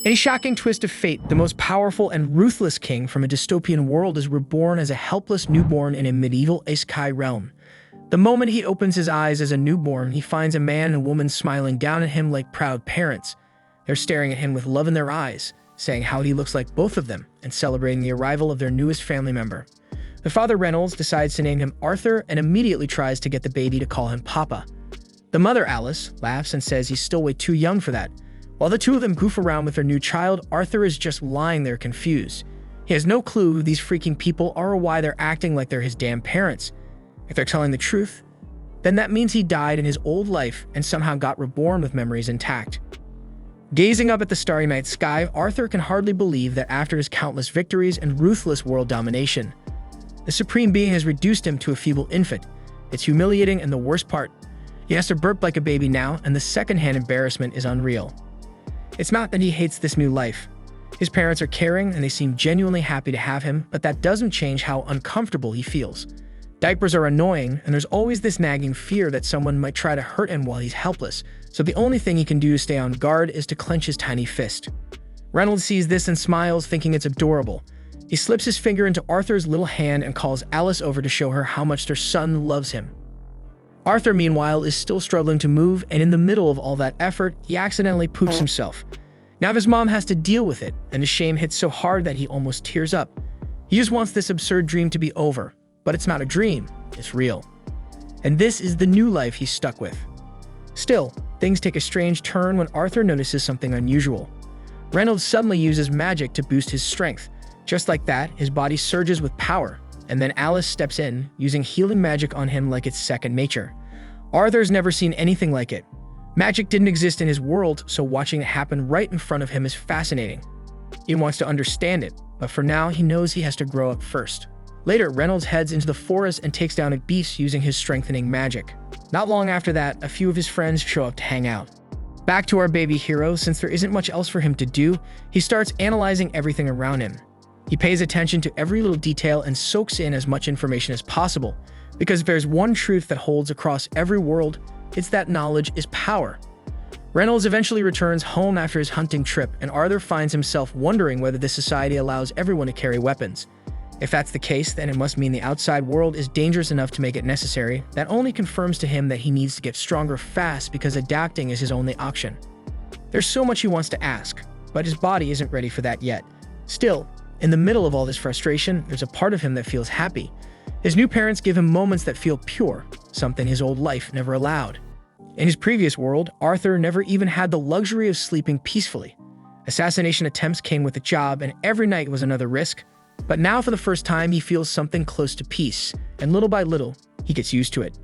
In a shocking twist of fate, the most powerful and ruthless king from a dystopian world is reborn as a helpless newborn in a medieval Isekai realm. The moment he opens his eyes as a newborn, he finds a man and woman smiling down at him like proud parents. They're staring at him with love in their eyes, saying how he looks like both of them, and celebrating the arrival of their newest family member. The father, Reynolds, decides to name him Arthur and immediately tries to get the baby to call him Papa. The mother, Alice, laughs and says he's still way too young for that. While the two of them goof around with their new child, Arthur is just lying there confused. He has no clue who these freaking people are or why they're acting like they're his damn parents. If they're telling the truth, then that means he died in his old life and somehow got reborn with memories intact. Gazing up at the starry night sky, Arthur can hardly believe that after his countless victories and ruthless world domination, the Supreme Being has reduced him to a feeble infant. It's humiliating, and the worst part, he has to burp like a baby now, and the secondhand embarrassment is unreal. It's not that he hates this new life. His parents are caring and they seem genuinely happy to have him, but that doesn't change how uncomfortable he feels. Diapers are annoying, and there's always this nagging fear that someone might try to hurt him while he's helpless, so the only thing he can do to stay on guard is to clench his tiny fist. Reynolds sees this and smiles, thinking it's adorable. He slips his finger into Arthur's little hand and calls Alice over to show her how much their son loves him. Arthur, meanwhile, is still struggling to move, and in the middle of all that effort, he accidentally poops himself. Now his mom has to deal with it, and his shame hits so hard that he almost tears up. He just wants this absurd dream to be over, but it's not a dream, it's real. And this is the new life he's stuck with. Still, things take a strange turn when Arthur notices something unusual. Reynolds suddenly uses magic to boost his strength. Just like that, his body surges with power, and then Alice steps in, using healing magic on him like it's second nature. Arthur's never seen anything like it. Magic didn't exist in his world, so watching it happen right in front of him is fascinating. He wants to understand it, but for now he knows he has to grow up first. Later, Reynolds heads into the forest and takes down a beast using his strengthening magic. Not long after that, a few of his friends show up to hang out. Back to our baby hero, since there isn't much else for him to do, he starts analyzing everything around him. He pays attention to every little detail and soaks in as much information as possible, because if there's one truth that holds across every world, it's that knowledge is power. Reynolds eventually returns home after his hunting trip, and Arthur finds himself wondering whether this society allows everyone to carry weapons. If that's the case, then it must mean the outside world is dangerous enough to make it necessary. That only confirms to him that he needs to get stronger fast because adapting is his only option. There's so much he wants to ask, but his body isn't ready for that yet. Still, in the middle of all this frustration, there's a part of him that feels happy. His new parents give him moments that feel pure, something his old life never allowed. In his previous world, Arthur never even had the luxury of sleeping peacefully. Assassination attempts came with a job, and every night was another risk. But now for the first time, he feels something close to peace, and little by little, he gets used to it.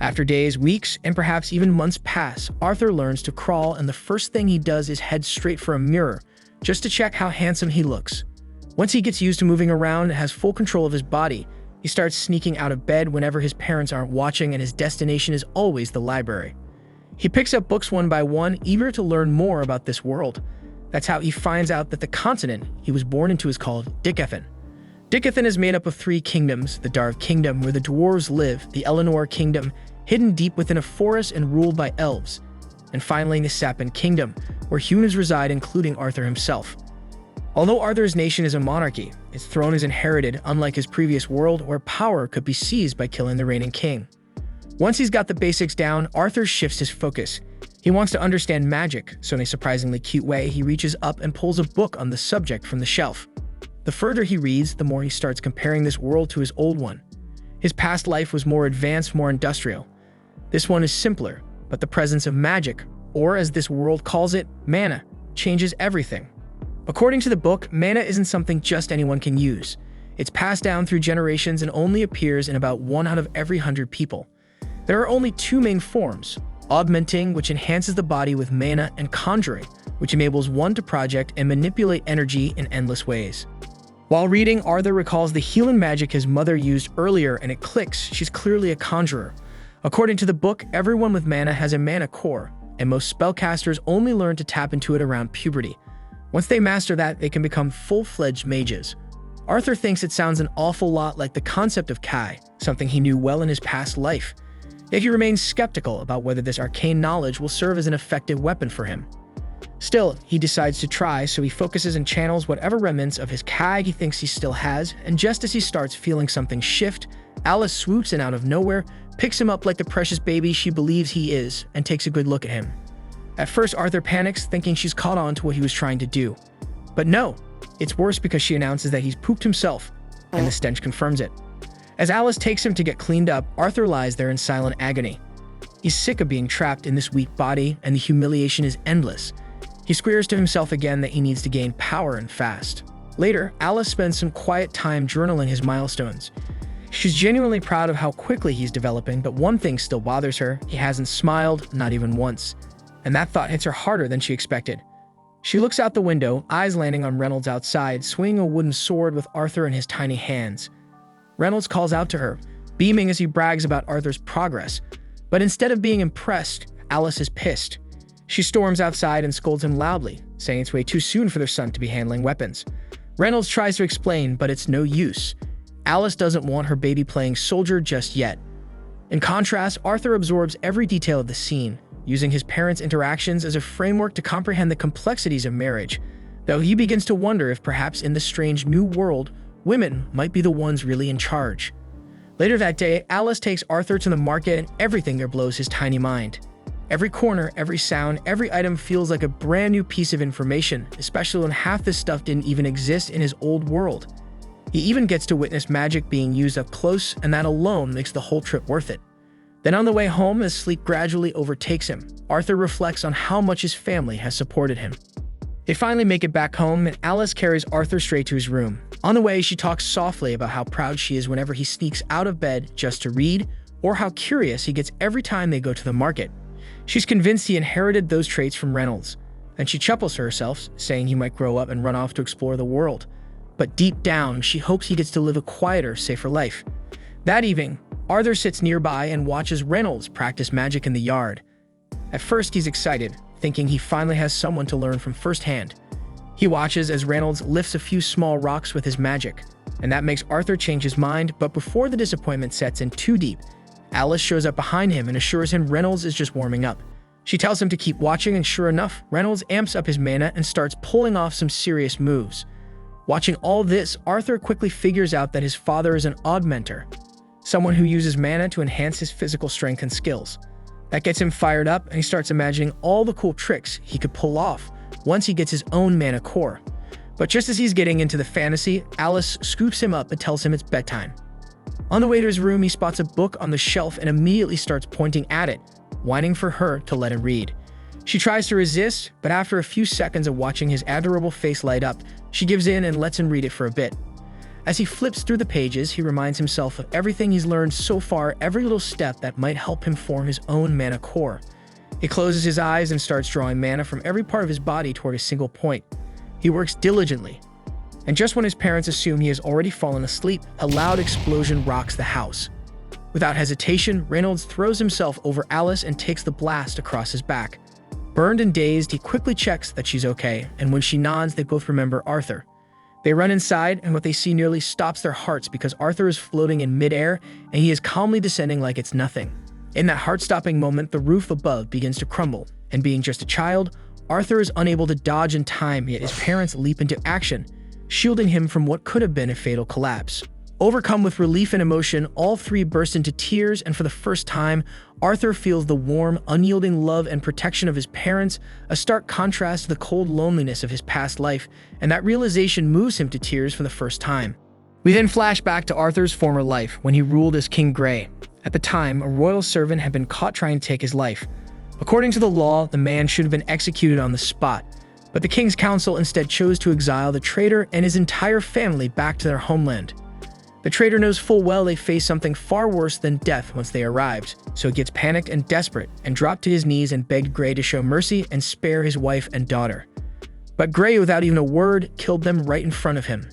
After days, weeks, and perhaps even months pass, Arthur learns to crawl, and the first thing he does is head straight for a mirror, just to check how handsome he looks. Once he gets used to moving around and has full control of his body, he starts sneaking out of bed whenever his parents aren't watching, and his destination is always the library. He picks up books one by one, eager to learn more about this world. That's how he finds out that the continent he was born into is called Dicathan. Dicathan is made up of 3 kingdoms: the Dark Kingdom, where the dwarves live, the Eleanor Kingdom, hidden deep within a forest and ruled by elves, and finally the Sapin Kingdom, where humans reside, including Arthur himself. Although Arthur's nation is a monarchy, its throne is inherited, unlike his previous world where power could be seized by killing the reigning king. Once he's got the basics down, Arthur shifts his focus. He wants to understand magic, so in a surprisingly cute way, he reaches up and pulls a book on the subject from the shelf. The further he reads, the more he starts comparing this world to his old one. His past life was more advanced, more industrial. This one is simpler, but the presence of magic, or as this world calls it, mana, changes everything. According to the book, mana isn't something just anyone can use. It's passed down through generations and only appears in about 1 out of every 100 people. There are only 2 main forms: augmenting, which enhances the body with mana, and conjuring, which enables one to project and manipulate energy in endless ways. While reading, Arthur recalls the healing magic his mother used earlier, and it clicks. She's clearly a conjurer. According to the book, everyone with mana has a mana core, and most spellcasters only learn to tap into it around puberty. Once they master that, they can become full-fledged mages. Arthur thinks it sounds an awful lot like the concept of Kai, something he knew well in his past life. Yet he remains skeptical about whether this arcane knowledge will serve as an effective weapon for him. Still, he decides to try, so he focuses and channels whatever remnants of his Kag he thinks he still has, and just as he starts feeling something shift, Alice swoops in out of nowhere, picks him up like the precious baby she believes he is, and takes a good look at him. At first, Arthur panics, thinking she's caught on to what he was trying to do. But no, it's worse because she announces that he's pooped himself, and the stench confirms it. As Alice takes him to get cleaned up, Arthur lies there in silent agony. He's sick of being trapped in this weak body, and the humiliation is endless. He squeals to himself again that he needs to gain power and fast. Later, Alice spends some quiet time journaling his milestones. She's genuinely proud of how quickly he's developing, but one thing still bothers her: he hasn't smiled, not even once. And that thought hits her harder than she expected. She looks out the window, eyes landing on Reynolds outside, swinging a wooden sword with Arthur in his tiny hands. Reynolds calls out to her, beaming as he brags about Arthur's progress. But instead of being impressed, Alice is pissed. She storms outside and scolds him loudly, saying it's way too soon for their son to be handling weapons. Reynolds tries to explain, but it's no use. Alice doesn't want her baby playing soldier just yet. In contrast, Arthur absorbs every detail of the scene, using his parents' interactions as a framework to comprehend the complexities of marriage, though he begins to wonder if perhaps in this strange new world, women might be the ones really in charge. Later that day, Alice takes Arthur to the market, and everything there blows his tiny mind. Every corner, every sound, every item feels like a brand new piece of information, especially when half this stuff didn't even exist in his old world. He even gets to witness magic being used up close, and that alone makes the whole trip worth it. Then on the way home, as sleep gradually overtakes him, Arthur reflects on how much his family has supported him. They finally make it back home, and Alice carries Arthur straight to his room. On the way, she talks softly about how proud she is whenever he sneaks out of bed just to read, or how curious he gets every time they go to the market. She's convinced he inherited those traits from Reynolds, and she chuckles to herself, saying he might grow up and run off to explore the world. But deep down, she hopes he gets to live a quieter, safer life. That evening, Arthur sits nearby and watches Reynolds practice magic in the yard. At first, he's excited, thinking he finally has someone to learn from firsthand. He watches as Reynolds lifts a few small rocks with his magic, and that makes Arthur change his mind, but before the disappointment sets in too deep, Alice shows up behind him and assures him Reynolds is just warming up. She tells him to keep watching, and sure enough, Reynolds amps up his mana and starts pulling off some serious moves. Watching all this, Arthur quickly figures out that his father is an augmenter, someone who uses mana to enhance his physical strength and skills. That gets him fired up, and he starts imagining all the cool tricks he could pull off once he gets his own mana core. But just as he's getting into the fantasy, Alice scoops him up and tells him it's bedtime. On the way to his room, he spots a book on the shelf and immediately starts pointing at it, whining for her to let him read. She tries to resist, but after a few seconds of watching his adorable face light up, she gives in and lets him read it for a bit. As he flips through the pages, he reminds himself of everything he's learned so far, every little step that might help him form his own mana core. He closes his eyes and starts drawing mana from every part of his body toward a single point. He works diligently. And just when his parents assume he has already fallen asleep, a loud explosion rocks the house. Without hesitation, Reynolds throws himself over Alice and takes the blast across his back. Burned and dazed, he quickly checks that she's okay, and when she nods, they both remember Arthur. They run inside, and what they see nearly stops their hearts because Arthur is floating in midair, and he is calmly descending like it's nothing. In that heart-stopping moment, the roof above begins to crumble, and being just a child, Arthur is unable to dodge in time, yet his parents leap into action, shielding him from what could have been a fatal collapse. Overcome with relief and emotion, all three burst into tears, and for the first time, Arthur feels the warm, unyielding love and protection of his parents, a stark contrast to the cold loneliness of his past life, and that realization moves him to tears for the first time. We then flash back to Arthur's former life, when he ruled as King Grey. At the time, a royal servant had been caught trying to take his life. According to the law, the man should have been executed on the spot, but the king's council instead chose to exile the traitor and his entire family back to their homeland. The traitor knows full well they face something far worse than death once they arrived, so he gets panicked and desperate and dropped to his knees and begged Grey to show mercy and spare his wife and daughter. But Grey, without even a word, killed them right in front of him.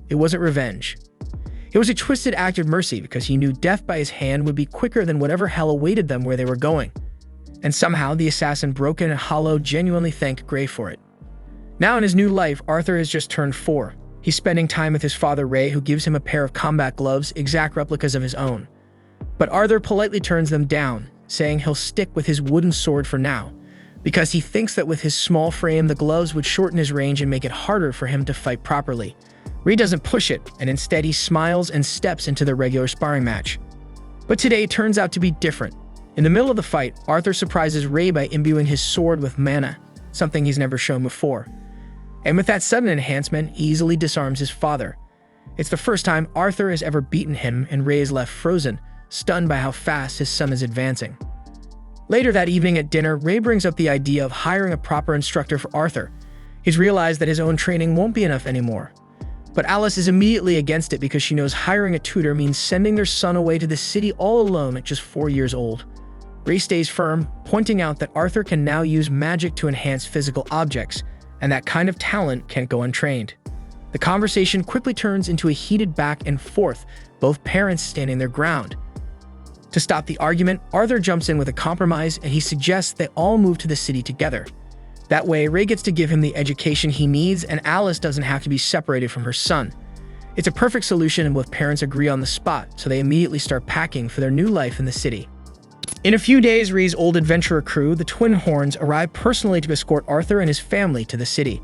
It wasn't revenge. It was a twisted act of mercy because he knew death by his hand would be quicker than whatever hell awaited them where they were going. And somehow, the assassin, broken and hollow, genuinely thanked Grey for it. Now in his new life, Arthur has just turned 4. He's spending time with his father Ray, who gives him a pair of combat gloves, exact replicas of his own. But Arthur politely turns them down, saying he'll stick with his wooden sword for now, because he thinks that with his small frame, the gloves would shorten his range and make it harder for him to fight properly. Ray doesn't push it, and instead he smiles and steps into the regular sparring match. But today turns out to be different. In the middle of the fight, Arthur surprises Ray by imbuing his sword with mana, something he's never shown before. And with that sudden enhancement, he easily disarms his father. It's the first time Arthur has ever beaten him, and Ray is left frozen, stunned by how fast his son is advancing. Later that evening at dinner, Ray brings up the idea of hiring a proper instructor for Arthur. He's realized that his own training won't be enough anymore. But Alice is immediately against it because she knows hiring a tutor means sending their son away to the city all alone at just 4 years old. Ray stays firm, pointing out that Arthur can now use magic to enhance physical objects, and that kind of talent can't go untrained. The conversation quickly turns into a heated back and forth, both parents standing their ground. To stop the argument, Arthur jumps in with a compromise, and he suggests they all move to the city together. That way, Ray gets to give him the education he needs, and Alice doesn't have to be separated from her son. It's a perfect solution, and both parents agree on the spot, so they immediately start packing for their new life in the city. In a few days, Ray's old adventurer crew, the Twin Horns, arrive personally to escort Arthur and his family to the city.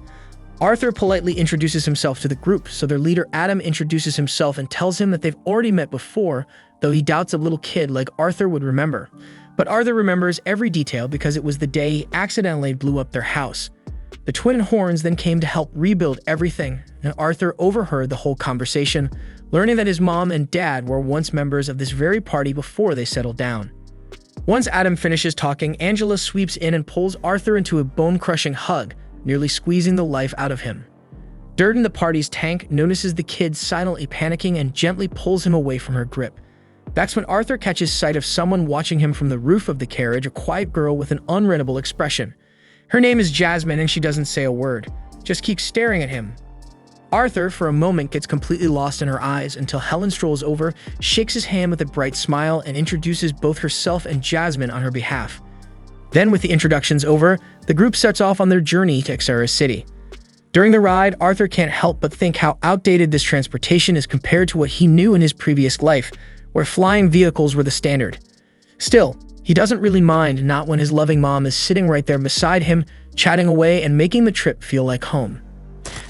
Arthur politely introduces himself to the group, so their leader Adam introduces himself and tells him that they've already met before, though he doubts a little kid like Arthur would remember. But Arthur remembers every detail because it was the day he accidentally blew up their house. The Twin Horns then came to help rebuild everything, and Arthur overheard the whole conversation, learning that his mom and dad were once members of this very party before they settled down. Once Adam finishes talking, Angela sweeps in and pulls Arthur into a bone-crushing hug, nearly squeezing the life out of him. Dirt in the party's tank notices the kid silently panicking and gently pulls him away from her grip. That's when Arthur catches sight of someone watching him from the roof of the carriage, a quiet girl with an unreadable expression. Her name is Jasmine, and she doesn't say a word, just keeps staring at him. Arthur, for a moment, gets completely lost in her eyes until Helen strolls over, shakes his hand with a bright smile, and introduces both herself and Jasmine on her behalf. Then, with the introductions over, the group sets off on their journey to Xera City. During the ride, Arthur can't help but think how outdated this transportation is compared to what he knew in his previous life, where flying vehicles were the standard. Still, he doesn't really mind, not when his loving mom is sitting right there beside him, chatting away and making the trip feel like home.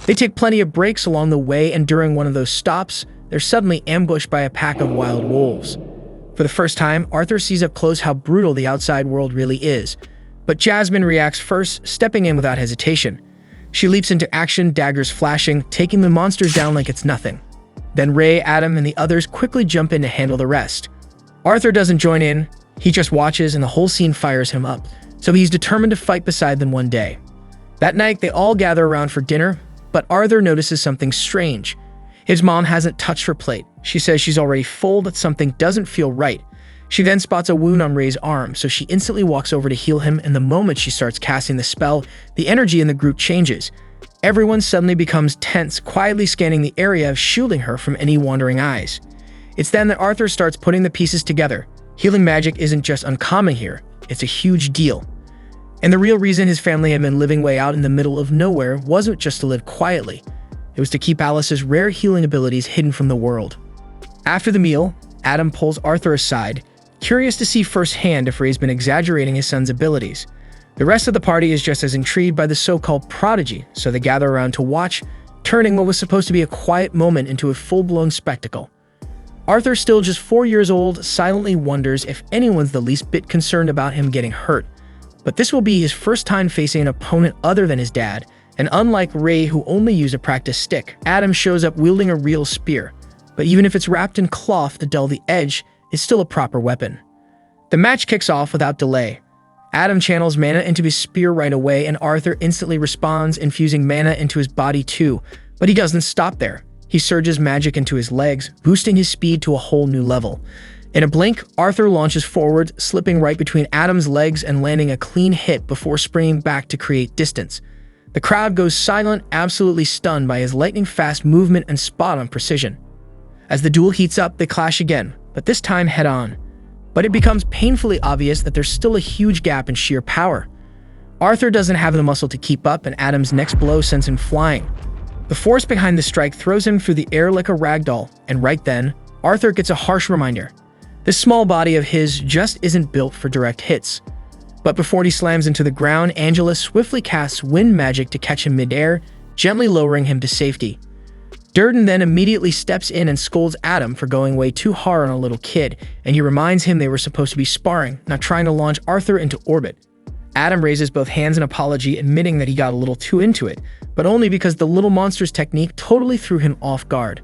They take plenty of breaks along the way, and during one of those stops, they're suddenly ambushed by a pack of wild wolves. For the first time, Arthur sees up close how brutal the outside world really is. But Jasmine reacts first, stepping in without hesitation. She leaps into action, daggers flashing, taking the monsters down like it's nothing. Then Ray, Adam, and the others quickly jump in to handle the rest. Arthur doesn't join in, he just watches, and the whole scene fires him up, so he's determined to fight beside them one day. That night, they all gather around for dinner, but Arthur notices something strange. His mom hasn't touched her plate. She says she's already full, but something doesn't feel right. She then spots a wound on Ray's arm, so she instantly walks over to heal him, and the moment she starts casting the spell, the energy in the group changes. Everyone suddenly becomes tense, quietly scanning the area, shielding her from any wandering eyes. It's then that Arthur starts putting the pieces together. Healing magic isn't just uncommon here, it's a huge deal. And the real reason his family had been living way out in the middle of nowhere wasn't just to live quietly. It was to keep Alice's rare healing abilities hidden from the world. After the meal, Adam pulls Arthur aside, curious to see firsthand if Ray's been exaggerating his son's abilities. The rest of the party is just as intrigued by the so-called prodigy, so they gather around to watch, turning what was supposed to be a quiet moment into a full-blown spectacle. Arthur, still just 4 years old, silently wonders if anyone's the least bit concerned about him getting hurt. But this will be his first time facing an opponent other than his dad, and unlike Ray, who only used a practice stick, Adam shows up wielding a real spear. But even if it's wrapped in cloth to dull the edge, it's still a proper weapon. The match kicks off without delay. Adam channels mana into his spear right away, and Arthur instantly responds, infusing mana into his body too. But he doesn't stop there. He surges magic into his legs, boosting his speed to a whole new level. In a blink, Arthur launches forward, slipping right between Adam's legs and landing a clean hit before springing back to create distance. The crowd goes silent, absolutely stunned by his lightning-fast movement and spot-on precision. As the duel heats up, they clash again, but this time head-on. But it becomes painfully obvious that there's still a huge gap in sheer power. Arthur doesn't have the muscle to keep up, and Adam's next blow sends him flying. The force behind the strike throws him through the air like a ragdoll, and right then, Arthur gets a harsh reminder. This small body of his just isn't built for direct hits. But before he slams into the ground, Angela swiftly casts wind magic to catch him midair, gently lowering him to safety. Durden then immediately steps in and scolds Adam for going way too hard on a little kid, and he reminds him they were supposed to be sparring, not trying to launch Arthur into orbit. Adam raises both hands in apology, admitting that he got a little too into it, but only because the little monster's technique totally threw him off guard.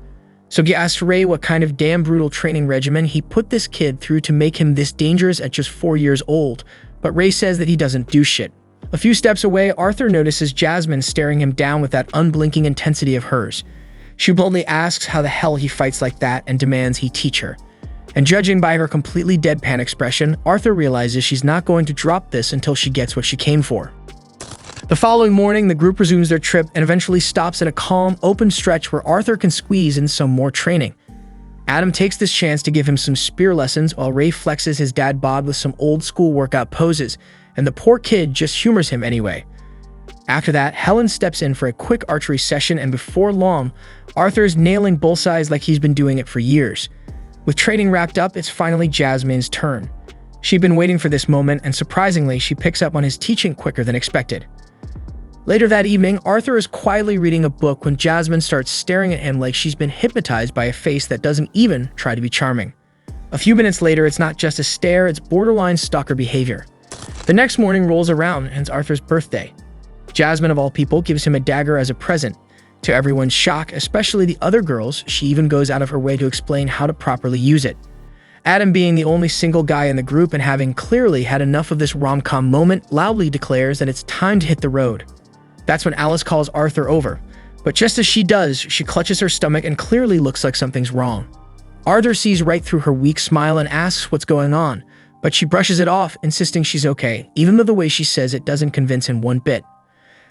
So he asks Ray what kind of damn brutal training regimen he put this kid through to make him this dangerous at just 4 years old, but Ray says that he doesn't do shit. A few steps away, Arthur notices Jasmine staring him down with that unblinking intensity of hers. She boldly asks how the hell he fights like that and demands he teach her. And judging by her completely deadpan expression, Arthur realizes she's not going to drop this until she gets what she came for. The following morning, the group resumes their trip and eventually stops at a calm, open stretch where Arthur can squeeze in some more training. Adam takes this chance to give him some spear lessons while Ray flexes his dad bod with some old-school workout poses, and the poor kid just humors him anyway. After that, Helen steps in for a quick archery session, and before long, Arthur's nailing bullseyes like he's been doing it for years. With training wrapped up, it's finally Jasmine's turn. She'd been waiting for this moment, and surprisingly, she picks up on his teaching quicker than expected. Later that evening, Arthur is quietly reading a book when Jasmine starts staring at him like she's been hypnotized by a face that doesn't even try to be charming. A few minutes later, it's not just a stare, it's borderline stalker behavior. The next morning rolls around, and it's Arthur's birthday. Jasmine, of all people, gives him a dagger as a present. To everyone's shock, especially the other girls, she even goes out of her way to explain how to properly use it. Adam, being the only single guy in the group and having clearly had enough of this rom-com moment, loudly declares that it's time to hit the road. That's when Alice calls Arthur over, but just as she does, she clutches her stomach and clearly looks like something's wrong. Arthur sees right through her weak smile and asks what's going on, but she brushes it off, insisting she's okay, even though the way she says it doesn't convince him one bit.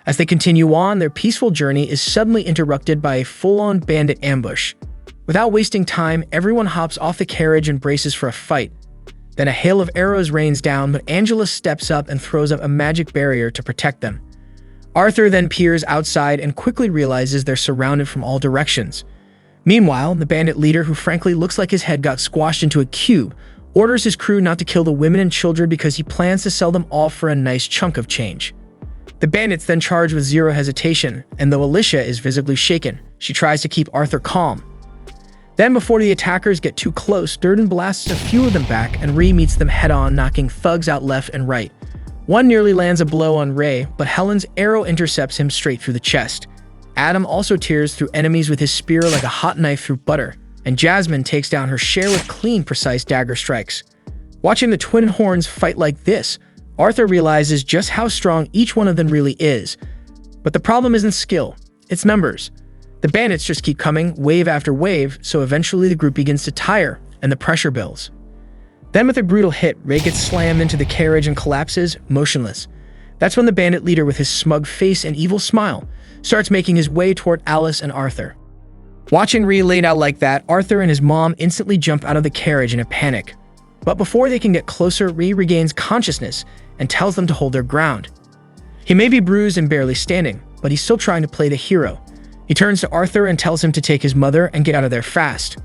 As they continue on, their peaceful journey is suddenly interrupted by a full-on bandit ambush. Without wasting time, everyone hops off the carriage and braces for a fight. Then a hail of arrows rains down, but Angela steps up and throws up a magic barrier to protect them. Arthur then peers outside and quickly realizes they're surrounded from all directions. Meanwhile, the bandit leader, who frankly looks like his head got squashed into a cube, orders his crew not to kill the women and children because he plans to sell them all for a nice chunk of change. The bandits then charge with zero hesitation, and though Alicia is visibly shaken, she tries to keep Arthur calm. Then, before the attackers get too close, Durden blasts a few of them back and Ree meets them head-on, knocking thugs out left and right. One nearly lands a blow on Ray, but Helen's arrow intercepts him straight through the chest. Adam also tears through enemies with his spear like a hot knife through butter, and Jasmine takes down her share with clean, precise dagger strikes. Watching the twin horns fight like this, Arthur realizes just how strong each one of them really is. But the problem isn't skill, it's numbers. The bandits just keep coming, wave after wave, so eventually the group begins to tire, and the pressure builds. Then with a brutal hit, Ray gets slammed into the carriage and collapses, motionless. That's when the bandit leader, with his smug face and evil smile, starts making his way toward Alice and Arthur. Watching Ray laid out like that, Arthur and his mom instantly jump out of the carriage in a panic. But before they can get closer, Ray regains consciousness and tells them to hold their ground. He may be bruised and barely standing, but he's still trying to play the hero. He turns to Arthur and tells him to take his mother and get out of there fast.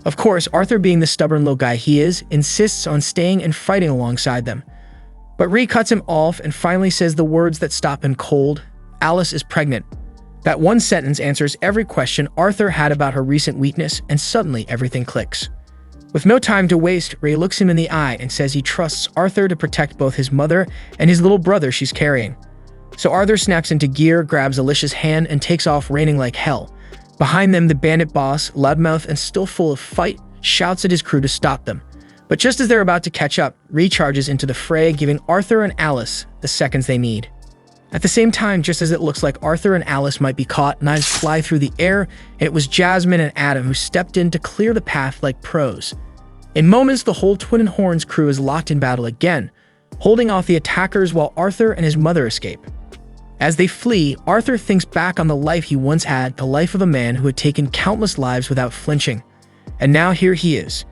Of course, Arthur, being the stubborn little guy he is, insists on staying and fighting alongside them. But Ray cuts him off and finally says the words that stop him cold: Alice is pregnant. That one sentence answers every question Arthur had about her recent weakness, and suddenly everything clicks. With no time to waste, Ray looks him in the eye and says he trusts Arthur to protect both his mother and his little brother she's carrying. So Arthur snaps into gear, grabs Alicia's hand, and takes off raining like hell. Behind them, the bandit boss, loudmouth and still full of fight, shouts at his crew to stop them. But just as they're about to catch up, Ray charges into the fray, giving Arthur and Alice the seconds they need. At the same time, just as it looks like Arthur and Alice might be caught, knives fly through the air, and it was Jasmine and Adam who stepped in to clear the path like pros. In moments, the whole Twin Horns crew is locked in battle again, holding off the attackers while Arthur and his mother escape. As they flee, Arthur thinks back on the life he once had, the life of a man who had taken countless lives without flinching. And now here he is,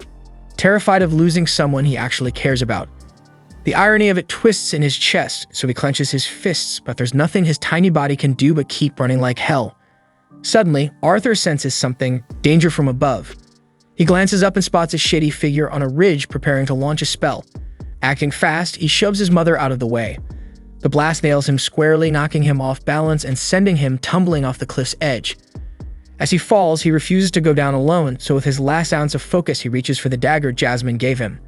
terrified of losing someone he actually cares about. The irony of it twists in his chest, so he clenches his fists, but there's nothing his tiny body can do but keep running like hell. Suddenly, Arthur senses something, danger from above. He glances up and spots a shady figure on a ridge preparing to launch a spell. Acting fast, he shoves his mother out of the way. The blast nails him squarely, knocking him off balance and sending him tumbling off the cliff's edge. As he falls, he refuses to go down alone, so with his last ounce of focus, he reaches for the dagger Jasmine gave him.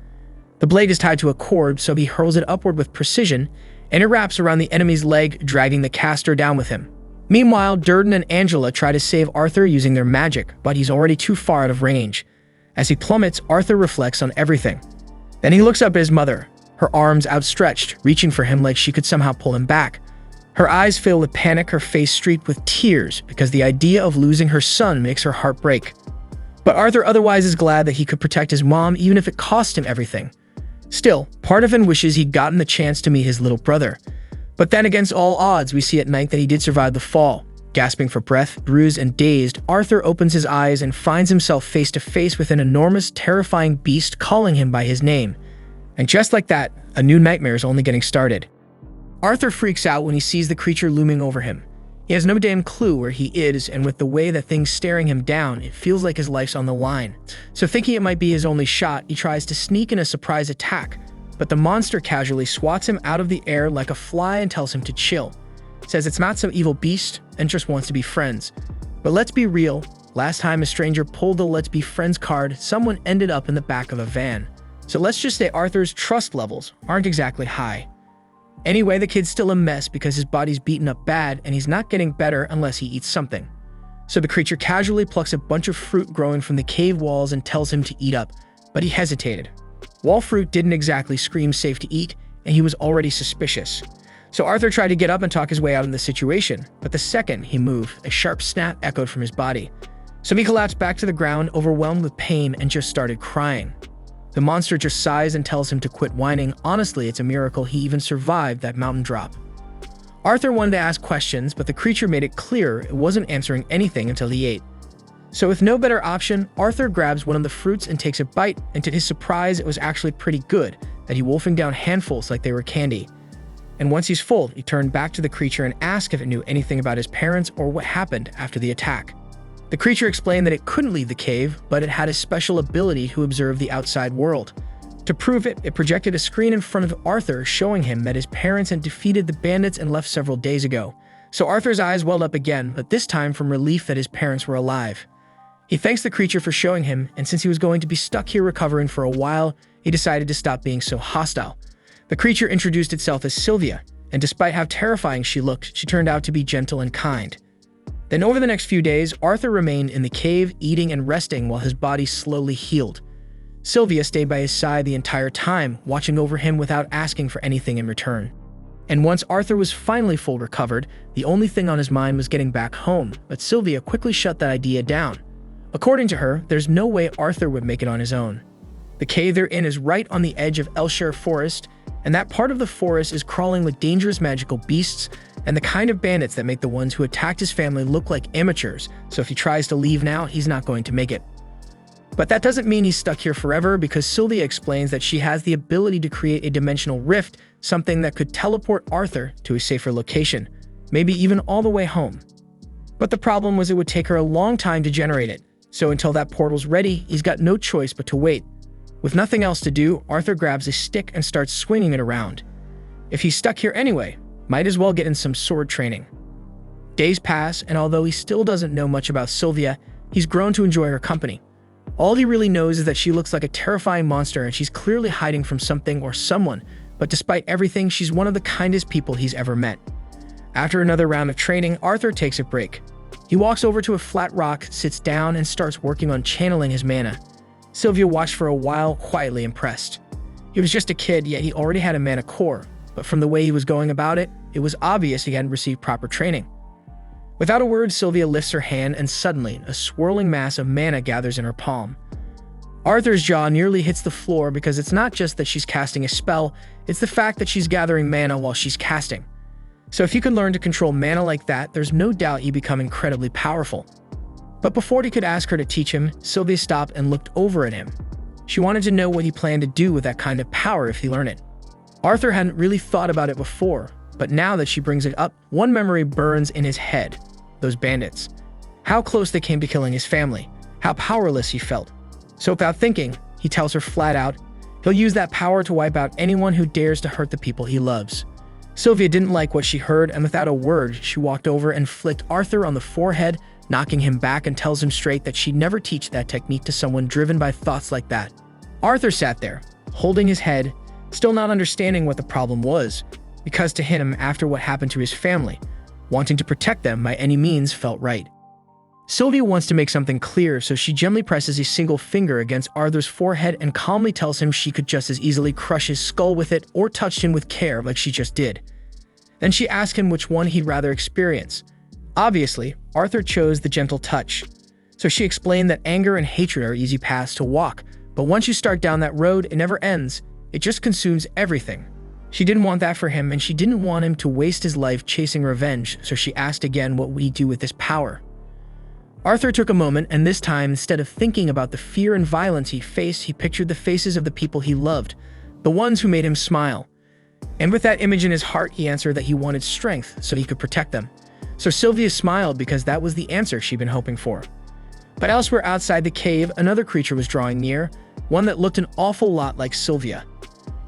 The blade is tied to a cord, so he hurls it upward with precision, and it wraps around the enemy's leg, dragging the caster down with him. Meanwhile, Durden and Angela try to save Arthur using their magic, but he's already too far out of range. As he plummets, Arthur reflects on everything. Then he looks up at his mother, her arms outstretched, reaching for him like she could somehow pull him back. Her eyes fill with panic, her face streaked with tears, because the idea of losing her son makes her heart break. But Arthur otherwise is glad that he could protect his mom even if it cost him everything. Still, part of him wishes he'd gotten the chance to meet his little brother. But then against all odds, we see at night that he did survive the fall. Gasping for breath, bruised and dazed, Arthur opens his eyes and finds himself face to face with an enormous, terrifying beast calling him by his name. And just like that, a new nightmare is only getting started. Arthur freaks out when he sees the creature looming over him. He has no damn clue where he is, and with the way that thing's staring him down, it feels like his life's on the line. So thinking it might be his only shot, he tries to sneak in a surprise attack, but the monster casually swats him out of the air like a fly and tells him to chill. Says it's not some evil beast and just wants to be friends. But let's be real, last time a stranger pulled the let's be friends card, someone ended up in the back of a van. So let's just say Arthur's trust levels aren't exactly high. Anyway, the kid's still a mess because his body's beaten up bad and he's not getting better unless he eats something. So the creature casually plucks a bunch of fruit growing from the cave walls and tells him to eat up, but he hesitated. Wall fruit didn't exactly scream safe to eat, and he was already suspicious. So Arthur tried to get up and talk his way out of the situation, but the second he moved, a sharp snap echoed from his body. So he collapsed back to the ground, overwhelmed with pain, and just started crying. The monster just sighs and tells him to quit whining. Honestly, it's a miracle he even survived that mountain drop. Arthur wanted to ask questions, but the creature made it clear it wasn't answering anything until he ate. So with no better option, Arthur grabs one of the fruits and takes a bite, and to his surprise, it was actually pretty good, that he wolfing down handfuls like they were candy. And once he's full, he turned back to the creature and asked if it knew anything about his parents or what happened after the attack. The creature explained that it couldn't leave the cave, but it had a special ability to observe the outside world. To prove it, it projected a screen in front of Arthur showing him that his parents had defeated the bandits and left several days ago. So Arthur's eyes welled up again, but this time from relief that his parents were alive. He thanks the creature for showing him, and since he was going to be stuck here recovering for a while, he decided to stop being so hostile. The creature introduced itself as Sylvia, and despite how terrifying she looked, she turned out to be gentle and kind. Then over the next few days, Arthur remained in the cave, eating and resting while his body slowly healed. Sylvia stayed by his side the entire time, watching over him without asking for anything in return. And once Arthur was finally full recovered, the only thing on his mind was getting back home, but Sylvia quickly shut that idea down. According to her, there's no way Arthur would make it on his own. The cave they're in is right on the edge of Elshire Forest, and that part of the forest is crawling with dangerous magical beasts and the kind of bandits that make the ones who attacked his family look like amateurs, so if he tries to leave now, he's not going to make it. But that doesn't mean he's stuck here forever, because Sylvia explains that she has the ability to create a dimensional rift, something that could teleport Arthur to a safer location, maybe even all the way home. But the problem was it would take her a long time to generate it, so until that portal's ready, he's got no choice but to wait. With nothing else to do, Arthur grabs a stick and starts swinging it around. If he's stuck here anyway, might as well get in some sword training. Days pass, and although he still doesn't know much about Sylvia, he's grown to enjoy her company. All he really knows is that she looks like a terrifying monster and she's clearly hiding from something or someone, but despite everything, she's one of the kindest people he's ever met. After another round of training, Arthur takes a break. He walks over to a flat rock, sits down, and starts working on channeling his mana. Sylvia watched for a while, quietly impressed. He was just a kid, yet he already had a mana core, but from the way he was going about it, it was obvious he hadn't received proper training. Without a word, Sylvia lifts her hand, and suddenly, a swirling mass of mana gathers in her palm. Arthur's jaw nearly hits the floor because it's not just that she's casting a spell, it's the fact that she's gathering mana while she's casting. So if you can learn to control mana like that, there's no doubt you become incredibly powerful. But before he could ask her to teach him, Sylvia stopped and looked over at him. She wanted to know what he planned to do with that kind of power if he learned it. Arthur hadn't really thought about it before, but now that she brings it up, one memory burns in his head. Those bandits. How close they came to killing his family. How powerless he felt. So without thinking, he tells her flat out, He'll use that power to wipe out anyone who dares to hurt the people he loves. Sylvia didn't like what she heard, and without a word, she walked over and flicked Arthur on the forehead, knocking him back and tells him straight that she'd never teach that technique to someone driven by thoughts like that. Arthur sat there, holding his head, still not understanding what the problem was, because to him, after what happened to his family, wanting to protect them by any means felt right. Sylvia wants to make something clear, so she gently presses a single finger against Arthur's forehead and calmly tells him she could just as easily crush his skull with it or touch him with care like she just did. Then she asks him which one he'd rather experience. Obviously, Arthur chose the gentle touch. So she explained that anger and hatred are easy paths to walk, but once you start down that road, it never ends. It just consumes everything. She didn't want that for him, and she didn't want him to waste his life chasing revenge, so she asked again what would he do with this power. Arthur took a moment, and this time, instead of thinking about the fear and violence he faced, he pictured the faces of the people he loved, the ones who made him smile. And with that image in his heart, he answered that he wanted strength so he could protect them. So Sylvia smiled because that was the answer she'd been hoping for. But elsewhere outside the cave, another creature was drawing near, one that looked an awful lot like Sylvia.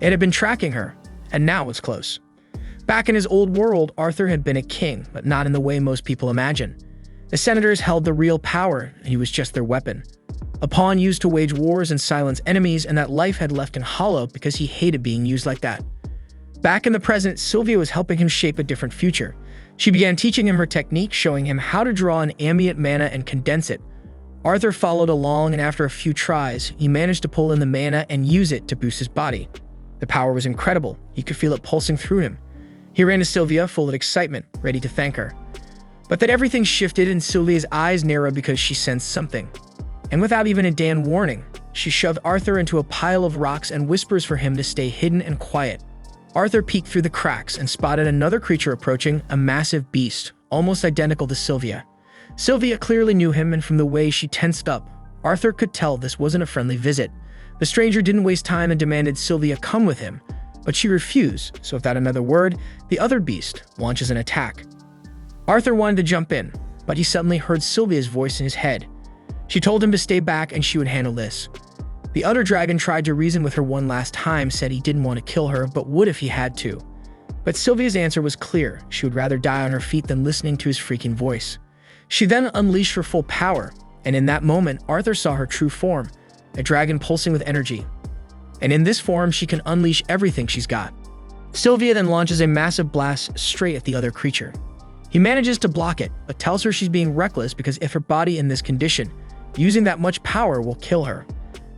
It had been tracking her, and now was close. Back in his old world, Arthur had been a king, but not in the way most people imagine. The senators held the real power, and he was just their weapon. A pawn used to wage wars and silence enemies, and that life had left him hollow because he hated being used like that. Back in the present, Sylvia was helping him shape a different future. She began teaching him her technique, showing him how to draw an ambient mana and condense it. Arthur followed along, and after a few tries, he managed to pull in the mana and use it to boost his body. The power was incredible. He could feel it pulsing through him. He ran to Sylvia, full of excitement, ready to thank her. But then everything shifted and Sylvia's eyes narrowed because she sensed something. And without even a damn warning, she shoved Arthur into a pile of rocks and whispers for him to stay hidden and quiet. Arthur peeked through the cracks and spotted another creature approaching, a massive beast, almost identical to Sylvia. Sylvia clearly knew him, and from the way she tensed up, Arthur could tell this wasn't a friendly visit. The stranger didn't waste time and demanded Sylvia come with him, but she refused, so without another word, the other beast launches an attack. Arthur wanted to jump in, but he suddenly heard Sylvia's voice in his head. She told him to stay back and she would handle this. The other dragon tried to reason with her one last time, said he didn't want to kill her, but would if he had to. But Sylvia's answer was clear. She would rather die on her feet than listening to his freaking voice. She then unleashed her full power, and in that moment, Arthur saw her true form, a dragon pulsing with energy. And in this form, she can unleash everything she's got. Sylvia then launches a massive blast straight at the other creature. He manages to block it, but tells her she's being reckless because if her body in this condition, using that much power will kill her.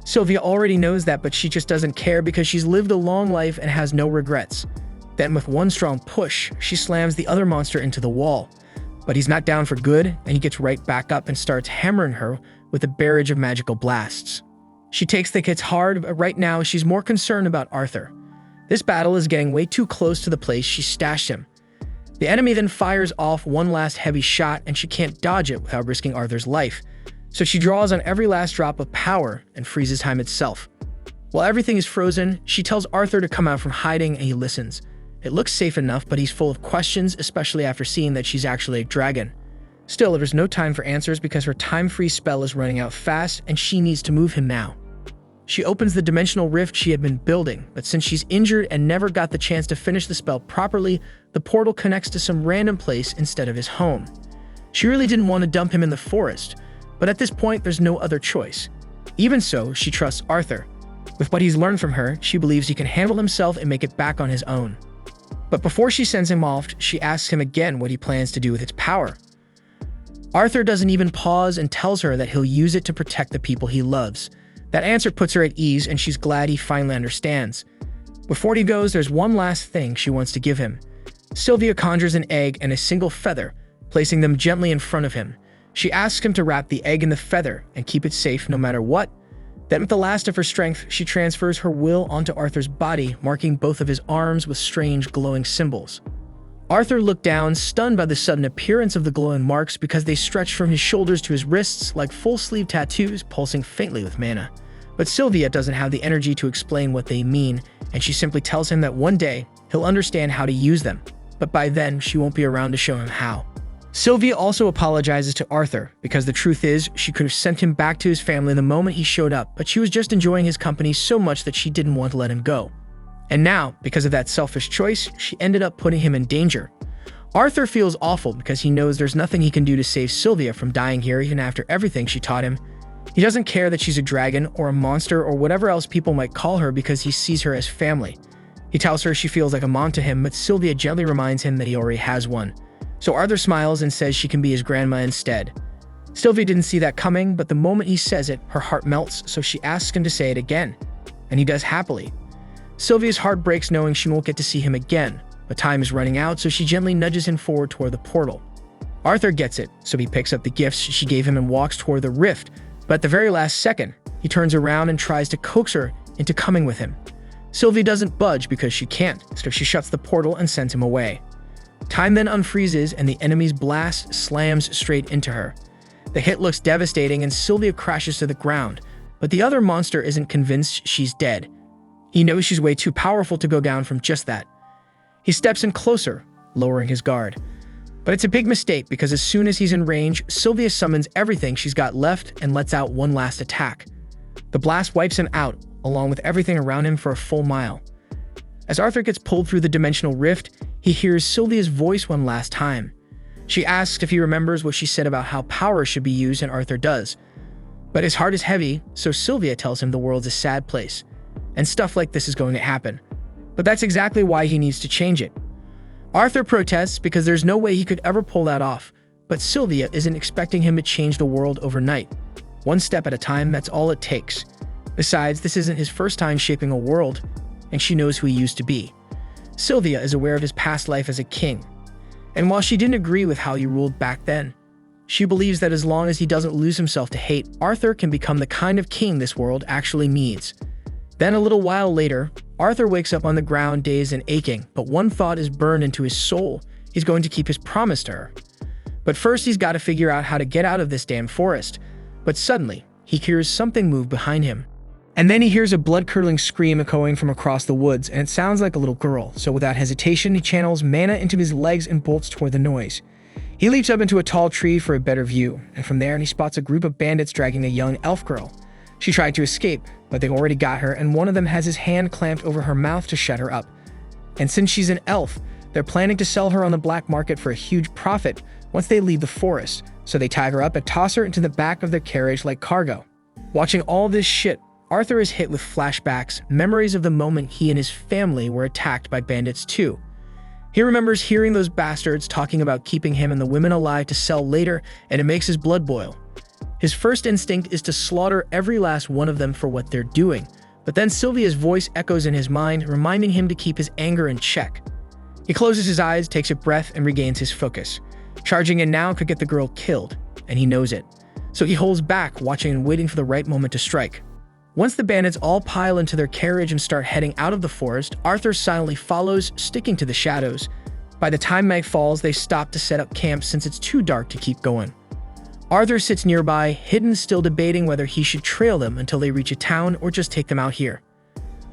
Sylvia already knows that, but she just doesn't care because she's lived a long life and has no regrets. Then with one strong push, she slams the other monster into the wall. But he's not down for good, and he gets right back up and starts hammering her with a barrage of magical blasts. She takes the hits hard, but right now she's more concerned about Arthur. This battle is getting way too close to the place she stashed him. The enemy then fires off one last heavy shot, and she can't dodge it without risking Arthur's life. So she draws on every last drop of power and freezes time itself. While everything is frozen, she tells Arthur to come out from hiding, and he listens. It looks safe enough, but he's full of questions, especially after seeing that she's actually a dragon. Still, there's no time for answers because her time-freeze spell is running out fast, and she needs to move him now. She opens the dimensional rift she had been building, but since she's injured and never got the chance to finish the spell properly, the portal connects to some random place instead of his home. She really didn't want to dump him in the forest, but at this point there's no other choice. Even so, she trusts Arthur. With what he's learned from her, she believes he can handle himself and make it back on his own. But before she sends him off, she asks him again what he plans to do with its power. Arthur doesn't even pause and tells her that he'll use it to protect the people he loves. That answer puts her at ease, and she's glad he finally understands. Before he goes, there's one last thing she wants to give him. Sylvia conjures an egg and a single feather, placing them gently in front of him. She asks him to wrap the egg in the feather and keep it safe no matter what. Then with the last of her strength, she transfers her will onto Arthur's body, marking both of his arms with strange glowing symbols. Arthur looked down, stunned by the sudden appearance of the glowing marks because they stretched from his shoulders to his wrists like full-sleeve tattoos pulsing faintly with mana. But Sylvia doesn't have the energy to explain what they mean, and she simply tells him that one day he'll understand how to use them, but by then she won't be around to show him how. Sylvia also apologizes to Arthur because the truth is she could have sent him back to his family the moment he showed up, but she was just enjoying his company so much that she didn't want to let him go. And now, because of that selfish choice, she ended up putting him in danger. Arthur feels awful because he knows there's nothing he can do to save Sylvia from dying here even after everything she taught him. He doesn't care that she's a dragon or a monster or whatever else people might call her because he sees her as family. He tells her she feels like a mom to him, but Sylvia gently reminds him that he already has one. So Arthur smiles and says she can be his grandma instead. Sylvia didn't see that coming, but the moment he says it, her heart melts, so she asks him to say it again. And he does happily. Sylvia's heart breaks knowing she won't get to see him again, but time is running out, so she gently nudges him forward toward the portal. Arthur gets it, so he picks up the gifts she gave him and walks toward the rift, but at the very last second, he turns around and tries to coax her into coming with him. Sylvia doesn't budge because she can't, so she shuts the portal and sends him away. Time then unfreezes and the enemy's blast slams straight into her. The hit looks devastating and Sylvia crashes to the ground, but the other monster isn't convinced she's dead. He knows she's way too powerful to go down from just that. He steps in closer, lowering his guard. But it's a big mistake because as soon as he's in range, Sylvia summons everything she's got left and lets out one last attack. The blast wipes him out, along with everything around him for a full mile. As Arthur gets pulled through the dimensional rift, he hears Sylvia's voice one last time. She asks if he remembers what she said about how power should be used, and Arthur does. But his heart is heavy, so Sylvia tells him the world's a sad place, and stuff like this is going to happen. But that's exactly why he needs to change it. Arthur protests because there's no way he could ever pull that off, but Sylvia isn't expecting him to change the world overnight. One step at a time, that's all it takes. Besides, this isn't his first time shaping a world, and she knows who he used to be. Sylvia is aware of his past life as a king, and while she didn't agree with how he ruled back then, she believes that as long as he doesn't lose himself to hate, Arthur can become the kind of king this world actually needs. Then a little while later, Arthur wakes up on the ground dazed and aching, but one thought is burned into his soul. He's going to keep his promise to her. But first he's got to figure out how to get out of this damn forest. But suddenly, he hears something move behind him. And then he hears a blood-curdling scream echoing from across the woods, and it sounds like a little girl. So without hesitation, he channels mana into his legs and bolts toward the noise. He leaps up into a tall tree for a better view, and from there he spots a group of bandits dragging a young elf girl. She tried to escape, but they already got her, and one of them has his hand clamped over her mouth to shut her up. And since she's an elf, they're planning to sell her on the black market for a huge profit once they leave the forest, so they tie her up and toss her into the back of their carriage like cargo. Watching all this shit, Arthur is hit with flashbacks, memories of the moment he and his family were attacked by bandits too. He remembers hearing those bastards talking about keeping him and the women alive to sell later, and it makes his blood boil. His first instinct is to slaughter every last one of them for what they're doing, but then Sylvia's voice echoes in his mind, reminding him to keep his anger in check. He closes his eyes, takes a breath, and regains his focus. Charging in now could get the girl killed, and he knows it. So he holds back, watching and waiting for the right moment to strike. Once the bandits all pile into their carriage and start heading out of the forest, Arthur silently follows, sticking to the shadows. By the time night falls, they stop to set up camp since it's too dark to keep going. Arthur sits nearby, hidden, still debating whether he should trail them until they reach a town or just take them out here.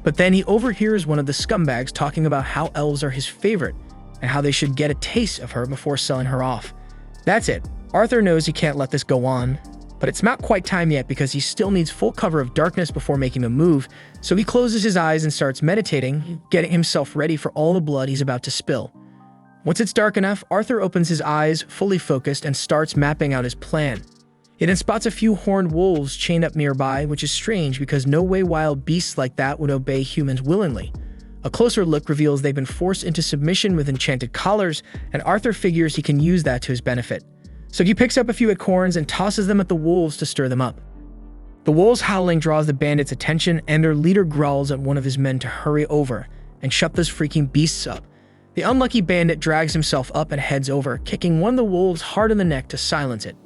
But then he overhears one of the scumbags talking about how elves are his favorite and how they should get a taste of her before selling her off. That's it. Arthur knows he can't let this go on, but it's not quite time yet because he still needs full cover of darkness before making a move, so he closes his eyes and starts meditating, getting himself ready for all the blood he's about to spill. Once it's dark enough, Arthur opens his eyes, fully focused, and starts mapping out his plan. He then spots a few horned wolves chained up nearby, which is strange because no way wild beasts like that would obey humans willingly. A closer look reveals they've been forced into submission with enchanted collars, and Arthur figures he can use that to his benefit. So he picks up a few acorns and tosses them at the wolves to stir them up. The wolves' howling draws the bandits' attention, and their leader growls at one of his men to hurry over and shut those freaking beasts up. The unlucky bandit drags himself up and heads over, kicking one of the wolves hard in the neck to silence it.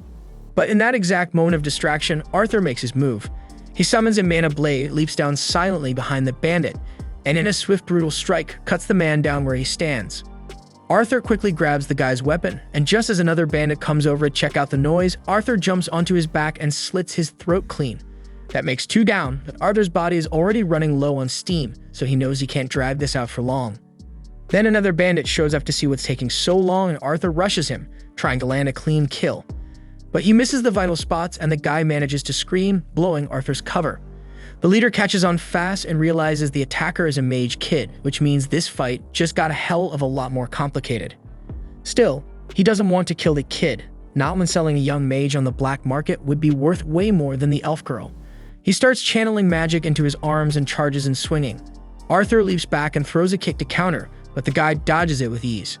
But in that exact moment of distraction, Arthur makes his move. He summons a mana blade, leaps down silently behind the bandit, and in a swift, brutal strike, cuts the man down where he stands. Arthur quickly grabs the guy's weapon, and just as another bandit comes over to check out the noise, Arthur jumps onto his back and slits his throat clean. That makes 2 down, but Arthur's body is already running low on steam, so he knows he can't drag this out for long. Then another bandit shows up to see what's taking so long, and Arthur rushes him, trying to land a clean kill. But he misses the vital spots and the guy manages to scream, blowing Arthur's cover. The leader catches on fast and realizes the attacker is a mage kid, which means this fight just got a hell of a lot more complicated. Still, he doesn't want to kill the kid, not when selling a young mage on the black market would be worth way more than the elf girl. He starts channeling magic into his arms and charges and swinging. Arthur leaps back and throws a kick to counter, but the guy dodges it with ease.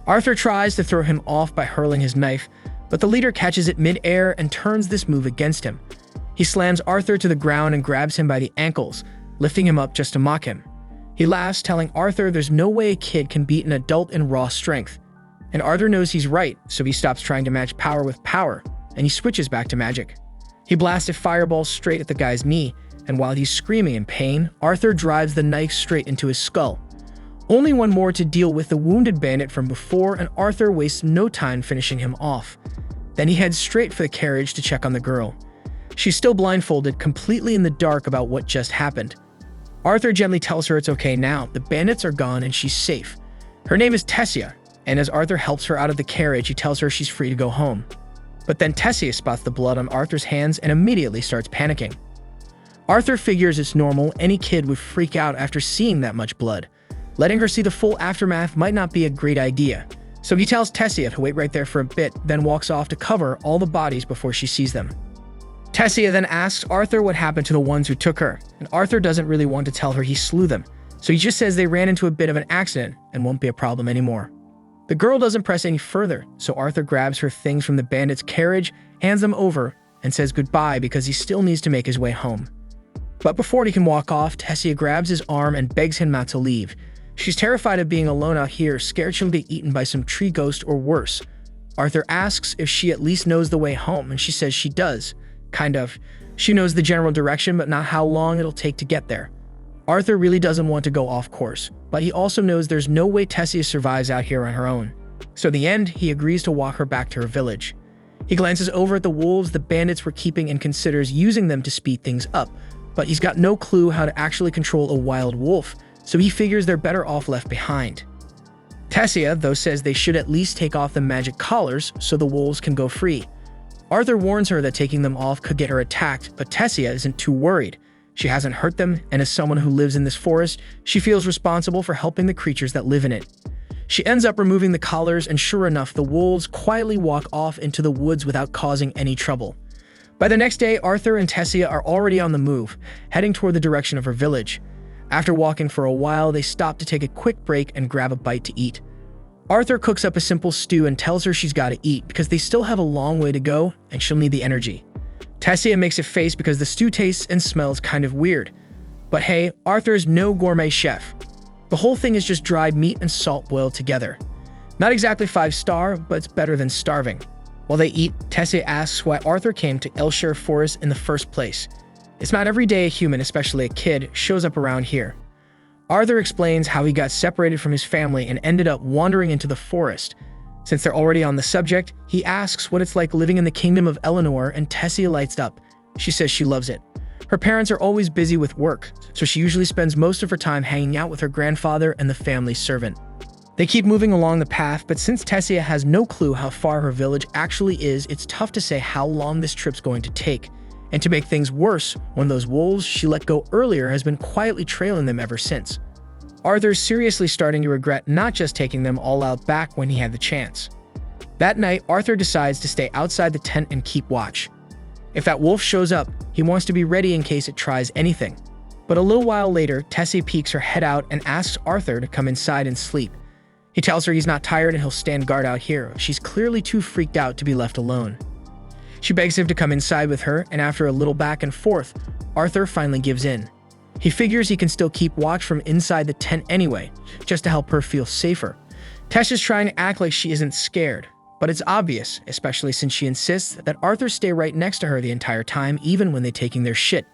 Arthur tries to throw him off by hurling his knife, but the leader catches it mid-air and turns this move against him. He slams Arthur to the ground and grabs him by the ankles, lifting him up just to mock him. He laughs, telling Arthur there's no way a kid can beat an adult in raw strength. And Arthur knows he's right, so he stops trying to match power with power, and he switches back to magic. He blasts a fireball straight at the guy's knee, and while he's screaming in pain, Arthur drives the knife straight into his skull. Only one more to deal with the wounded bandit from before, and Arthur wastes no time finishing him off. Then he heads straight for the carriage to check on the girl. She's still blindfolded, completely in the dark about what just happened. Arthur gently tells her it's okay now, the bandits are gone and she's safe. Her name is Tessia, and as Arthur helps her out of the carriage, he tells her she's free to go home. But then Tessia spots the blood on Arthur's hands and immediately starts panicking. Arthur figures it's normal, any kid would freak out after seeing that much blood. Letting her see the full aftermath might not be a great idea, so he tells Tessia to wait right there for a bit, then walks off to cover all the bodies before she sees them. Tessia then asks Arthur what happened to the ones who took her, and Arthur doesn't really want to tell her he slew them, so he just says they ran into a bit of an accident and won't be a problem anymore. The girl doesn't press any further, so Arthur grabs her things from the bandit's carriage, hands them over, and says goodbye because he still needs to make his way home. But before he can walk off, Tessia grabs his arm and begs him not to leave. She's terrified of being alone out here, scared she'll be eaten by some tree ghost or worse. Arthur asks if she at least knows the way home, and she says she does. Kind of. She knows the general direction, but not how long it'll take to get there. Arthur really doesn't want to go off course, but he also knows there's no way Tessia survives out here on her own. So in the end, he agrees to walk her back to her village. He glances over at the wolves the bandits were keeping and considers using them to speed things up, but he's got no clue how to actually control a wild wolf, so he figures they're better off left behind. Tessia, though, says they should at least take off the magic collars so the wolves can go free. Arthur warns her that taking them off could get her attacked, but Tessia isn't too worried. She hasn't hurt them, and as someone who lives in this forest, she feels responsible for helping the creatures that live in it. She ends up removing the collars, and sure enough, the wolves quietly walk off into the woods without causing any trouble. By the next day, Arthur and Tessia are already on the move, heading toward the direction of her village. After walking for a while, they stop to take a quick break and grab a bite to eat. Arthur cooks up a simple stew and tells her she's got to eat because they still have a long way to go and she'll need the energy. Tessia makes a face because the stew tastes and smells kind of weird. But hey, Arthur is no gourmet chef. The whole thing is just dried meat and salt boiled together. Not exactly 5-star, but it's better than starving. While they eat, Tessia asks why Arthur came to Elshire Forest in the first place. It's not every day a human, especially a kid, shows up around here. Arthur explains how he got separated from his family and ended up wandering into the forest. Since they're already on the subject, he asks what it's like living in the kingdom of Eleanor, and Tessia lights up. She says she loves it. Her parents are always busy with work, so she usually spends most of her time hanging out with her grandfather and the family servant. They keep moving along the path, but since Tessia has no clue how far her village actually is, it's tough to say how long this trip's going to take. And to make things worse, one of those wolves she let go earlier has been quietly trailing them ever since. Arthur's seriously starting to regret not just taking them all out back when he had the chance. That night, Arthur decides to stay outside the tent and keep watch. If that wolf shows up, he wants to be ready in case it tries anything. But a little while later, Tessia peeks her head out and asks Arthur to come inside and sleep. He tells her he's not tired and he'll stand guard out here. She's clearly too freaked out to be left alone. She begs him to come inside with her, and after a little back and forth, Arthur finally gives in. He figures he can still keep watch from inside the tent anyway, just to help her feel safer. Tessia's trying to act like she isn't scared, but it's obvious, especially since she insists that Arthur stay right next to her the entire time, even when they're taking their shit.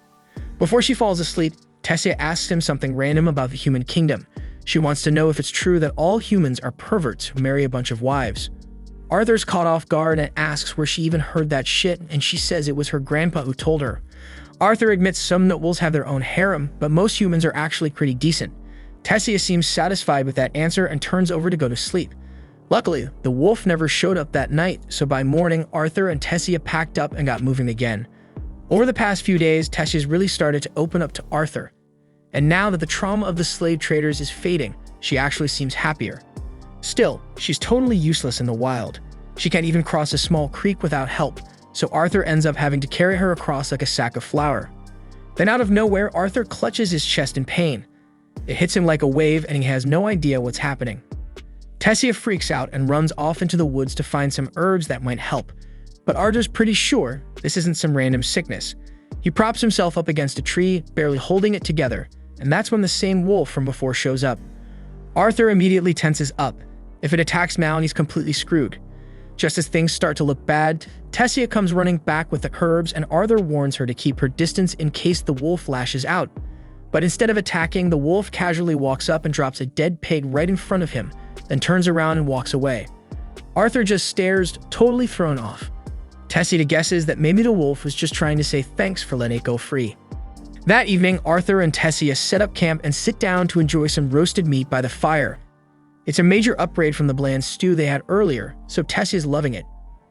Before she falls asleep, Tessia asks him something random about the human kingdom. She wants to know if it's true that all humans are perverts who marry a bunch of wives. Arthur's caught off guard and asks where she even heard that shit, and she says it was her grandpa who told her. Arthur admits some nobles have their own harem, but most humans are actually pretty decent. Tessia seems satisfied with that answer and turns over to go to sleep. Luckily, the wolf never showed up that night, so by morning, Arthur and Tessia packed up and got moving again. Over the past few days, Tessia's really started to open up to Arthur. And now that the trauma of the slave traders is fading, she actually seems happier. Still, she's totally useless in the wild. She can't even cross a small creek without help, so Arthur ends up having to carry her across like a sack of flour. Then out of nowhere, Arthur clutches his chest in pain. It hits him like a wave and he has no idea what's happening. Tessia freaks out and runs off into the woods to find some herbs that might help. But Arthur's pretty sure this isn't some random sickness. He props himself up against a tree, barely holding it together, and that's when the same wolf from before shows up. Arthur immediately tenses up. If it attacks now, he's completely screwed. Just as things start to look bad, Tessia comes running back with the herbs and Arthur warns her to keep her distance in case the wolf lashes out. But instead of attacking, the wolf casually walks up and drops a dead pig right in front of him, then turns around and walks away. Arthur just stares, totally thrown off. Tessia guesses that maybe the wolf was just trying to say thanks for letting it go free. That evening, Arthur and Tessia set up camp and sit down to enjoy some roasted meat by the fire. It's a major upgrade from the bland stew they had earlier, so Tessia's loving it.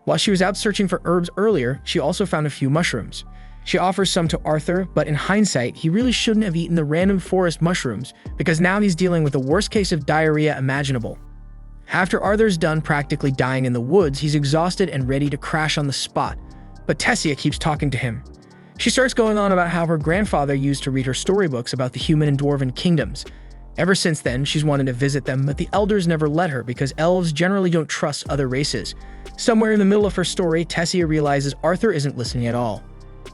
While she was out searching for herbs earlier, she also found a few mushrooms. She offers some to Arthur, but in hindsight, he really shouldn't have eaten the random forest mushrooms because now he's dealing with the worst case of diarrhea imaginable. After Arthur's done practically dying in the woods, he's exhausted and ready to crash on the spot, but Tessia keeps talking to him. She starts going on about how her grandfather used to read her storybooks about the human and dwarven kingdoms. Ever since then, she's wanted to visit them, but the elders never let her because elves generally don't trust other races. Somewhere in the middle of her story, Tessia realizes Arthur isn't listening at all.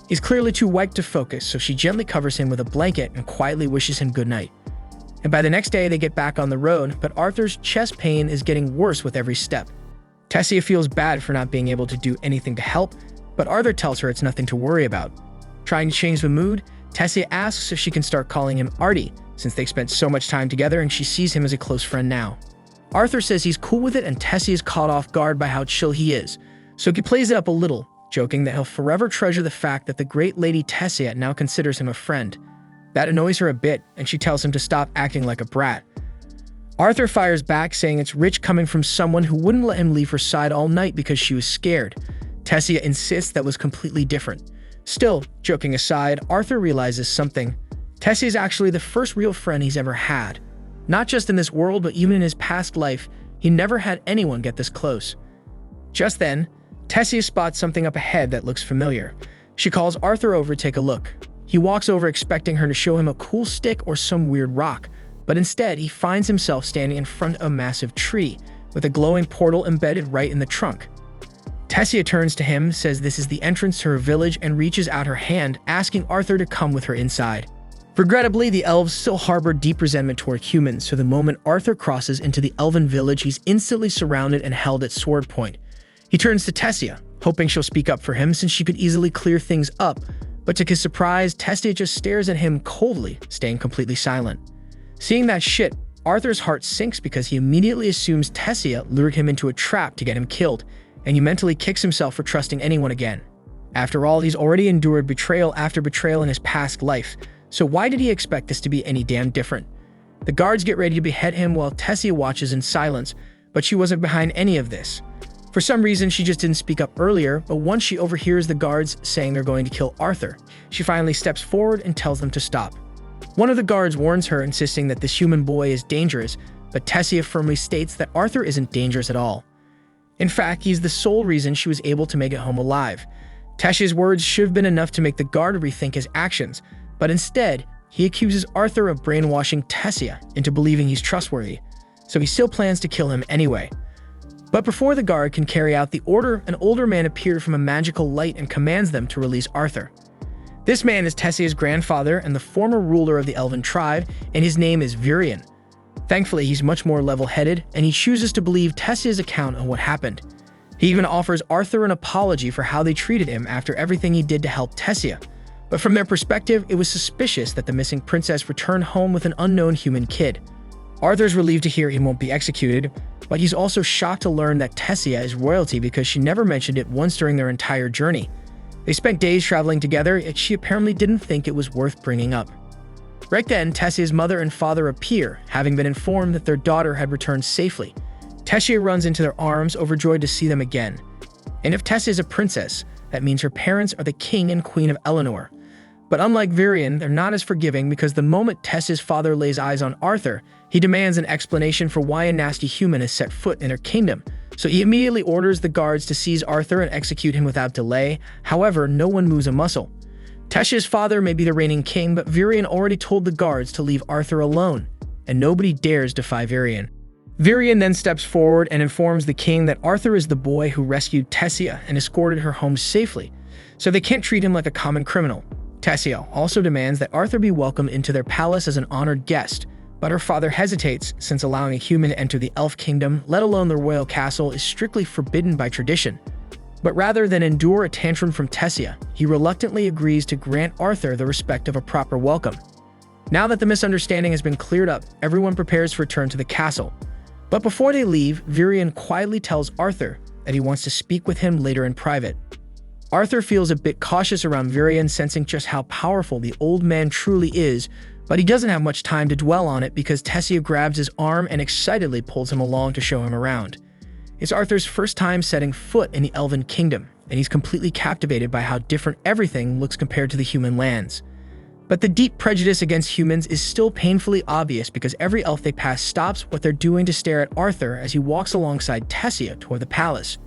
He's clearly too wiped to focus, so she gently covers him with a blanket and quietly wishes him good night. And by the next day, they get back on the road, but Arthur's chest pain is getting worse with every step. Tessia feels bad for not being able to do anything to help, but Arthur tells her it's nothing to worry about. Trying to change the mood, Tessia asks if she can start calling him Artie, since they've spent so much time together and she sees him as a close friend now. Arthur says he's cool with it and Tessia is caught off guard by how chill he is, so he plays it up a little, joking that he'll forever treasure the fact that the great lady Tessia now considers him a friend. That annoys her a bit, and she tells him to stop acting like a brat. Arthur fires back, saying it's rich coming from someone who wouldn't let him leave her side all night because she was scared. Tessia insists that was completely different. Still, joking aside, Arthur realizes something. Tessia is actually the first real friend he's ever had. Not just in this world, but even in his past life, he never had anyone get this close. Just then, Tessia spots something up ahead that looks familiar. She calls Arthur over to take a look. He walks over expecting her to show him a cool stick or some weird rock, but instead he finds himself standing in front of a massive tree with a glowing portal embedded right in the trunk. Tessia turns to him, says this is the entrance to her village, and reaches out her hand, asking Arthur to come with her inside. Regrettably, the elves still harbor deep resentment toward humans, so the moment Arthur crosses into the elven village, he's instantly surrounded and held at sword point. He turns to Tessia, hoping she'll speak up for him since she could easily clear things up, but to his surprise, Tessia just stares at him coldly, staying completely silent. Seeing that shit, Arthur's heart sinks because he immediately assumes Tessia lured him into a trap to get him killed, and he mentally kicks himself for trusting anyone again. After all, he's already endured betrayal after betrayal in his past life, so why did he expect this to be any damn different? The guards get ready to behead him while Tessia watches in silence, but she wasn't behind any of this. For some reason, she just didn't speak up earlier, but once she overhears the guards saying they're going to kill Arthur, she finally steps forward and tells them to stop. One of the guards warns her, insisting that this human boy is dangerous, but Tessia firmly states that Arthur isn't dangerous at all. In fact, he's the sole reason she was able to make it home alive. Tessia's words should have been enough to make the guard rethink his actions, but instead, he accuses Arthur of brainwashing Tessia into believing he's trustworthy, so he still plans to kill him anyway. But before the guard can carry out the order, an older man appeared from a magical light and commands them to release Arthur. This man is Tessia's grandfather and the former ruler of the elven tribe, and his name is Virion. Thankfully, he's much more level-headed, and he chooses to believe Tessia's account of what happened. He even offers Arthur an apology for how they treated him after everything he did to help Tessia. But from their perspective, it was suspicious that the missing princess returned home with an unknown human kid. Arthur's relieved to hear he won't be executed, but he's also shocked to learn that Tessia is royalty because she never mentioned it once during their entire journey. They spent days traveling together, yet she apparently didn't think it was worth bringing up. Right then, Tessia's mother and father appear, having been informed that their daughter had returned safely. Tessia runs into their arms, overjoyed to see them again. And if Tessia is a princess, that means her parents are the king and queen of Eleanor. But unlike Virion, they're not as forgiving because the moment Tessia's father lays eyes on Arthur, he demands an explanation for why a nasty human has set foot in their kingdom. So he immediately orders the guards to seize Arthur and execute him without delay. However, no one moves a muscle. Tessia's father may be the reigning king, but Virion already told the guards to leave Arthur alone, and nobody dares defy Virion. Virion then steps forward and informs the king that Arthur is the boy who rescued Tessia and escorted her home safely, so they can't treat him like a common criminal. Tessia also demands that Arthur be welcomed into their palace as an honored guest, but her father hesitates since allowing a human to enter the elf kingdom, let alone the royal castle, is strictly forbidden by tradition. But rather than endure a tantrum from Tessia, he reluctantly agrees to grant Arthur the respect of a proper welcome. Now that the misunderstanding has been cleared up, everyone prepares for return to the castle. But before they leave, Virion quietly tells Arthur that he wants to speak with him later in private. Arthur feels a bit cautious around Virion, sensing just how powerful the old man truly is, but he doesn't have much time to dwell on it because Tessia grabs his arm and excitedly pulls him along to show him around. It's Arthur's first time setting foot in the Elven Kingdom, and he's completely captivated by how different everything looks compared to the human lands. But the deep prejudice against humans is still painfully obvious because every elf they pass stops what they're doing to stare at Arthur as he walks alongside Tessia toward the palace.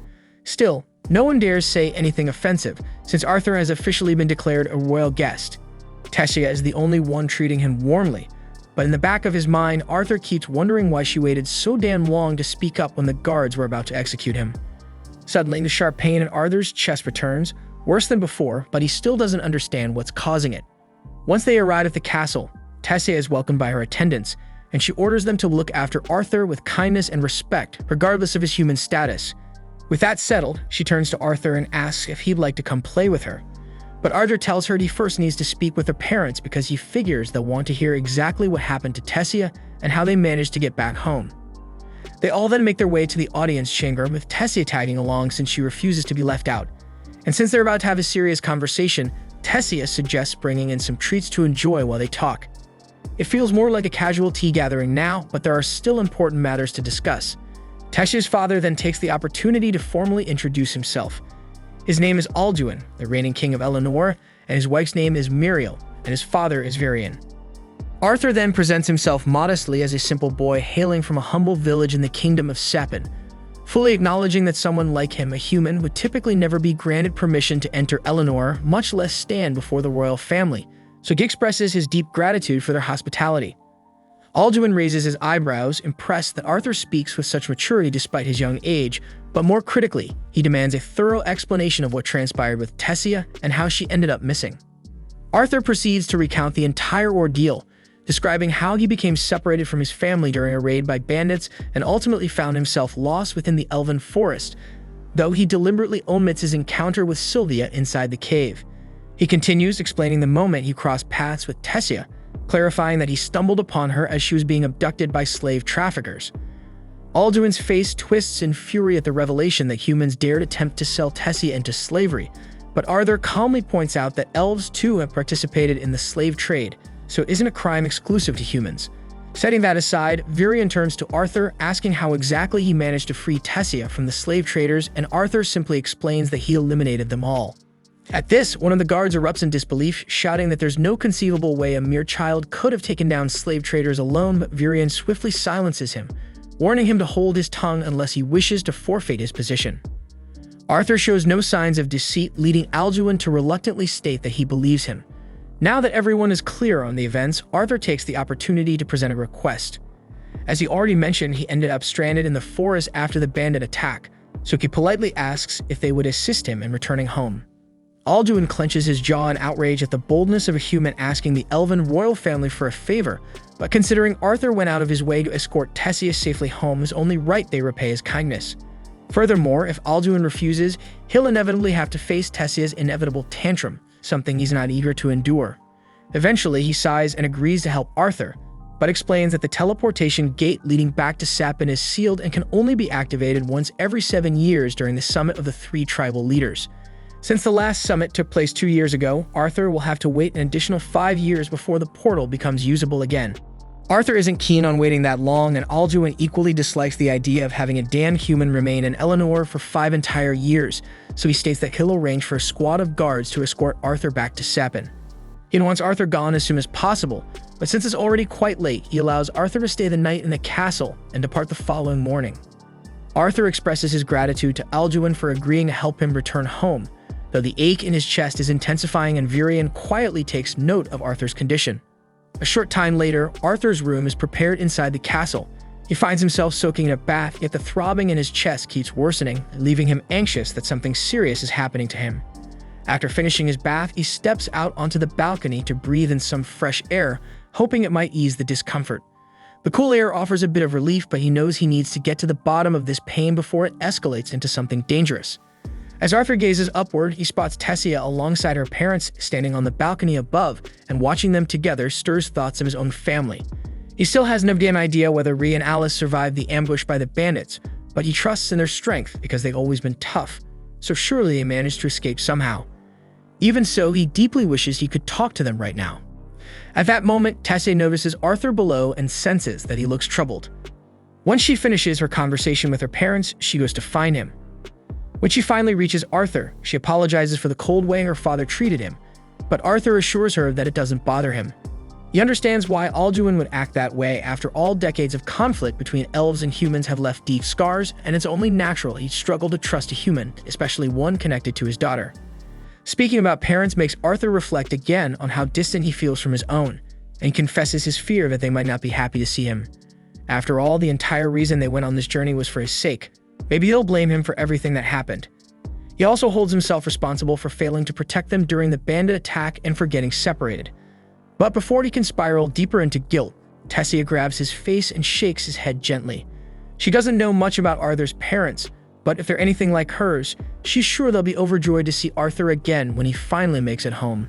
Still, no one dares say anything offensive, since Arthur has officially been declared a royal guest. Tessia is the only one treating him warmly, but in the back of his mind, Arthur keeps wondering why she waited so damn long to speak up when the guards were about to execute him. Suddenly, the sharp pain in Arthur's chest returns, worse than before, but he still doesn't understand what's causing it. Once they arrive at the castle, Tessia is welcomed by her attendants, and she orders them to look after Arthur with kindness and respect, regardless of his human status. With that settled, she turns to Arthur and asks if he'd like to come play with her. But Arthur tells her he first needs to speak with her parents because he figures they'll want to hear exactly what happened to Tessia and how they managed to get back home. They all then make their way to the audience chamber, with Tessia tagging along since she refuses to be left out. And since they're about to have a serious conversation, Tessia suggests bringing in some treats to enjoy while they talk. It feels more like a casual tea gathering now, but there are still important matters to discuss. Tessia's father then takes the opportunity to formally introduce himself. His name is Alduin, the reigning king of Eleanor, and his wife's name is Muriel, and his father is Virion. Arthur then presents himself modestly as a simple boy hailing from a humble village in the kingdom of Sapin, fully acknowledging that someone like him, a human, would typically never be granted permission to enter Eleanor, much less stand before the royal family, so he expresses his deep gratitude for their hospitality. Alduin raises his eyebrows, impressed that Arthur speaks with such maturity despite his young age, but more critically, he demands a thorough explanation of what transpired with Tessia and how she ended up missing. Arthur proceeds to recount the entire ordeal, describing how he became separated from his family during a raid by bandits and ultimately found himself lost within the elven forest, though he deliberately omits his encounter with Sylvia inside the cave. He continues explaining the moment he crossed paths with Tessia, clarifying that he stumbled upon her as she was being abducted by slave traffickers. Alduin's face twists in fury at the revelation that humans dared attempt to sell Tessia into slavery, but Arthur calmly points out that elves too have participated in the slave trade, so it isn't a crime exclusive to humans. Setting that aside, Virion turns to Arthur, asking how exactly he managed to free Tessia from the slave traders, and Arthur simply explains that he eliminated them all. At this, one of the guards erupts in disbelief, shouting that there's no conceivable way a mere child could have taken down slave traders alone, but Virion swiftly silences him, warning him to hold his tongue unless he wishes to forfeit his position. Arthur shows no signs of deceit, leading Alduin to reluctantly state that he believes him. Now that everyone is clear on the events, Arthur takes the opportunity to present a request. As he already mentioned, he ended up stranded in the forest after the bandit attack, so he politely asks if they would assist him in returning home. Alduin clenches his jaw in outrage at the boldness of a human asking the elven royal family for a favor, but considering Arthur went out of his way to escort Tessia safely home, it's only right they repay his kindness. Furthermore, if Alduin refuses, he'll inevitably have to face Tessia's inevitable tantrum, something he's not eager to endure. Eventually, he sighs and agrees to help Arthur, but explains that the teleportation gate leading back to Sapin is sealed and can only be activated once every 7 years during the summit of the 3 tribal leaders. Since the last summit took place 2 years ago, Arthur will have to wait an additional 5 years before the portal becomes usable again. Arthur isn't keen on waiting that long, and Alduin equally dislikes the idea of having a damned human remain in Eleanor for 5 entire years, so he states that he'll arrange for a squad of guards to escort Arthur back to Sapin. He wants Arthur gone as soon as possible, but since it's already quite late, he allows Arthur to stay the night in the castle and depart the following morning. Arthur expresses his gratitude to Alduin for agreeing to help him return home, though the ache in his chest is intensifying and Virion quietly takes note of Arthur's condition. A short time later, Arthur's room is prepared inside the castle. He finds himself soaking in a bath, yet the throbbing in his chest keeps worsening, leaving him anxious that something serious is happening to him. After finishing his bath, he steps out onto the balcony to breathe in some fresh air, hoping it might ease the discomfort. The cool air offers a bit of relief, but he knows he needs to get to the bottom of this pain before it escalates into something dangerous. As Arthur gazes upward, he spots Tessia alongside her parents standing on the balcony above, and watching them together stirs thoughts of his own family. He still has no damn idea whether Rhea and Alice survived the ambush by the bandits, but he trusts in their strength because they've always been tough, so surely they managed to escape somehow. Even so, he deeply wishes he could talk to them right now. At that moment, Tessia notices Arthur below and senses that he looks troubled. Once she finishes her conversation with her parents, she goes to find him. When she finally reaches Arthur, she apologizes for the cold way her father treated him, but Arthur assures her that it doesn't bother him. He understands why Alduin would act that way after all decades of conflict between elves and humans have left deep scars, and it's only natural he'd struggle to trust a human, especially one connected to his daughter. Speaking about parents makes Arthur reflect again on how distant he feels from his own, and confesses his fear that they might not be happy to see him. After all, the entire reason they went on this journey was for his sake. Maybe he'll blame him for everything that happened. He also holds himself responsible for failing to protect them during the bandit attack and for getting separated. But before he can spiral deeper into guilt, Tessia grabs his face and shakes his head gently. She doesn't know much about Arthur's parents, but if they're anything like hers, she's sure they'll be overjoyed to see Arthur again when he finally makes it home.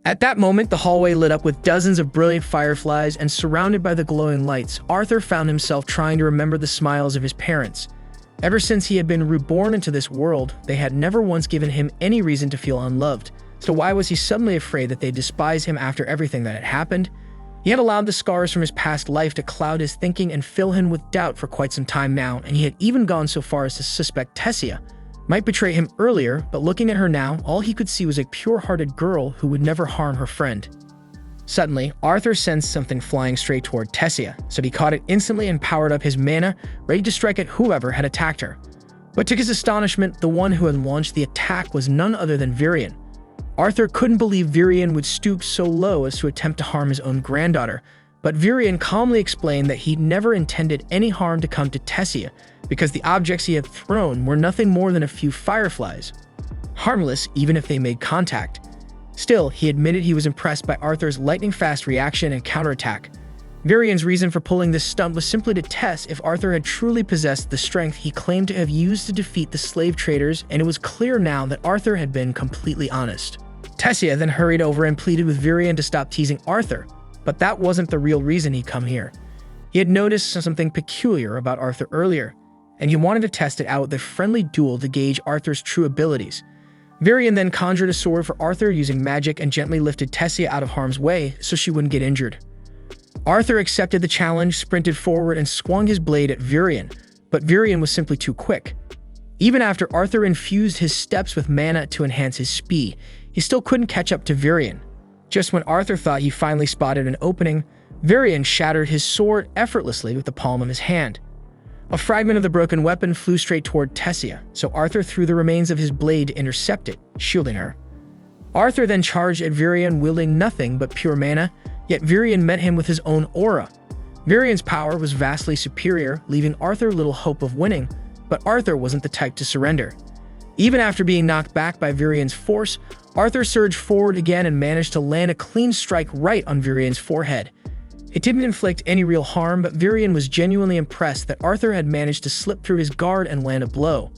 At that moment, the hallway lit up with dozens of brilliant fireflies, and surrounded by the glowing lights, Arthur found himself trying to remember the smiles of his parents. Ever since he had been reborn into this world, they had never once given him any reason to feel unloved. So why was he suddenly afraid that they'd despise him after everything that had happened? He had allowed the scars from his past life to cloud his thinking and fill him with doubt for quite some time now, and he had even gone so far as to suspect Tessia might betray him earlier, but looking at her now, all he could see was a pure-hearted girl who would never harm her friend. Suddenly, Arthur sensed something flying straight toward Tessia, so he caught it instantly and powered up his mana, ready to strike at whoever had attacked her. But to his astonishment, the one who had launched the attack was none other than Virion. Arthur couldn't believe Virion would stoop so low as to attempt to harm his own granddaughter, but Virion calmly explained that he'd never intended any harm to come to Tessia, because the objects he had thrown were nothing more than a few fireflies, harmless even if they made contact. Still, he admitted he was impressed by Arthur's lightning-fast reaction and counterattack. Virion's reason for pulling this stunt was simply to test if Arthur had truly possessed the strength he claimed to have used to defeat the slave traders, and it was clear now that Arthur had been completely honest. Tessia then hurried over and pleaded with Virion to stop teasing Arthur, but that wasn't the real reason he'd come here. He had noticed something peculiar about Arthur earlier, and he wanted to test it out with a friendly duel to gauge Arthur's true abilities. Virion then conjured a sword for Arthur using magic and gently lifted Tessia out of harm's way so she wouldn't get injured. Arthur accepted the challenge, sprinted forward, and swung his blade at Virion, but Virion was simply too quick. Even after Arthur infused his steps with mana to enhance his speed, he still couldn't catch up to Virion. Just when Arthur thought he finally spotted an opening, Virion shattered his sword effortlessly with the palm of his hand. A fragment of the broken weapon flew straight toward Tessia, so Arthur threw the remains of his blade to intercept it, shielding her. Arthur then charged at Virion wielding nothing but pure mana, yet Virion met him with his own aura. Virion's power was vastly superior, leaving Arthur little hope of winning, but Arthur wasn't the type to surrender. Even after being knocked back by Virion's force, Arthur surged forward again and managed to land a clean strike right on Virion's forehead. It didn't inflict any real harm, but Virion was genuinely impressed that Arthur had managed to slip through his guard and land a blow.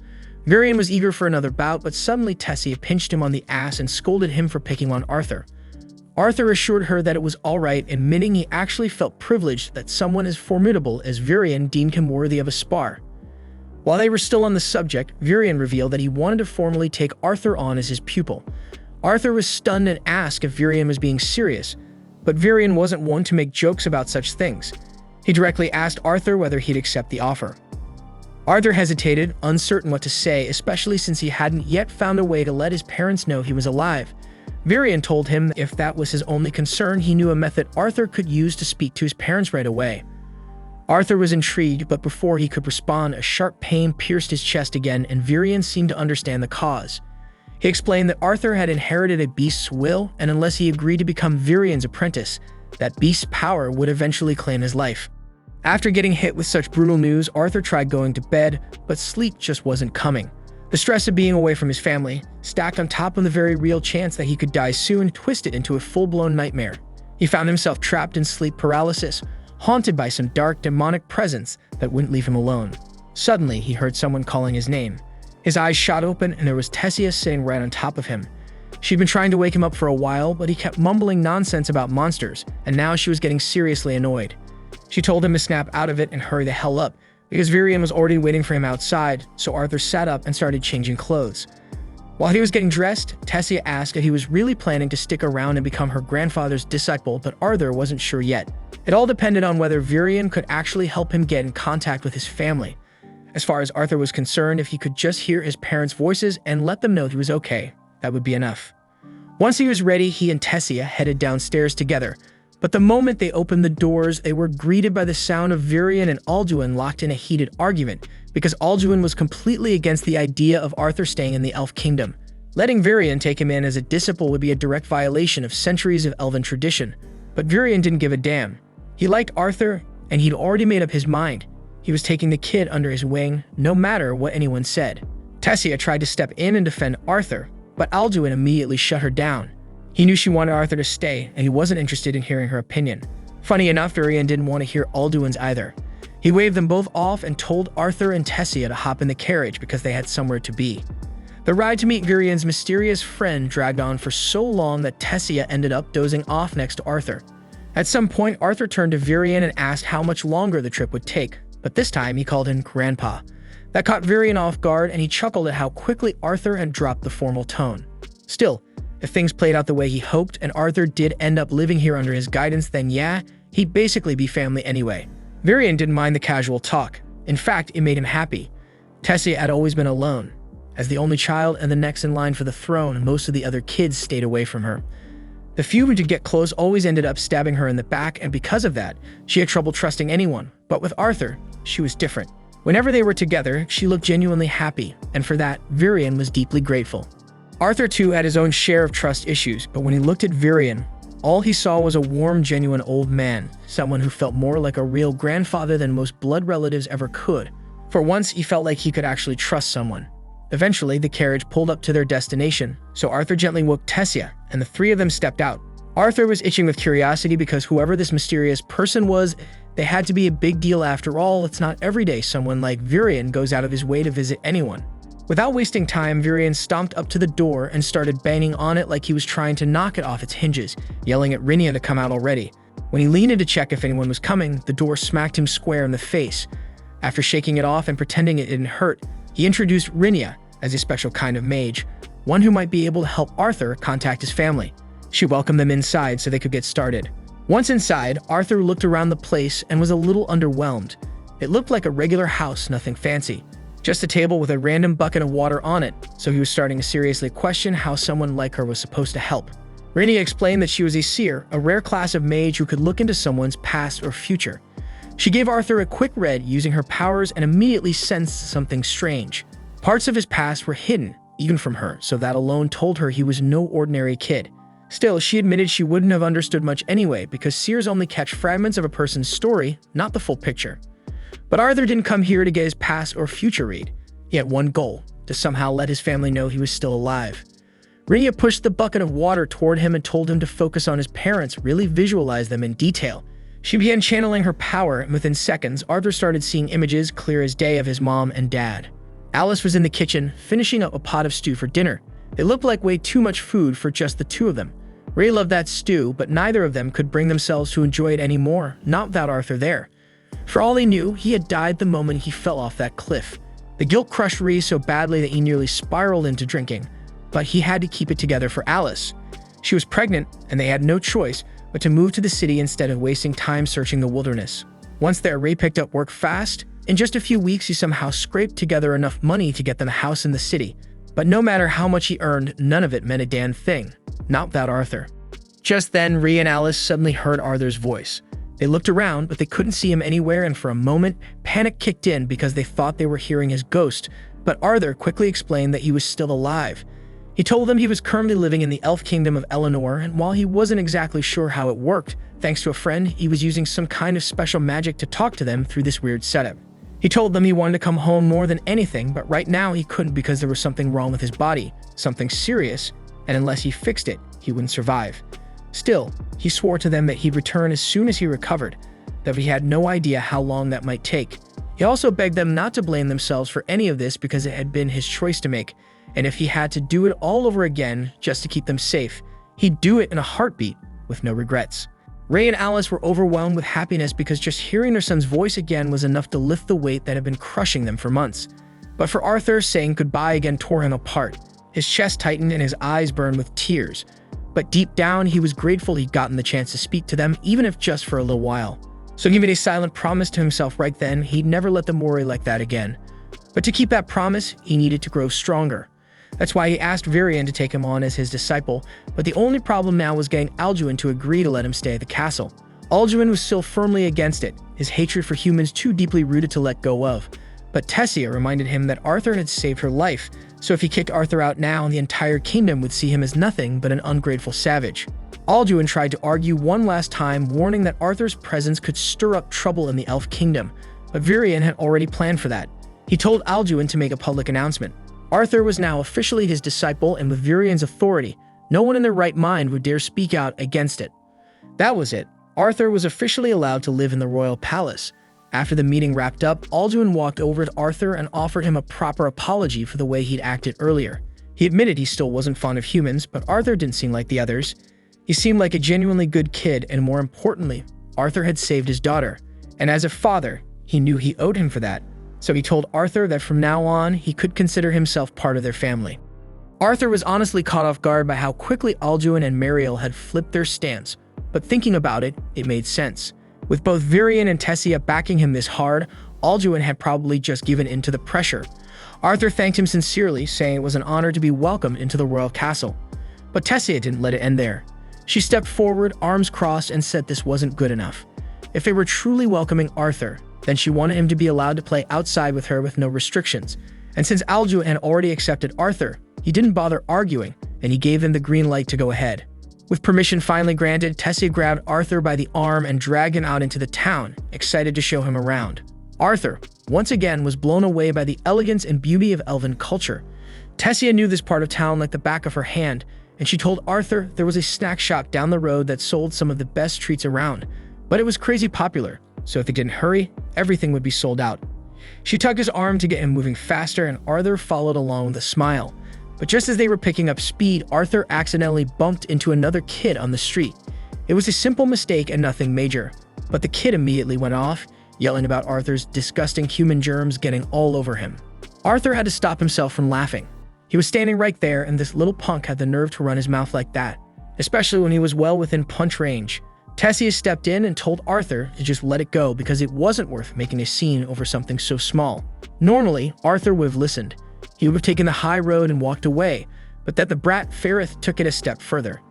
Virion was eager for another bout, but suddenly Tessia pinched him on the ass and scolded him for picking on Arthur. Arthur assured her that it was alright, admitting he actually felt privileged that someone as formidable as Virion deemed him worthy of a spar. While they were still on the subject, Virion revealed that he wanted to formally take Arthur on as his pupil. Arthur was stunned and asked if Virion was being serious, but Virion wasn't one to make jokes about such things. He directly asked Arthur whether he'd accept the offer. Arthur hesitated, uncertain what to say, especially since he hadn't yet found a way to let his parents know he was alive. Virion told him that if that was his only concern, he knew a method Arthur could use to speak to his parents right away. Arthur was intrigued, but before he could respond, a sharp pain pierced his chest again, and Virion seemed to understand the cause. He explained that Arthur had inherited a beast's will, and unless he agreed to become Virion's apprentice, that beast's power would eventually claim his life. After getting hit with such brutal news, Arthur tried going to bed, but sleep just wasn't coming. The stress of being away from his family, stacked on top of the very real chance that he could die soon, twisted into a full-blown nightmare. He found himself trapped in sleep paralysis, haunted by some dark, demonic presence that wouldn't leave him alone. Suddenly, he heard someone calling his name. His eyes shot open, and there was Tessia sitting right on top of him. She'd been trying to wake him up for a while, but he kept mumbling nonsense about monsters, and now she was getting seriously annoyed. She told him to snap out of it and hurry the hell up, because Virion was already waiting for him outside, so Arthur sat up and started changing clothes. While he was getting dressed, Tessia asked if he was really planning to stick around and become her grandfather's disciple, but Arthur wasn't sure yet. It all depended on whether Virion could actually help him get in contact with his family. As far as Arthur was concerned, if he could just hear his parents' voices and let them know he was okay, that would be enough. Once he was ready, he and Tessia headed downstairs together. But the moment they opened the doors, they were greeted by the sound of Virion and Alduin locked in a heated argument, because Alduin was completely against the idea of Arthur staying in the Elf Kingdom. Letting Virion take him in as a disciple would be a direct violation of centuries of elven tradition, but Virion didn't give a damn. He liked Arthur, and he'd already made up his mind. He was taking the kid under his wing, no matter what anyone said. Tessia tried to step in and defend Arthur, but Alduin immediately shut her down. He knew she wanted Arthur to stay, and he wasn't interested in hearing her opinion. Funny enough, Virion didn't want to hear Alduin's either. He waved them both off and told Arthur and Tessia to hop in the carriage because they had somewhere to be. The ride to meet Virion's mysterious friend dragged on for so long that Tessia ended up dozing off next to Arthur. At some point, Arthur turned to Virion and asked how much longer the trip would take, but this time he called him Grandpa. That caught Virion off guard, and he chuckled at how quickly Arthur had dropped the formal tone. Still, if things played out the way he hoped and Arthur did end up living here under his guidance, then yeah, he'd basically be family anyway. Virion didn't mind the casual talk. In fact, it made him happy. Tessia had always been alone. As the only child and the next in line for the throne, most of the other kids stayed away from her. The few who did get close always ended up stabbing her in the back, and because of that, she had trouble trusting anyone. But with Arthur, she was different. Whenever they were together, she looked genuinely happy, and for that, Virion was deeply grateful. Arthur too had his own share of trust issues, but when he looked at Virion, all he saw was a warm, genuine old man, someone who felt more like a real grandfather than most blood relatives ever could. For once, he felt like he could actually trust someone. Eventually, the carriage pulled up to their destination, so Arthur gently woke Tessia, and the three of them stepped out. Arthur was itching with curiosity because whoever this mysterious person was, they had to be a big deal after all. It's not every day someone like Virion goes out of his way to visit anyone. Without wasting time, Virion stomped up to the door and started banging on it like he was trying to knock it off its hinges, yelling at Rinia to come out already. When he leaned in to check if anyone was coming, the door smacked him square in the face. After shaking it off and pretending it didn't hurt, he introduced Rinia as a special kind of mage, one who might be able to help Arthur contact his family. She welcomed them inside so they could get started. Once inside, Arthur looked around the place and was a little underwhelmed. It looked like a regular house, nothing fancy. Just a table with a random bucket of water on it, so he was starting to seriously question how someone like her was supposed to help. Rinia explained that she was a seer, a rare class of mage who could look into someone's past or future. She gave Arthur a quick read using her powers and immediately sensed something strange. Parts of his past were hidden, even from her, so that alone told her he was no ordinary kid. Still, she admitted she wouldn't have understood much anyway, because seers only catch fragments of a person's story, not the full picture. But Arthur didn't come here to get his past or future read. He had one goal, to somehow let his family know he was still alive. Rinia pushed the bucket of water toward him and told him to focus on his parents, really visualize them in detail. She began channeling her power, and within seconds, Arthur started seeing images clear as day of his mom and dad. Alice was in the kitchen, finishing up a pot of stew for dinner. It looked like way too much food for just the two of them. Ray loved that stew, but neither of them could bring themselves to enjoy it anymore, not without Arthur there. For all he knew, he had died the moment he fell off that cliff. The guilt crushed Rhys so badly that he nearly spiraled into drinking, but he had to keep it together for Alice. She was pregnant, and they had no choice but to move to the city instead of wasting time searching the wilderness. Once there, Ray picked up work fast. In just a few weeks, he somehow scraped together enough money to get them a house in the city. But no matter how much he earned, none of it meant a damn thing. Not without Arthur. Just then, Rhea and Alice suddenly heard Arthur's voice. They looked around, but they couldn't see him anywhere, and for a moment, panic kicked in because they thought they were hearing his ghost. But Arthur quickly explained that he was still alive. He told them he was currently living in the elf kingdom of Eleanor, and while he wasn't exactly sure how it worked, thanks to a friend, he was using some kind of special magic to talk to them through this weird setup. He told them he wanted to come home more than anything, but right now he couldn't because there was something wrong with his body, something serious, and unless he fixed it, he wouldn't survive. Still, he swore to them that he'd return as soon as he recovered, though he had no idea how long that might take. He also begged them not to blame themselves for any of this because it had been his choice to make, and if he had to do it all over again just to keep them safe, he'd do it in a heartbeat with no regrets. Ray and Alice were overwhelmed with happiness because just hearing their son's voice again was enough to lift the weight that had been crushing them for months. But for Arthur, saying goodbye again tore him apart. His chest tightened and his eyes burned with tears. But deep down, he was grateful he'd gotten the chance to speak to them, even if just for a little while. So he made a silent promise to himself right then he'd never let them worry like that again. But to keep that promise, he needed to grow stronger. That's why he asked Virian to take him on as his disciple, but the only problem now was getting Alduin to agree to let him stay at the castle. Alduin was still firmly against it, his hatred for humans too deeply rooted to let go of. But Tessia reminded him that Arthur had saved her life, so if he kicked Arthur out now, the entire kingdom would see him as nothing but an ungrateful savage. Alduin tried to argue one last time, warning that Arthur's presence could stir up trouble in the elf kingdom, but Virian had already planned for that. He told Alduin to make a public announcement. Arthur was now officially his disciple, and with Virian's authority, no one in their right mind would dare speak out against it. That was it. Arthur was officially allowed to live in the royal palace. After the meeting wrapped up, Alduin walked over to Arthur and offered him a proper apology for the way he'd acted earlier. He admitted he still wasn't fond of humans, but Arthur didn't seem like the others. He seemed like a genuinely good kid, and more importantly, Arthur had saved his daughter. And as a father, he knew he owed him for that. So he told Arthur that from now on, he could consider himself part of their family. Arthur was honestly caught off guard by how quickly Alduin and Mariel had flipped their stance, but thinking about it, it made sense. With both Virian and Tessia backing him this hard, Alduin had probably just given in to the pressure. Arthur thanked him sincerely, saying it was an honor to be welcomed into the royal castle. But Tessia didn't let it end there. She stepped forward, arms crossed, and said this wasn't good enough. If they were truly welcoming Arthur, then she wanted him to be allowed to play outside with her with no restrictions. And since Alduin had already accepted Arthur, he didn't bother arguing, and he gave them the green light to go ahead. With permission finally granted, Tessia grabbed Arthur by the arm and dragged him out into the town, excited to show him around. Arthur, once again, was blown away by the elegance and beauty of elven culture. Tessia knew this part of town like the back of her hand, and she told Arthur there was a snack shop down the road that sold some of the best treats around, but it was crazy popular. So if they didn't hurry, everything would be sold out. She tugged his arm to get him moving faster, and Arthur followed along with a smile. But just as they were picking up speed, Arthur accidentally bumped into another kid on the street. It was a simple mistake and nothing major, but the kid immediately went off, yelling about Arthur's disgusting human germs getting all over him. Arthur had to stop himself from laughing. He was standing right there, and this little punk had the nerve to run his mouth like that, especially when he was well within punch range. Tessia stepped in and told Arthur to just let it go because it wasn't worth making a scene over something so small. Normally, Arthur would have listened. He would have taken the high road and walked away, but that the brat Ferrith took it a step further.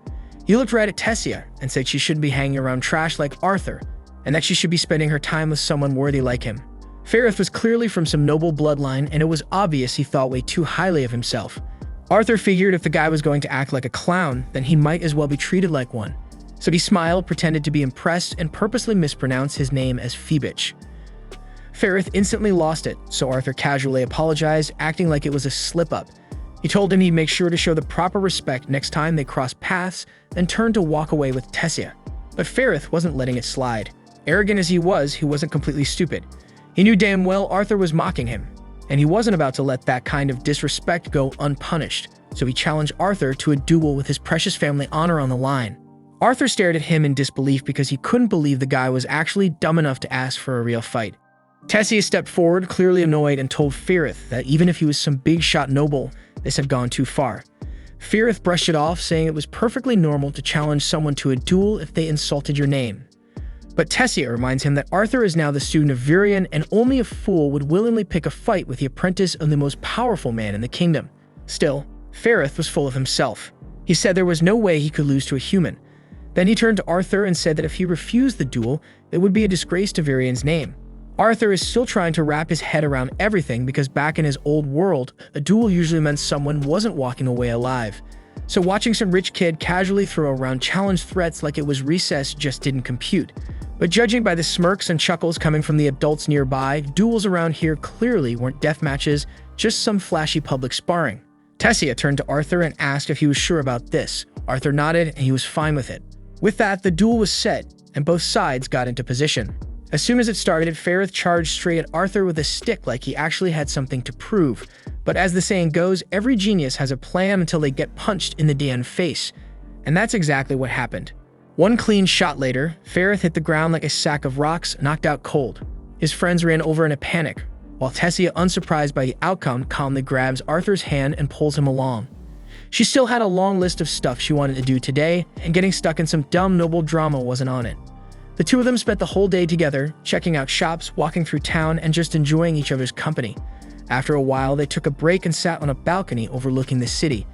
He looked right at Tessia and said she shouldn't be hanging around trash like Arthur, and that she should be spending her time with someone worthy like him. Ferrith was clearly from some noble bloodline, and it was obvious he thought way too highly of himself. Arthur figured if the guy was going to act like a clown, then he might as well be treated like one. So he smiled, pretended to be impressed, and purposely mispronounced his name as Phoebich. Ferrith instantly lost it, so Arthur casually apologized, acting like it was a slip-up. He told him he'd make sure to show the proper respect next time they crossed paths, then turned to walk away with Tessia. But Ferrith wasn't letting it slide. Arrogant as he wasn't completely stupid. He knew damn well Arthur was mocking him, and he wasn't about to let that kind of disrespect go unpunished, so he challenged Arthur to a duel with his precious family honor on the line. Arthur stared at him in disbelief because he couldn't believe the guy was actually dumb enough to ask for a real fight. Tessia stepped forward, clearly annoyed, and told Ferrith that even if he was some big-shot noble, this had gone too far. Firith brushed it off, saying it was perfectly normal to challenge someone to a duel if they insulted your name. But Tessia reminds him that Arthur is now the student of Virion, and only a fool would willingly pick a fight with the apprentice of the most powerful man in the kingdom. Still, Firith was full of himself. He said there was no way he could lose to a human. Then he turned to Arthur and said that if he refused the duel, it would be a disgrace to Virion's name. Arthur is still trying to wrap his head around everything because back in his old world, a duel usually meant someone wasn't walking away alive. So watching some rich kid casually throw around challenge threats like it was recess just didn't compute. But judging by the smirks and chuckles coming from the adults nearby, duels around here clearly weren't death matches, just some flashy public sparring. Tessia turned to Arthur and asked if he was sure about this. Arthur nodded and he was fine with it. With that, the duel was set, and both sides got into position. As soon as it started, Firith charged straight at Arthur with a stick like he actually had something to prove. But as the saying goes, every genius has a plan until they get punched in the damn face. And that's exactly what happened. One clean shot later, Firith hit the ground like a sack of rocks, knocked out cold. His friends ran over in a panic, while Tessia, unsurprised by the outcome, calmly grabs Arthur's hand and pulls him along. She still had a long list of stuff she wanted to do today, and getting stuck in some dumb noble drama wasn't on it. The two of them spent the whole day together, checking out shops, walking through town, and just enjoying each other's company. After a while, they took a break and sat on a balcony overlooking the city.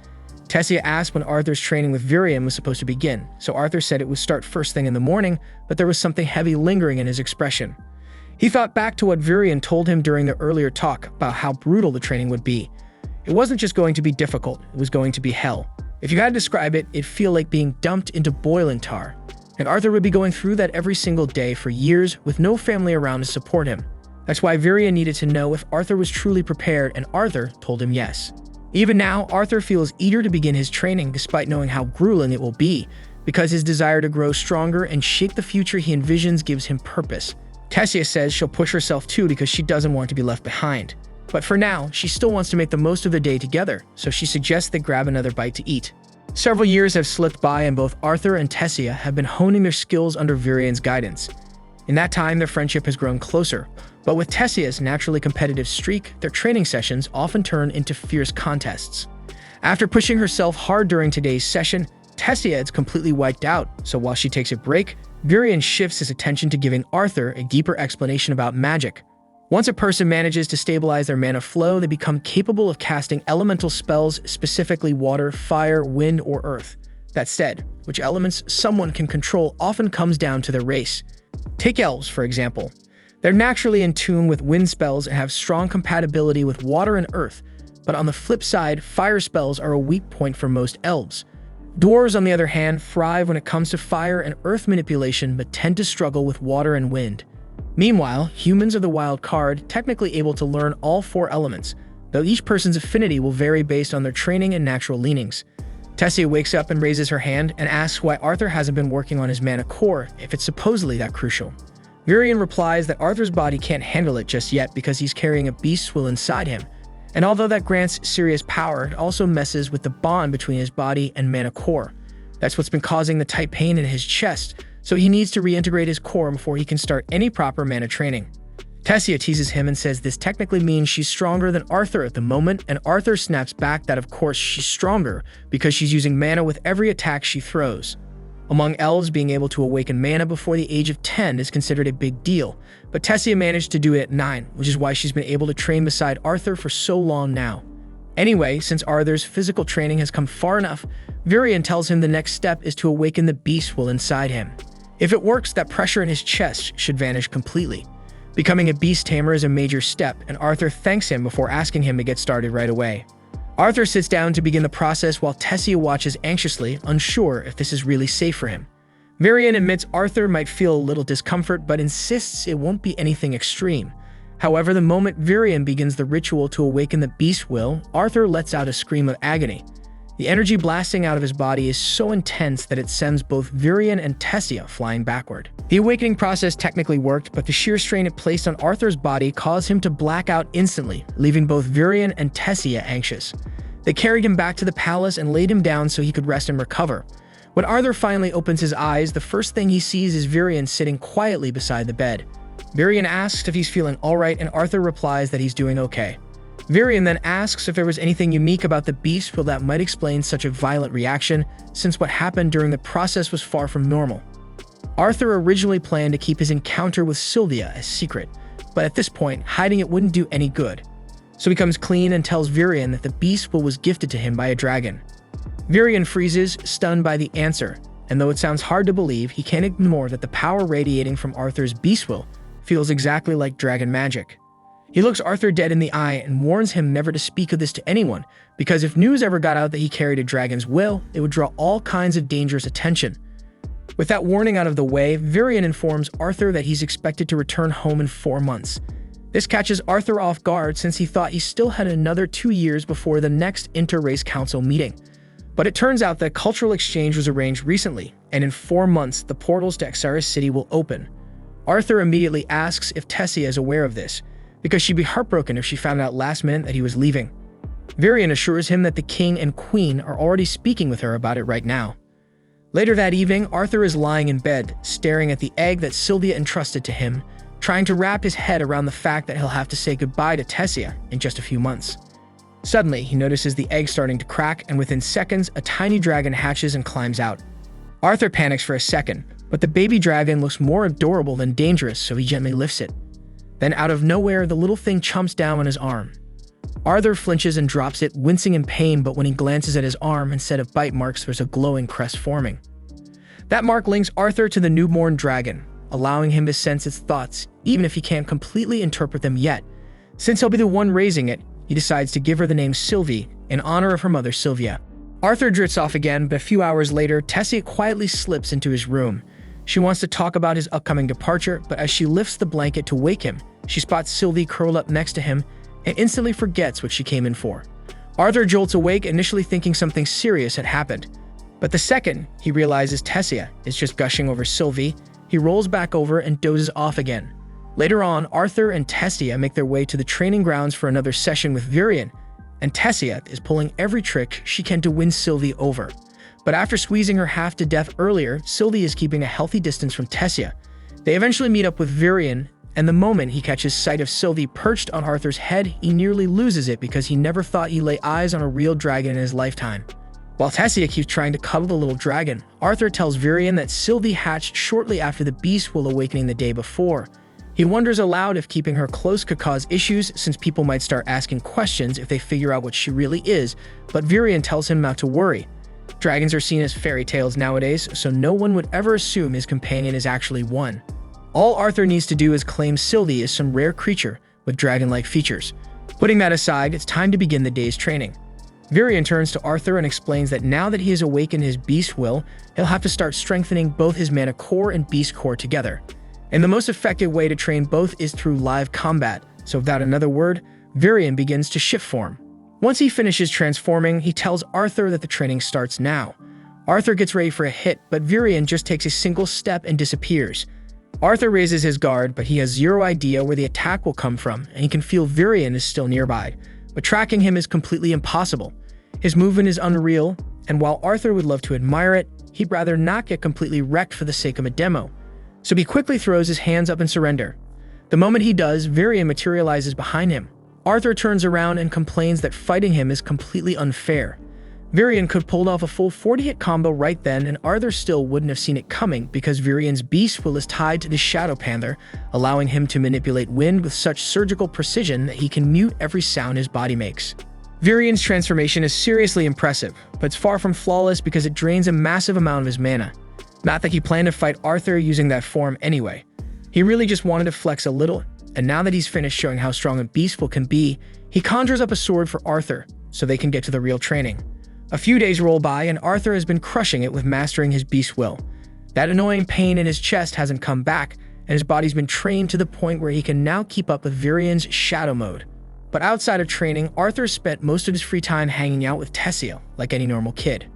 Tessia asked when Arthur's training with Virion was supposed to begin, so Arthur said it would start first thing in the morning, but there was something heavy lingering in his expression. He thought back to what Virion told him during the earlier talk about how brutal the training would be. It wasn't just going to be difficult, it was going to be hell. If you had to describe it, it'd feel like being dumped into boiling tar. And Arthur would be going through that every single day for years with no family around to support him. That's why Virion needed to know if Arthur was truly prepared, and Arthur told him yes. Even now, Arthur feels eager to begin his training despite knowing how grueling it will be, because his desire to grow stronger and shape the future he envisions gives him purpose. Tessia says she'll push herself too because she doesn't want to be left behind. But for now, she still wants to make the most of the day together, so she suggests they grab another bite to eat. Several years have slipped by and both Arthur and Tessia have been honing their skills under Virion's guidance. In that time, their friendship has grown closer, but with Tessia's naturally competitive streak, their training sessions often turn into fierce contests. After pushing herself hard during today's session, Tessia is completely wiped out, so while she takes a break, Virion shifts his attention to giving Arthur a deeper explanation about magic. Once a person manages to stabilize their mana flow, they become capable of casting elemental spells, specifically water, fire, wind, or earth. That said, which elements someone can control often comes down to their race. Take elves, for example. They're naturally in tune with wind spells and have strong compatibility with water and earth, but on the flip side, fire spells are a weak point for most elves. Dwarves, on the other hand, thrive when it comes to fire and earth manipulation but tend to struggle with water and wind. Meanwhile, humans are the wild card, technically able to learn all four elements, though each person's affinity will vary based on their training and natural leanings. Tessia wakes up and raises her hand and asks why Arthur hasn't been working on his mana core if it's supposedly that crucial. Virion replies that Arthur's body can't handle it just yet because he's carrying a beast will inside him, and although that grants serious power, it also messes with the bond between his body and mana core. That's what's been causing the tight pain in his chest, so he needs to reintegrate his core before he can start any proper mana training. Tessia teases him and says this technically means she's stronger than Arthur at the moment, and Arthur snaps back that of course she's stronger because she's using mana with every attack she throws. Among elves, being able to awaken mana before the age of 10 is considered a big deal, but Tessia managed to do it at 9, which is why she's been able to train beside Arthur for so long now. Anyway, since Arthur's physical training has come far enough, Virion tells him the next step is to awaken the beast will inside him. If it works, that pressure in his chest should vanish completely. Becoming a beast tamer is a major step, and Arthur thanks him before asking him to get started right away. Arthur sits down to begin the process while Tessia watches anxiously, unsure if this is really safe for him. Virion admits Arthur might feel a little discomfort, but insists it won't be anything extreme. However, the moment Virion begins the ritual to awaken the beast will, Arthur lets out a scream of agony. The energy blasting out of his body is so intense that it sends both Virion and Tessia flying backward. The awakening process technically worked, but the sheer strain it placed on Arthur's body caused him to black out instantly, leaving both Virion and Tessia anxious. They carried him back to the palace and laid him down so he could rest and recover. When Arthur finally opens his eyes, the first thing he sees is Virion sitting quietly beside the bed. Virion asks if he's feeling alright, and Arthur replies that he's doing okay. Varian then asks if there was anything unique about the beast will that might explain such a violent reaction, since what happened during the process was far from normal. Arthur originally planned to keep his encounter with Sylvia a secret, but at this point, hiding it wouldn't do any good. So he comes clean and tells Varian that the beast will was gifted to him by a dragon. Varian freezes, stunned by the answer, and though it sounds hard to believe, he can't ignore that the power radiating from Arthur's beast will feels exactly like dragon magic. He looks Arthur dead in the eye and warns him never to speak of this to anyone, because if news ever got out that he carried a dragon's will, it would draw all kinds of dangerous attention. With that warning out of the way, Varian informs Arthur that he's expected to return home in 4 months. This catches Arthur off guard since he thought he still had another 2 years before the next inter-race council meeting. But it turns out that cultural exchange was arranged recently, and in 4 months, the portals to Exaris City will open. Arthur immediately asks if Tessia is aware of this, because she'd be heartbroken if she found out last minute that he was leaving. Varian assures him that the king and queen are already speaking with her about it right now. Later that evening, Arthur is lying in bed, staring at the egg that Sylvia entrusted to him, trying to wrap his head around the fact that he'll have to say goodbye to Tessia in just a few months. Suddenly, he notices the egg starting to crack, and within seconds, a tiny dragon hatches and climbs out. Arthur panics for a second, but the baby dragon looks more adorable than dangerous, so he gently lifts it. Then out of nowhere, the little thing chomps down on his arm. Arthur flinches and drops it, wincing in pain, but when he glances at his arm, instead of bite marks, there's a glowing crest forming. That mark links Arthur to the newborn dragon, allowing him to sense its thoughts, even if he can't completely interpret them yet. Since he'll be the one raising it, he decides to give her the name Sylvie, in honor of her mother Sylvia. Arthur drifts off again, but a few hours later, Tessia quietly slips into his room. She wants to talk about his upcoming departure, but as she lifts the blanket to wake him, she spots Sylvie curled up next to him and instantly forgets what she came in for. Arthur jolts awake, initially thinking something serious had happened. But the second he realizes Tessia is just gushing over Sylvie, he rolls back over and dozes off again. Later on, Arthur and Tessia make their way to the training grounds for another session with Varian, and Tessia is pulling every trick she can to win Sylvie over. But after squeezing her half to death earlier, Sylvie is keeping a healthy distance from Tessia. They eventually meet up with Varian, and the moment he catches sight of Sylvie perched on Arthur's head, he nearly loses it because he never thought he'd lay eyes on a real dragon in his lifetime. While Tessia keeps trying to cuddle the little dragon, Arthur tells Varian that Sylvie hatched shortly after the beast will awakening the day before. He wonders aloud if keeping her close could cause issues, since people might start asking questions if they figure out what she really is, but Varian tells him not to worry. Dragons are seen as fairy tales nowadays, so no one would ever assume his companion is actually one. All Arthur needs to do is claim Sylvie as some rare creature with dragon-like features. Putting that aside, it's time to begin the day's training. Varian turns to Arthur and explains that now that he has awakened his beast will, he'll have to start strengthening both his mana core and beast core together. And the most effective way to train both is through live combat, so without another word, Varian begins to shift form. Once he finishes transforming, he tells Arthur that the training starts now. Arthur gets ready for a hit, but Varian just takes a single step and disappears. Arthur raises his guard, but he has zero idea where the attack will come from, and he can feel Varian is still nearby. But tracking him is completely impossible. His movement is unreal, and while Arthur would love to admire it, he'd rather not get completely wrecked for the sake of a demo. So he quickly throws his hands up in surrender. The moment he does, Varian materializes behind him. Arthur turns around and complains that fighting him is completely unfair. Varian could pull off a full 40-hit combo right then, and Arthur still wouldn't have seen it coming because Varian's beast will is tied to the Shadow Panther, allowing him to manipulate wind with such surgical precision that he can mute every sound his body makes. Varian's transformation is seriously impressive, but it's far from flawless because it drains a massive amount of his mana. Not that he planned to fight Arthur using that form anyway. He really just wanted to flex a little, and now that he's finished showing how strong a beastful can be, he conjures up a sword for Arthur so they can get to the real training. A few days roll by, and Arthur has been crushing it with mastering his beast will. That annoying pain in his chest hasn't come back, and his body's been trained to the point where he can now keep up with Varian's shadow mode. But outside of training, Arthur spent most of his free time hanging out with Tessia, like any normal kid.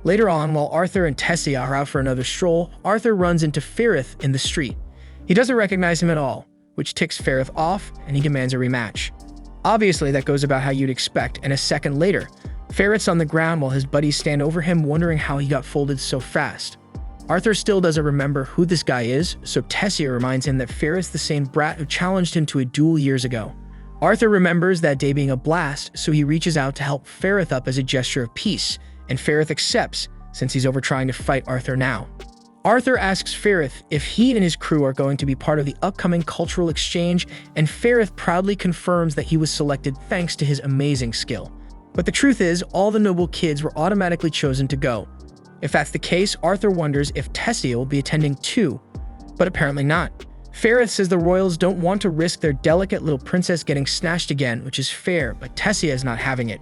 Later on, while Arthur and Tessia are out for another stroll, Arthur runs into Ferrith in the street. He doesn't recognize him at all, which ticks Ferrith off, and he demands a rematch. Obviously, that goes about how you'd expect, and a second later, Ferrith's on the ground while his buddies stand over him wondering how he got folded so fast. Arthur still doesn't remember who this guy is, so Tessia reminds him that Ferrith's the same brat who challenged him to a duel years ago. Arthur remembers that day being a blast, so he reaches out to help Ferrith up as a gesture of peace, and Ferrith accepts, since he's over trying to fight Arthur now. Arthur asks Ferrith if he and his crew are going to be part of the upcoming cultural exchange, and Ferrith proudly confirms that he was selected thanks to his amazing skill. But the truth is, all the noble kids were automatically chosen to go. If that's the case, Arthur wonders if Tessia will be attending too, but apparently not. Ferrith says the royals don't want to risk their delicate little princess getting snatched again, which is fair, but Tessia is not having it.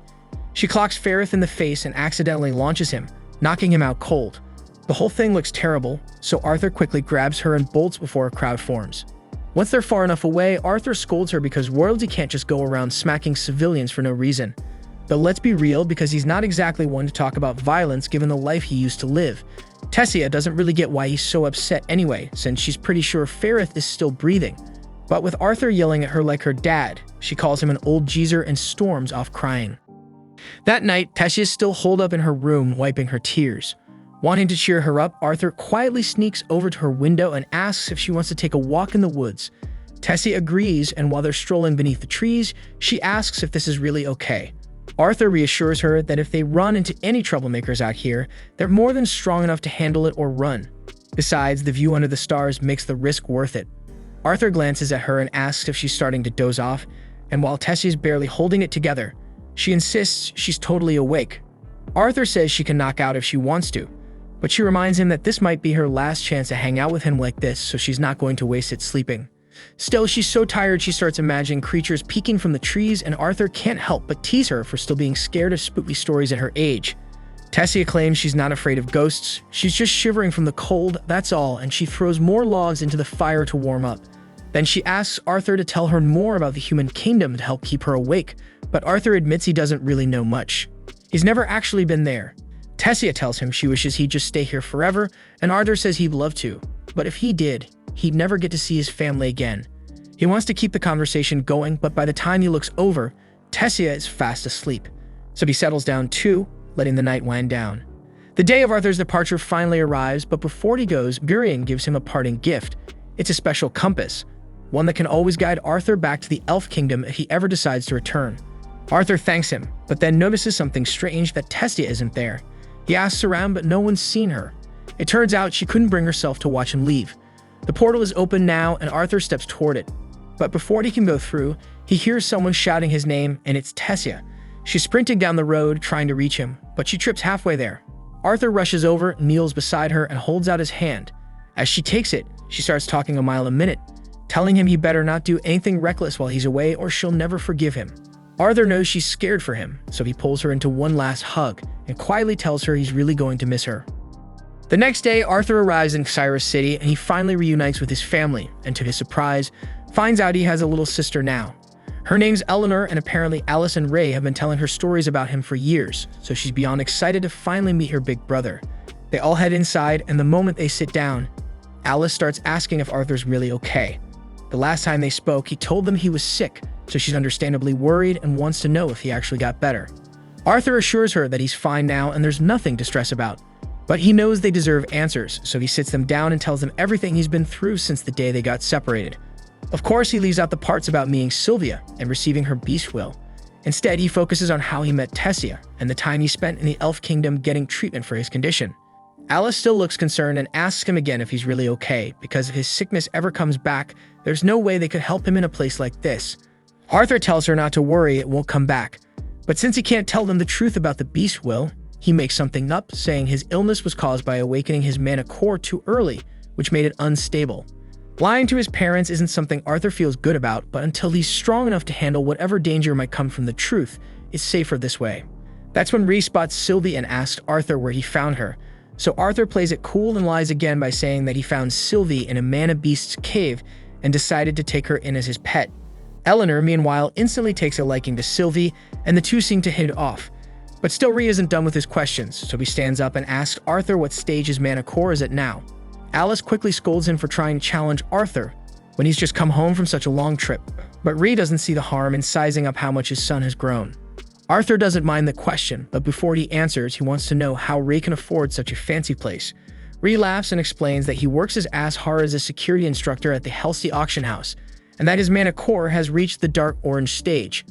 She clocks Ferrith in the face and accidentally launches him, knocking him out cold. The whole thing looks terrible, so Arthur quickly grabs her and bolts before a crowd forms. Once they're far enough away, Arthur scolds her because royalty can't just go around smacking civilians for no reason. But let's be real, because he's not exactly one to talk about violence given the life he used to live. Tessia doesn't really get why he's so upset anyway, since she's pretty sure Ferrith is still breathing. But with Arthur yelling at her like her dad, she calls him an old geezer and storms off crying. That night, Tessia is still holed up in her room, wiping her tears. Wanting to cheer her up, Arthur quietly sneaks over to her window and asks if she wants to take a walk in the woods. Tessia agrees, and while they're strolling beneath the trees, she asks if this is really okay. Arthur reassures her that if they run into any troublemakers out here, they're more than strong enough to handle it or run. Besides, the view under the stars makes the risk worth it. Arthur glances at her and asks if she's starting to doze off, and while Tessia's barely holding it together, she insists she's totally awake. Arthur says she can knock out if she wants to, but she reminds him that this might be her last chance to hang out with him like this, so she's not going to waste it sleeping. Still, she's so tired she starts imagining creatures peeking from the trees, and Arthur can't help but tease her for still being scared of spooky stories at her age. Tessia claims she's not afraid of ghosts, she's just shivering from the cold, that's all, and she throws more logs into the fire to warm up. Then she asks Arthur to tell her more about the human kingdom to help keep her awake, but Arthur admits he doesn't really know much. He's never actually been there. Tessia tells him she wishes he'd just stay here forever, and Arthur says he'd love to, but if he did, he'd never get to see his family again. He wants to keep the conversation going, but by the time he looks over, Tessia is fast asleep. So he settles down too, letting the night wind down. The day of Arthur's departure finally arrives, but before he goes, Gurion gives him a parting gift. It's a special compass, one that can always guide Arthur back to the Elf Kingdom if he ever decides to return. Arthur thanks him, but then notices something strange, that Tessia isn't there. He asks around, but no one's seen her. It turns out she couldn't bring herself to watch him leave. The portal is open now, and Arthur steps toward it. But before he can go through, he hears someone shouting his name, and it's Tessia. She's sprinting down the road, trying to reach him, but she trips halfway there. Arthur rushes over, kneels beside her, and holds out his hand. As she takes it, she starts talking a mile a minute, telling him he better not do anything reckless while he's away or she'll never forgive him. Arthur knows she's scared for him, so he pulls her into one last hug and quietly tells her he's really going to miss her. The next day, Arthur arrives in Cyrus City and he finally reunites with his family, and to his surprise, finds out he has a little sister now. Her name's Eleanor, and apparently Alice and Ray have been telling her stories about him for years, so she's beyond excited to finally meet her big brother. They all head inside, and the moment they sit down, Alice starts asking if Arthur's really okay. The last time they spoke, he told them he was sick, so she's understandably worried and wants to know if he actually got better. Arthur assures her that he's fine now and there's nothing to stress about. But he knows they deserve answers, so he sits them down and tells them everything he's been through since the day they got separated. Of course, he leaves out the parts about meeting Sylvia and receiving her beast will. Instead, he focuses on how he met Tessia and the time he spent in the Elf Kingdom getting treatment for his condition. Alice still looks concerned and asks him again if he's really okay, because if his sickness ever comes back, there's no way they could help him in a place like this. Arthur tells her not to worry, it won't come back. But since he can't tell them the truth about the beast will, he makes something up, saying his illness was caused by awakening his mana core too early, which made it unstable. Lying to his parents isn't something Arthur feels good about, but until he's strong enough to handle whatever danger might come from the truth, it's safer this way. That's when Rhys spots Sylvie and asks Arthur where he found her. So Arthur plays it cool and lies again by saying that he found Sylvie in a mana beast's cave and decided to take her in as his pet. Eleanor, meanwhile, instantly takes a liking to Sylvie, and the two seem to hit it off. But still, Rhys isn't done with his questions, so he stands up and asks Arthur what stage his mana core is at now. Alice quickly scolds him for trying to challenge Arthur when he's just come home from such a long trip, but Rhys doesn't see the harm in sizing up how much his son has grown. Arthur doesn't mind the question, but before he answers, he wants to know how Ray can afford such a fancy place. Rhys laughs and explains that he works his ass hard as a security instructor at the Helsey auction house, and that his mana core has reached the dark orange stage.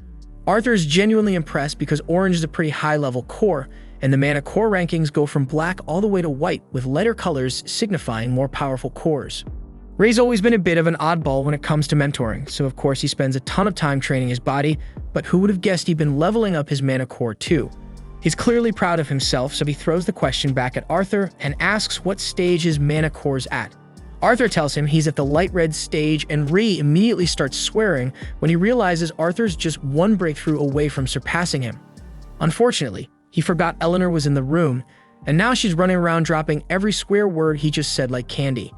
Arthur is genuinely impressed because orange is a pretty high-level core, and the mana core rankings go from black all the way to white, with lighter colors signifying more powerful cores. Ray's always been a bit of an oddball when it comes to mentoring, so of course he spends a ton of time training his body, but who would have guessed he'd been leveling up his mana core too? He's clearly proud of himself, so he throws the question back at Arthur and asks what stage his mana core's at. Arthur tells him he's at the light red stage, and Ray immediately starts swearing when he realizes Arthur's just one breakthrough away from surpassing him. Unfortunately, he forgot Eleanor was in the room, and now she's running around dropping every swear word he just said like candy.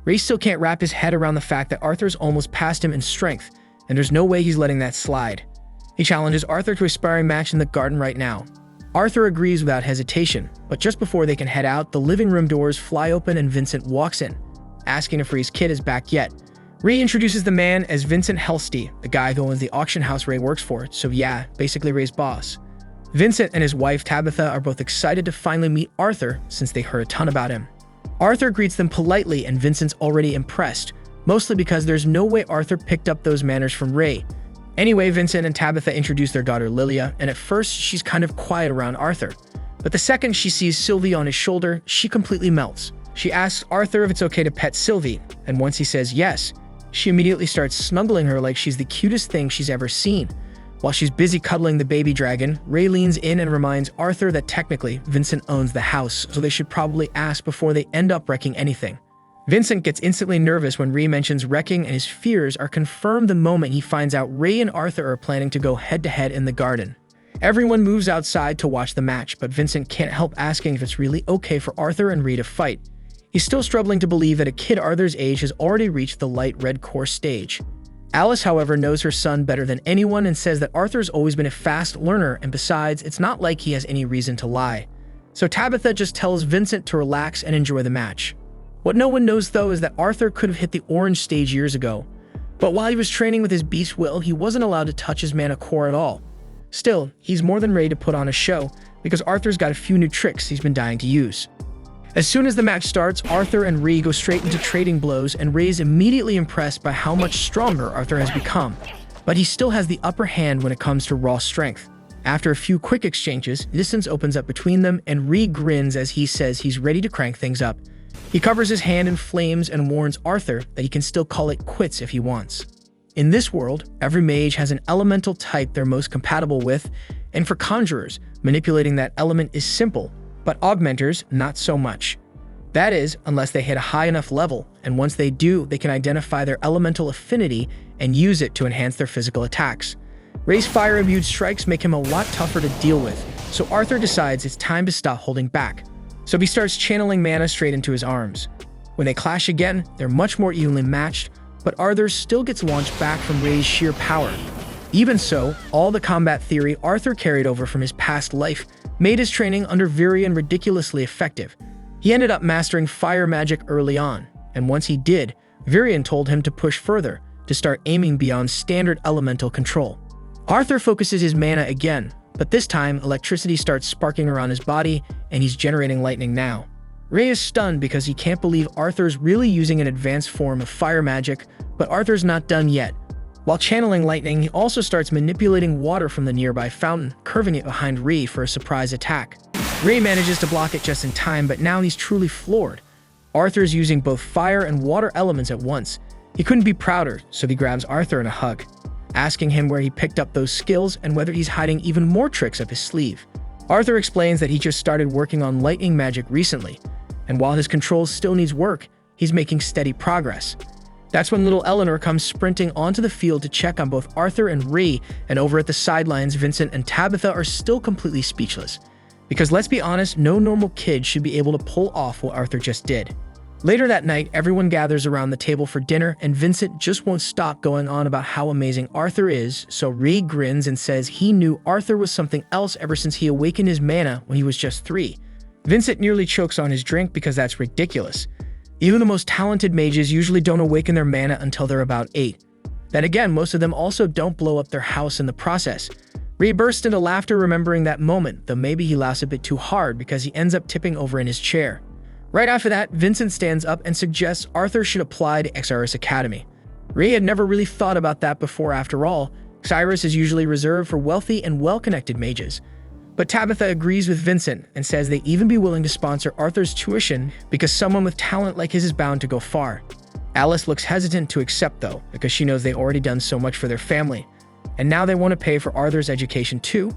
Ray still can't wrap his head around the fact that Arthur's almost past him in strength, and there's no way he's letting that slide. He challenges Arthur to a sparring match in the garden right now. Arthur agrees without hesitation, but just before they can head out, the living room doors fly open and Vincent walks in, asking if Ray's kid is back yet. Ray introduces the man as Vincent Helsty, the guy who owns the auction house Ray works for, so yeah, basically Ray's boss. Vincent and his wife Tabitha are both excited to finally meet Arthur since they heard a ton about him. Arthur greets them politely and Vincent's already impressed, mostly because there's no way Arthur picked up those manners from Ray. Anyway, Vincent and Tabitha introduce their daughter Lilia, and at first she's kind of quiet around Arthur. But the second she sees Sylvie on his shoulder, she completely melts. She asks Arthur if it's okay to pet Sylvie, and once he says yes, she immediately starts snuggling her like she's the cutest thing she's ever seen. While she's busy cuddling the baby dragon, Ray leans in and reminds Arthur that technically Vincent owns the house, so they should probably ask before they end up wrecking anything. Vincent gets instantly nervous when Ray mentions wrecking, and his fears are confirmed the moment he finds out Ray and Arthur are planning to go head-to-head in the garden. Everyone moves outside to watch the match, but Vincent can't help asking if it's really okay for Arthur and Ray to fight. He's still struggling to believe that a kid Arthur's age has already reached the light red core stage. Alice, however, knows her son better than anyone and says that Arthur's always been a fast learner, and besides, it's not like he has any reason to lie. So Tabitha just tells Vincent to relax and enjoy the match. What no one knows, though, is that Arthur could have hit the orange stage years ago. But while he was training with his beast will, he wasn't allowed to touch his mana core at all. Still, he's more than ready to put on a show, because Arthur's got a few new tricks he's been dying to use. As soon as the match starts, Arthur and Ray go straight into trading blows, and Ray's immediately impressed by how much stronger Arthur has become. But he still has the upper hand when it comes to raw strength. After a few quick exchanges, distance opens up between them, and Ray grins as he says he's ready to crank things up. He covers his hand in flames and warns Arthur that he can still call it quits if he wants. In this world, every mage has an elemental type they're most compatible with, and for conjurers, manipulating that element is simple, but augmenters, not so much. That is, unless they hit a high enough level, and once they do, they can identify their elemental affinity and use it to enhance their physical attacks. Ray's fire-imbued strikes make him a lot tougher to deal with, so Arthur decides it's time to stop holding back. So he starts channeling mana straight into his arms. When they clash again, they're much more evenly matched, but Arthur still gets launched back from Ray's sheer power. Even so, all the combat theory Arthur carried over from his past life made his training under Virion ridiculously effective. He ended up mastering fire magic early on, and once he did, Virion told him to push further, to start aiming beyond standard elemental control. Arthur focuses his mana again, but this time electricity starts sparking around his body, and he's generating lightning now. Ray is stunned because he can't believe Arthur's really using an advanced form of fire magic, but Arthur's not done yet. While channeling lightning, he also starts manipulating water from the nearby fountain, curving it behind Ray for a surprise attack. Ray manages to block it just in time, but now he's truly floored. Arthur's using both fire and water elements at once. He couldn't be prouder, so he grabs Arthur in a hug, asking him where he picked up those skills and whether he's hiding even more tricks up his sleeve. Arthur explains that he just started working on lightning magic recently, and while his control still needs work, he's making steady progress. That's when little Eleanor comes sprinting onto the field to check on both Arthur and Ray, and over at the sidelines, Vincent and Tabitha are still completely speechless. Because let's be honest, no normal kid should be able to pull off what Arthur just did. Later that night, everyone gathers around the table for dinner, and Vincent just won't stop going on about how amazing Arthur is, so Ray grins and says he knew Arthur was something else ever since he awakened his mana when he was just 3. Vincent nearly chokes on his drink because that's ridiculous. Even the most talented mages usually don't awaken their mana until they're about 8. Then again, most of them also don't blow up their house in the process. Ray bursts into laughter remembering that moment, though maybe he laughs a bit too hard because he ends up tipping over in his chair. Right after that, Vincent stands up and suggests Arthur should apply to XRS Academy. Ray had never really thought about that before. After all, Cyrus is usually reserved for wealthy and well-connected mages. But Tabitha agrees with Vincent and says they'd even be willing to sponsor Arthur's tuition because someone with talent like his is bound to go far. Alice looks hesitant to accept though, because she knows they've already done so much for their family, and now they want to pay for Arthur's education too.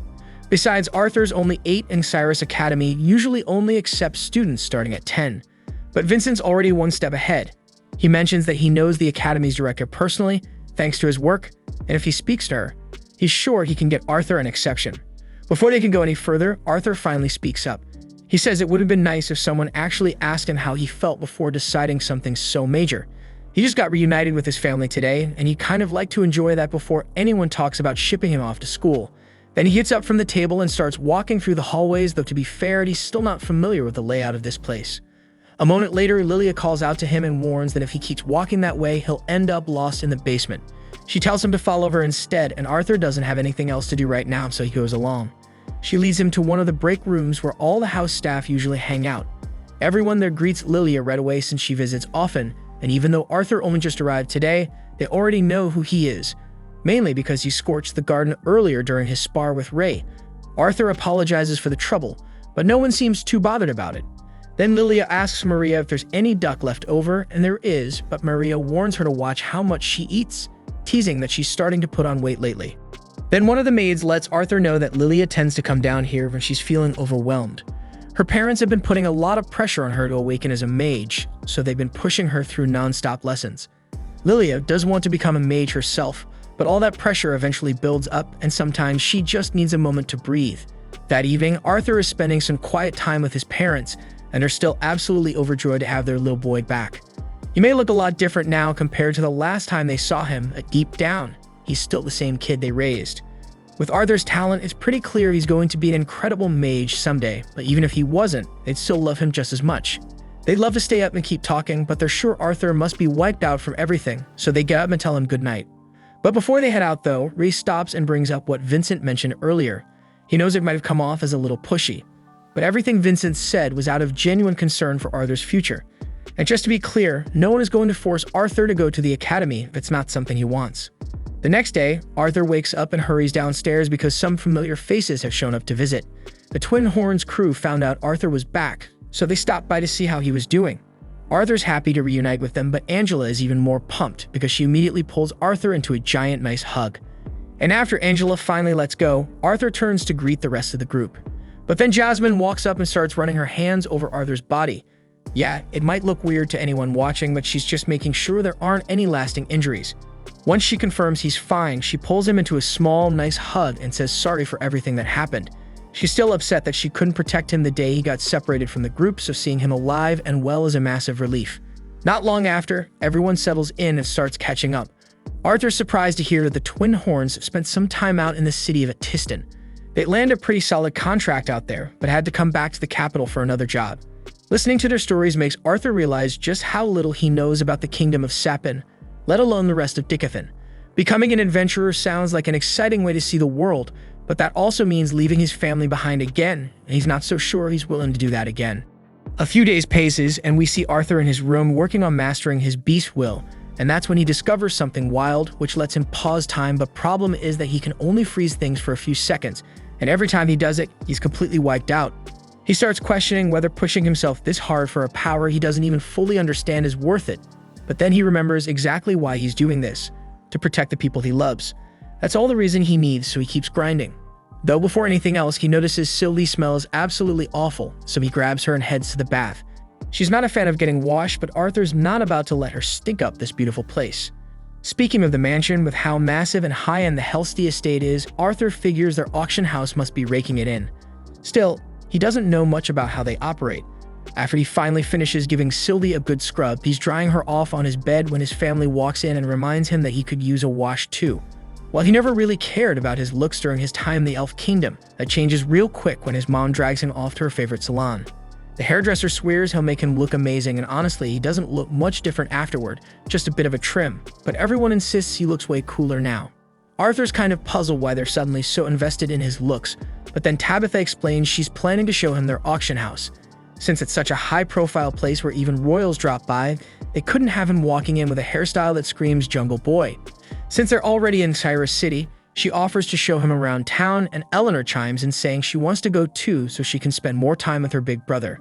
Besides, Arthur's only 8 and Cyrus Academy usually only accepts students starting at 10. But Vincent's already one step ahead. He mentions that he knows the Academy's director personally, thanks to his work, and if he speaks to her, he's sure he can get Arthur an exception. Before they can go any further, Arthur finally speaks up. He says it would have been nice if someone actually asked him how he felt before deciding something so major. He just got reunited with his family today, and he'd kind of like to enjoy that before anyone talks about shipping him off to school. Then he gets up from the table and starts walking through the hallways, though to be fair, he's still not familiar with the layout of this place. A moment later, Lilia calls out to him and warns that if he keeps walking that way, he'll end up lost in the basement. She tells him to follow her instead, and Arthur doesn't have anything else to do right now, so he goes along. She leads him to one of the break rooms where all the house staff usually hang out. Everyone there greets Lilia right away since she visits often, and even though Arthur only just arrived today, they already know who he is, mainly because he scorched the garden earlier during his spar with Ray. Arthur apologizes for the trouble, but no one seems too bothered about it. Then Lilia asks Maria if there's any duck left over, and there is, but Maria warns her to watch how much she eats, teasing that she's starting to put on weight lately. Then one of the maids lets Arthur know that Lilia tends to come down here when she's feeling overwhelmed. Her parents have been putting a lot of pressure on her to awaken as a mage, so they've been pushing her through non-stop lessons. Lilia does want to become a mage herself, but all that pressure eventually builds up, and sometimes she just needs a moment to breathe. That evening, Arthur is spending some quiet time with his parents, and are still absolutely overjoyed to have their little boy back. He may look a lot different now compared to the last time they saw him, but deep down, he's still the same kid they raised. With Arthur's talent, it's pretty clear he's going to be an incredible mage someday, but even if he wasn't, they'd still love him just as much. They'd love to stay up and keep talking, but they're sure Arthur must be wiped out from everything, so they get up and tell him goodnight. But before they head out though, Ray stops and brings up what Vincent mentioned earlier. He knows it might have come off as a little pushy, but everything Vincent said was out of genuine concern for Arthur's future. And just to be clear, no one is going to force Arthur to go to the academy if it's not something he wants. The next day, Arthur wakes up and hurries downstairs because some familiar faces have shown up to visit. The Twin Horns crew found out Arthur was back, so they stopped by to see how he was doing. Arthur's happy to reunite with them, but Angela is even more pumped because she immediately pulls Arthur into a giant nice hug. And after Angela finally lets go, Arthur turns to greet the rest of the group. But then Jasmine walks up and starts running her hands over Arthur's body. Yeah, it might look weird to anyone watching, but she's just making sure there aren't any lasting injuries. Once she confirms he's fine, she pulls him into a small, nice hug and says sorry for everything that happened. She's still upset that she couldn't protect him the day he got separated from the group, so seeing him alive and well is a massive relief. Not long after, everyone settles in and starts catching up. Arthur's surprised to hear that the Twin Horns spent some time out in the city of Atiston. They landed a pretty solid contract out there, but had to come back to the capital for another job. Listening to their stories makes Arthur realize just how little he knows about the kingdom of Sapin, let alone the rest of Dicathan. Becoming an adventurer sounds like an exciting way to see the world, but that also means leaving his family behind again, and he's not so sure he's willing to do that again. A few days passes, and we see Arthur in his room working on mastering his beast will, and that's when he discovers something wild, which lets him pause time, but problem is that he can only freeze things for a few seconds, and every time he does it, he's completely wiped out. He starts questioning whether pushing himself this hard for a power he doesn't even fully understand is worth it, but then he remembers exactly why he's doing this, to protect the people he loves. That's all the reason he needs, so he keeps grinding. Though before anything else, he notices Sylvie smells absolutely awful, so he grabs her and heads to the bath. She's not a fan of getting washed, but Arthur's not about to let her stink up this beautiful place. Speaking of the mansion, with how massive and high-end the Helsty estate is, Arthur figures their auction house must be raking it in. Still, he doesn't know much about how they operate. After he finally finishes giving Sylvie a good scrub, he's drying her off on his bed when his family walks in and reminds him that he could use a wash too. While he never really cared about his looks during his time in the Elf Kingdom, that changes real quick when his mom drags him off to her favorite salon. The hairdresser swears he'll make him look amazing, and honestly, he doesn't look much different afterward, just a bit of a trim, but everyone insists he looks way cooler now. Arthur's kind of puzzled why they're suddenly so invested in his looks, but then Tabitha explains she's planning to show him their auction house. Since it's such a high-profile place where even royals drop by, They couldn't have him walking in with a hairstyle that screams Jungle Boy. Since they're already in Cyrus City, she offers to show him around town, and Eleanor chimes in saying she wants to go too so she can spend more time with her big brother.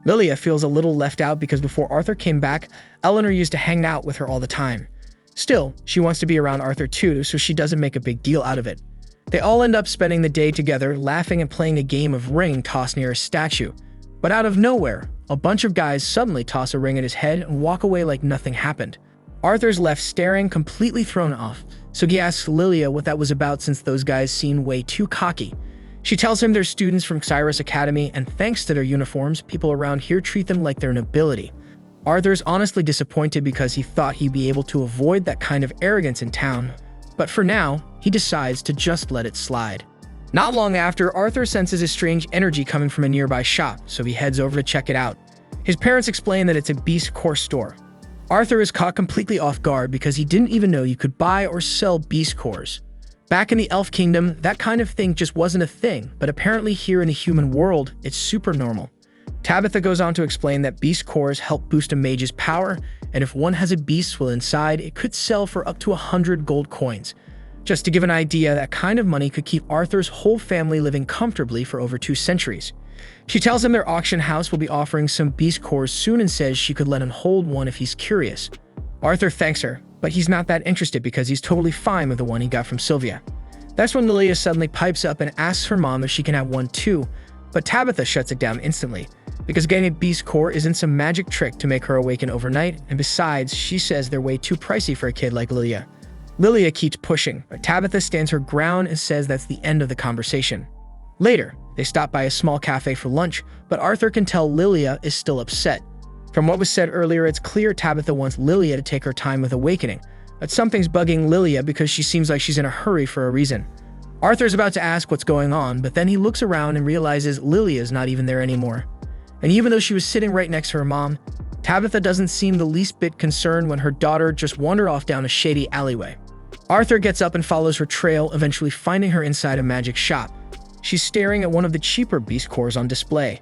Lilia feels a little left out because before Arthur came back, Eleanor used to hang out with her all the time. Still, she wants to be around Arthur too, so she doesn't make a big deal out of it. They all end up spending the day together, laughing and playing a game of ring toss near a statue. But out of nowhere, a bunch of guys suddenly toss a ring at his head and walk away like nothing happened. Arthur's left staring, completely thrown off, so he asks Lilia what that was about since those guys seem way too cocky. She tells him they're students from Cyrus Academy, and thanks to their uniforms, people around here treat them like they're nobility. Arthur's honestly disappointed because he thought he'd be able to avoid that kind of arrogance in town, but for now, he decides to just let it slide. Not long after, Arthur senses a strange energy coming from a nearby shop, so he heads over to check it out. His parents explain that it's a beast core store. Arthur is caught completely off guard because he didn't even know you could buy or sell beast cores. Back in the Elf Kingdom, that kind of thing just wasn't a thing, but apparently here in the human world, it's super normal. Tabitha goes on to explain that beast cores help boost a mage's power, and if one has a beast will inside, it could sell for up to 100 gold coins. Just to give an idea, that kind of money could keep Arthur's whole family living comfortably for over 2 centuries. She tells him their auction house will be offering some beast cores soon and says she could let him hold one if he's curious. Arthur thanks her, but he's not that interested because he's totally fine with the one he got from Sylvia. That's when Lilia suddenly pipes up and asks her mom if she can have one too, but Tabitha shuts it down instantly, because getting a beast core isn't some magic trick to make her awaken overnight, and besides, she says they're way too pricey for a kid like Lilia. Lilia keeps pushing, but Tabitha stands her ground and says that's the end of the conversation. Later, they stop by a small cafe for lunch, but Arthur can tell Lilia is still upset. From what was said earlier, it's clear Tabitha wants Lilia to take her time with awakening, but something's bugging Lilia because she seems like she's in a hurry for a reason. Arthur's about to ask what's going on, but then he looks around and realizes Lilia's not even there anymore. And even though she was sitting right next to her mom, Tabitha doesn't seem the least bit concerned when her daughter just wandered off down a shady alleyway. Arthur gets up and follows her trail, eventually finding her inside a magic shop. She's staring at one of the cheaper beast cores on display.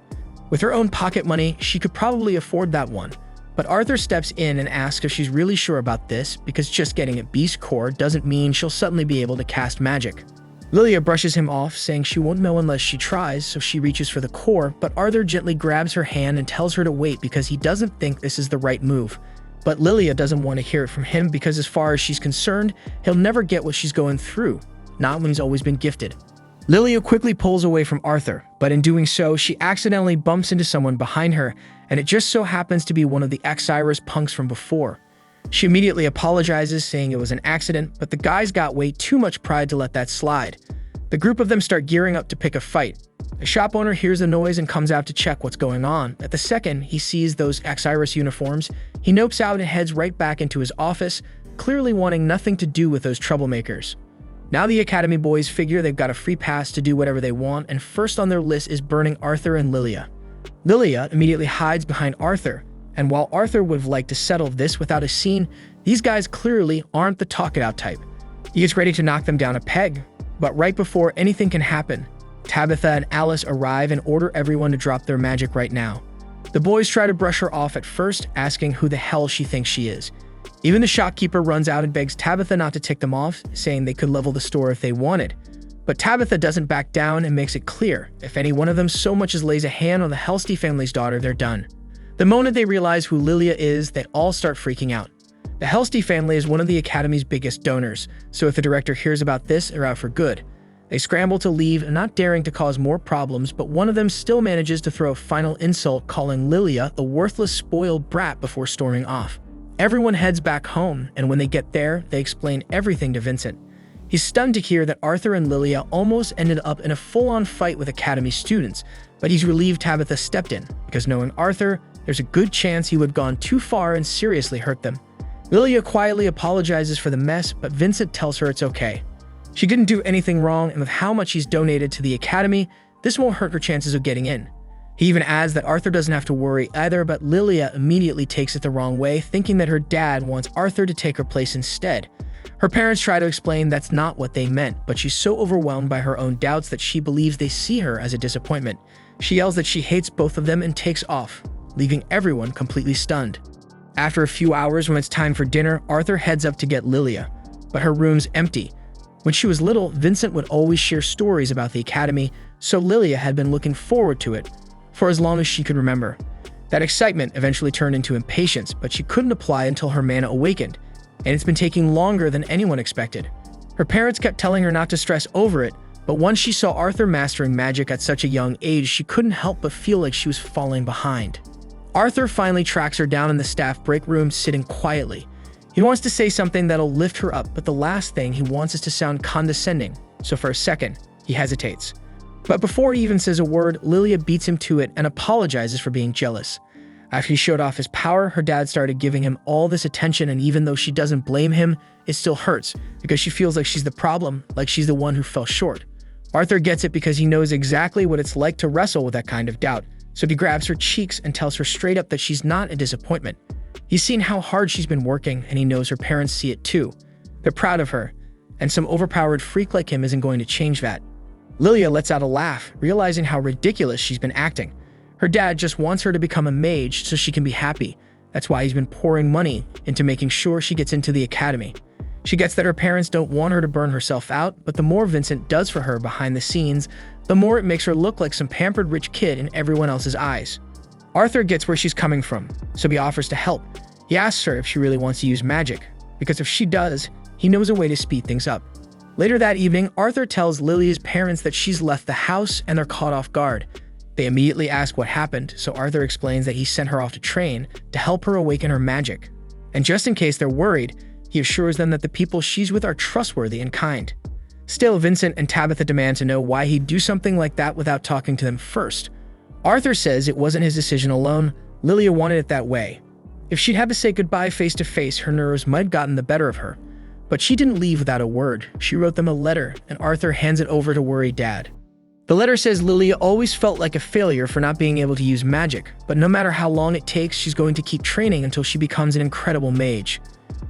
With her own pocket money, she could probably afford that one. But Arthur steps in and asks if she's really sure about this, because just getting a beast core doesn't mean she'll suddenly be able to cast magic. Lilia brushes him off, saying she won't know unless she tries, so she reaches for the core, but Arthur gently grabs her hand and tells her to wait because he doesn't think this is the right move. But Lilia doesn't want to hear it from him because as far as she's concerned, he'll never get what she's going through, not when he's always been gifted. Lilia quickly pulls away from Arthur, but in doing so, she accidentally bumps into someone behind her, and it just so happens to be one of the ex-Cyrus punks from before. She immediately apologizes, saying it was an accident, but the guys got way too much pride to let that slide. The group of them start gearing up to pick a fight. The shop owner hears the noise and comes out to check what's going on. At the second he sees those ex-Cyrus uniforms, he nopes out and heads right back into his office, clearly wanting nothing to do with those troublemakers. Now the Academy boys figure they've got a free pass to do whatever they want, and first on their list is burning Arthur and Lilia. Lilia immediately hides behind Arthur, and while Arthur would have liked to settle this without a scene, these guys clearly aren't the talk-it-out type. He gets ready to knock them down a peg, but right before anything can happen, Tabitha and Alice arrive and order everyone to drop their magic right now. The boys try to brush her off at first, asking who the hell she thinks she is. Even the shopkeeper runs out and begs Tabitha not to tick them off, saying they could level the store if they wanted. But Tabitha doesn't back down and makes it clear, if any one of them so much as lays a hand on the Helsty family's daughter, they're done. The moment they realize who Lilia is, they all start freaking out. The Helsty family is one of the Academy's biggest donors, so if the director hears about this, they're out for good. They scramble to leave, not daring to cause more problems, but one of them still manages to throw a final insult, calling Lilia a worthless, spoiled brat before storming off. Everyone heads back home, and when they get there, they explain everything to Vincent. He's stunned to hear that Arthur and Lilia almost ended up in a full-on fight with Academy students, but he's relieved Tabitha stepped in, because knowing Arthur, there's a good chance he would have gone too far and seriously hurt them. Lilia quietly apologizes for the mess, but Vincent tells her it's okay. She didn't do anything wrong, and with how much he's donated to the Academy, this won't hurt her chances of getting in. He even adds that Arthur doesn't have to worry either, but Lilia immediately takes it the wrong way, thinking that her dad wants Arthur to take her place instead. Her parents try to explain that's not what they meant, but she's so overwhelmed by her own doubts that she believes they see her as a disappointment. She yells that she hates both of them and takes off, leaving everyone completely stunned. After a few hours, when it's time for dinner, Arthur heads up to get Lilia, but her room's empty. When she was little, Vincent would always share stories about the academy, so Lilia had been looking forward to it for as long as she could remember. That excitement eventually turned into impatience, but she couldn't apply until her mana awakened, and it's been taking longer than anyone expected. Her parents kept telling her not to stress over it, but once she saw Arthur mastering magic at such a young age, she couldn't help but feel like she was falling behind. Arthur finally tracks her down in the staff break room, sitting quietly. He wants to say something that'll lift her up, but the last thing he wants is to sound condescending, so for a second, he hesitates. But before he even says a word, Lilia beats him to it and apologizes for being jealous. After he showed off his power, her dad started giving him all this attention, and even though she doesn't blame him, it still hurts because she feels like she's the problem, like she's the one who fell short. Arthur gets it because he knows exactly what it's like to wrestle with that kind of doubt, so he grabs her cheeks and tells her straight up that she's not a disappointment. He's seen how hard she's been working, and he knows her parents see it too. They're proud of her, and some overpowered freak like him isn't going to change that. Lilia lets out a laugh, realizing how ridiculous she's been acting. Her dad just wants her to become a mage so she can be happy. That's why he's been pouring money into making sure she gets into the academy. She gets that her parents don't want her to burn herself out, but the more Vincent does for her behind the scenes, the more it makes her look like some pampered rich kid in everyone else's eyes. Arthur gets where she's coming from, so he offers to help. He asks her if she really wants to use magic, because if she does, he knows a way to speed things up. Later that evening, Arthur tells Lilia's parents that she's left the house and they're caught off guard. They immediately ask what happened, so Arthur explains that he sent her off to train to help her awaken her magic. And just in case they're worried, he assures them that the people she's with are trustworthy and kind. Still, Vincent and Tabitha demand to know why he'd do something like that without talking to them first. Arthur says it wasn't his decision alone, Lilia wanted it that way. If she'd had to say goodbye face to face, her nerves might have gotten the better of her. But she didn't leave without a word. She wrote them a letter, and Arthur hands it over to worried Dad. The letter says Lilia always felt like a failure for not being able to use magic, but no matter how long it takes, she's going to keep training until she becomes an incredible mage.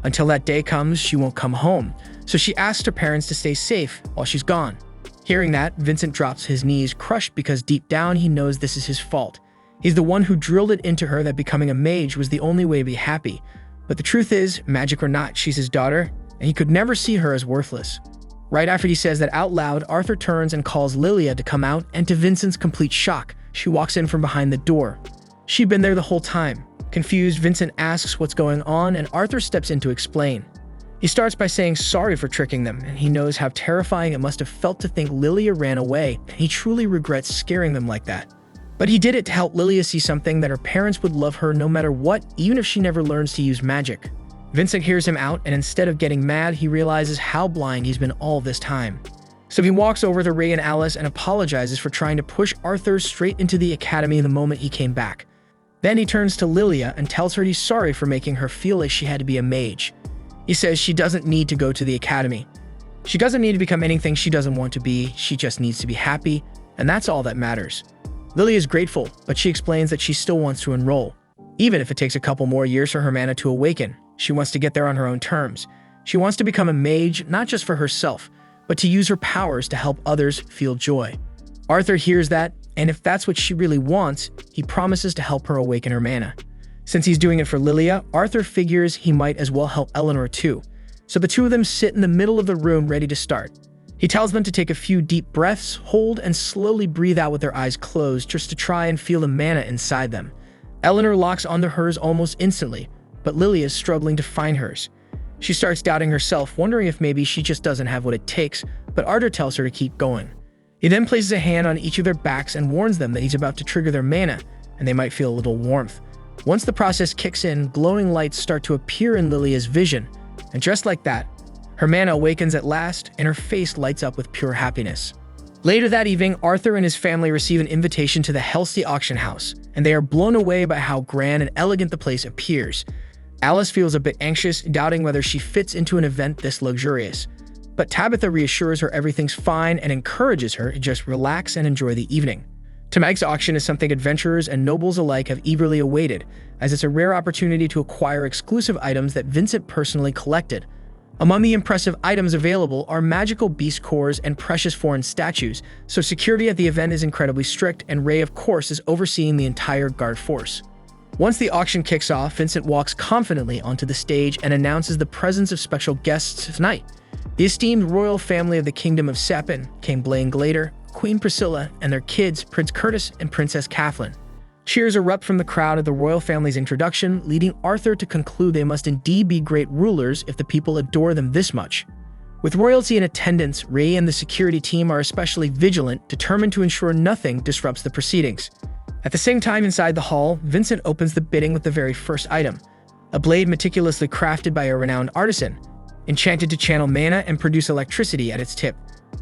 Until that day comes, she won't come home, so she asks her parents to stay safe while she's gone. Hearing that, Vincent drops his knees, crushed because deep down he knows this is his fault. He's the one who drilled it into her that becoming a mage was the only way to be happy. But the truth is, magic or not, she's his daughter, and he could never see her as worthless. Right after he says that out loud, Arthur turns and calls Lilia to come out, and to Vincent's complete shock, she walks in from behind the door. She'd been there the whole time. Confused, Vincent asks what's going on, and Arthur steps in to explain. He starts by saying sorry for tricking them, and he knows how terrifying it must have felt to think Lilia ran away, and he truly regrets scaring them like that. But he did it to help Lilia see something that her parents would love her no matter what, even if she never learns to use magic. Vincent hears him out, and instead of getting mad, he realizes how blind he's been all this time. So he walks over to Ray and Alice and apologizes for trying to push Arthur straight into the academy the moment he came back. Then he turns to Lilia and tells her he's sorry for making her feel like she had to be a mage. He says she doesn't need to go to the academy. She doesn't need to become anything she doesn't want to be, she just needs to be happy, and that's all that matters. Lilia is grateful, but she explains that she still wants to enroll. Even if it takes a couple more years for her mana to awaken, she wants to get there on her own terms. She wants to become a mage, not just for herself, but to use her powers to help others feel joy. Arthur hears that, and if that's what she really wants, he promises to help her awaken her mana. Since he's doing it for Lilia, Arthur figures he might as well help Eleanor too. So the two of them sit in the middle of the room ready to start. He tells them to take a few deep breaths, hold, and slowly breathe out with their eyes closed just to try and feel the mana inside them. Eleanor locks onto hers almost instantly, but Lilia is struggling to find hers. She starts doubting herself, wondering if maybe she just doesn't have what it takes, but Arthur tells her to keep going. He then places a hand on each of their backs and warns them that he's about to trigger their mana, and they might feel a little warmth. Once the process kicks in, glowing lights start to appear in Lilia's vision, and just like that, her mana awakens at last, and her face lights up with pure happiness. Later that evening, Arthur and his family receive an invitation to the Helsey auction house, and they are blown away by how grand and elegant the place appears. Alice feels a bit anxious, doubting whether she fits into an event this luxurious. But Tabitha reassures her everything's fine and encourages her to just relax and enjoy the evening. Tonight's auction is something adventurers and nobles alike have eagerly awaited, as it's a rare opportunity to acquire exclusive items that Vincent personally collected. Among the impressive items available are magical beast cores and precious foreign statues, so security at the event is incredibly strict, and Ray, of course, is overseeing the entire guard force. Once the auction kicks off, Vincent walks confidently onto the stage and announces the presence of special guests tonight. The esteemed royal family of the Kingdom of Sapin, King Blaine Glader, Queen Priscilla, and their kids, Prince Curtis and Princess Kathleen. Cheers erupt from the crowd at the royal family's introduction, leading Arthur to conclude they must indeed be great rulers if the people adore them this much. With royalty in attendance, Ray and the security team are especially vigilant, determined to ensure nothing disrupts the proceedings. At the same time, inside the hall, Vincent opens the bidding with the very first item, a blade meticulously crafted by a renowned artisan, enchanted to channel mana and produce electricity at its tip.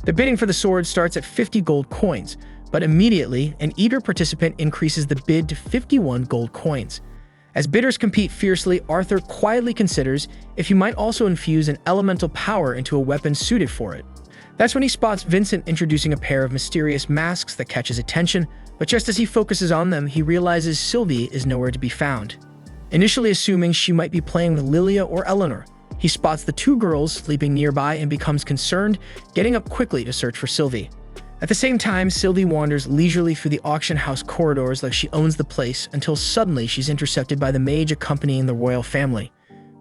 The bidding for the sword starts at 50 gold coins, but immediately, an eager participant increases the bid to 51 gold coins. As bidders compete fiercely, Arthur quietly considers if he might also infuse an elemental power into a weapon suited for it. That's when he spots Vincent introducing a pair of mysterious masks that catch his attention, but just as he focuses on them, he realizes Sylvie is nowhere to be found. Initially assuming she might be playing with Lilia or Eleanor, he spots the two girls sleeping nearby and becomes concerned, getting up quickly to search for Sylvie. At the same time, Sylvie wanders leisurely through the auction house corridors like she owns the place until suddenly she's intercepted by the mage accompanying the royal family.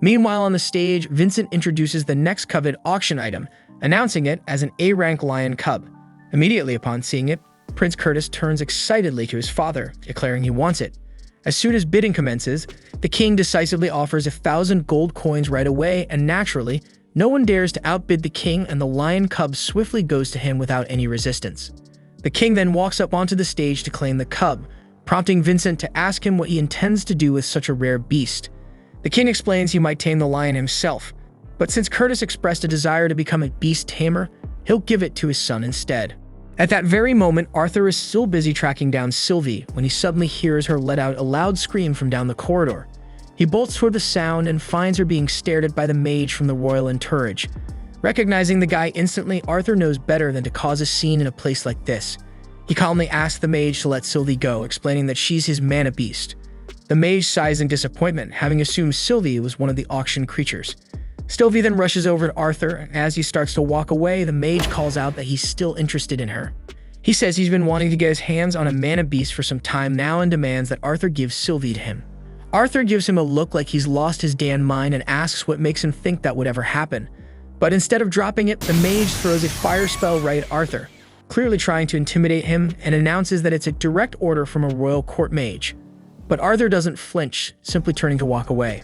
Meanwhile, on the stage, Vincent introduces the next coveted auction item, announcing it as an A-rank lion cub. Immediately upon seeing it, Prince Curtis turns excitedly to his father, declaring he wants it. As soon as bidding commences, the king decisively offers 1,000 gold coins right away, and naturally, no one dares to outbid the king, and the lion cub swiftly goes to him without any resistance. The king then walks up onto the stage to claim the cub, prompting Vincent to ask him what he intends to do with such a rare beast. The king explains he might tame the lion himself, but since Curtis expressed a desire to become a beast tamer, he'll give it to his son instead. At that very moment, Arthur is still busy tracking down Sylvie when he suddenly hears her let out a loud scream from down the corridor. He bolts toward the sound and finds her being stared at by the mage from the royal entourage. Recognizing the guy instantly, Arthur knows better than to cause a scene in a place like this. He calmly asks the mage to let Sylvie go, explaining that she's his mana beast. The mage sighs in disappointment, having assumed Sylvie was one of the auction creatures. Sylvie then rushes over to Arthur, and as he starts to walk away, the mage calls out that he's still interested in her. He says he's been wanting to get his hands on a mana beast for some time now and demands that Arthur gives Sylvie to him. Arthur gives him a look like he's lost his damn mind and asks what makes him think that would ever happen. But instead of dropping it, the mage throws a fire spell right at Arthur, clearly trying to intimidate him, and announces that it's a direct order from a royal court mage. But Arthur doesn't flinch, simply turning to walk away.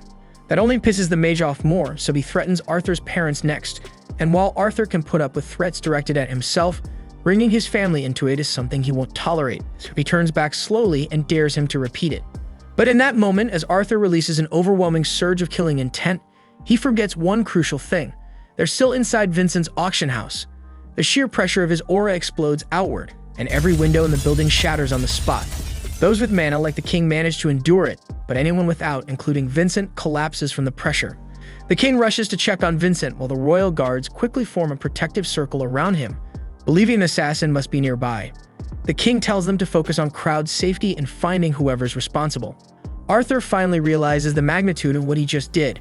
That only pisses the mage off more, so he threatens Arthur's parents next, and while Arthur can put up with threats directed at himself, bringing his family into it is something he won't tolerate, so he turns back slowly and dares him to repeat it. But in that moment, as Arthur releases an overwhelming surge of killing intent, he forgets one crucial thing. They're still inside Vincent's auction house. The sheer pressure of his aura explodes outward, and every window in the building shatters on the spot. Those with mana like the king manage to endure it, but anyone without, including Vincent, collapses from the pressure. The king rushes to check on Vincent while the royal guards quickly form a protective circle around him, believing an assassin must be nearby. The king tells them to focus on crowd safety and finding whoever's responsible. Arthur finally realizes the magnitude of what he just did.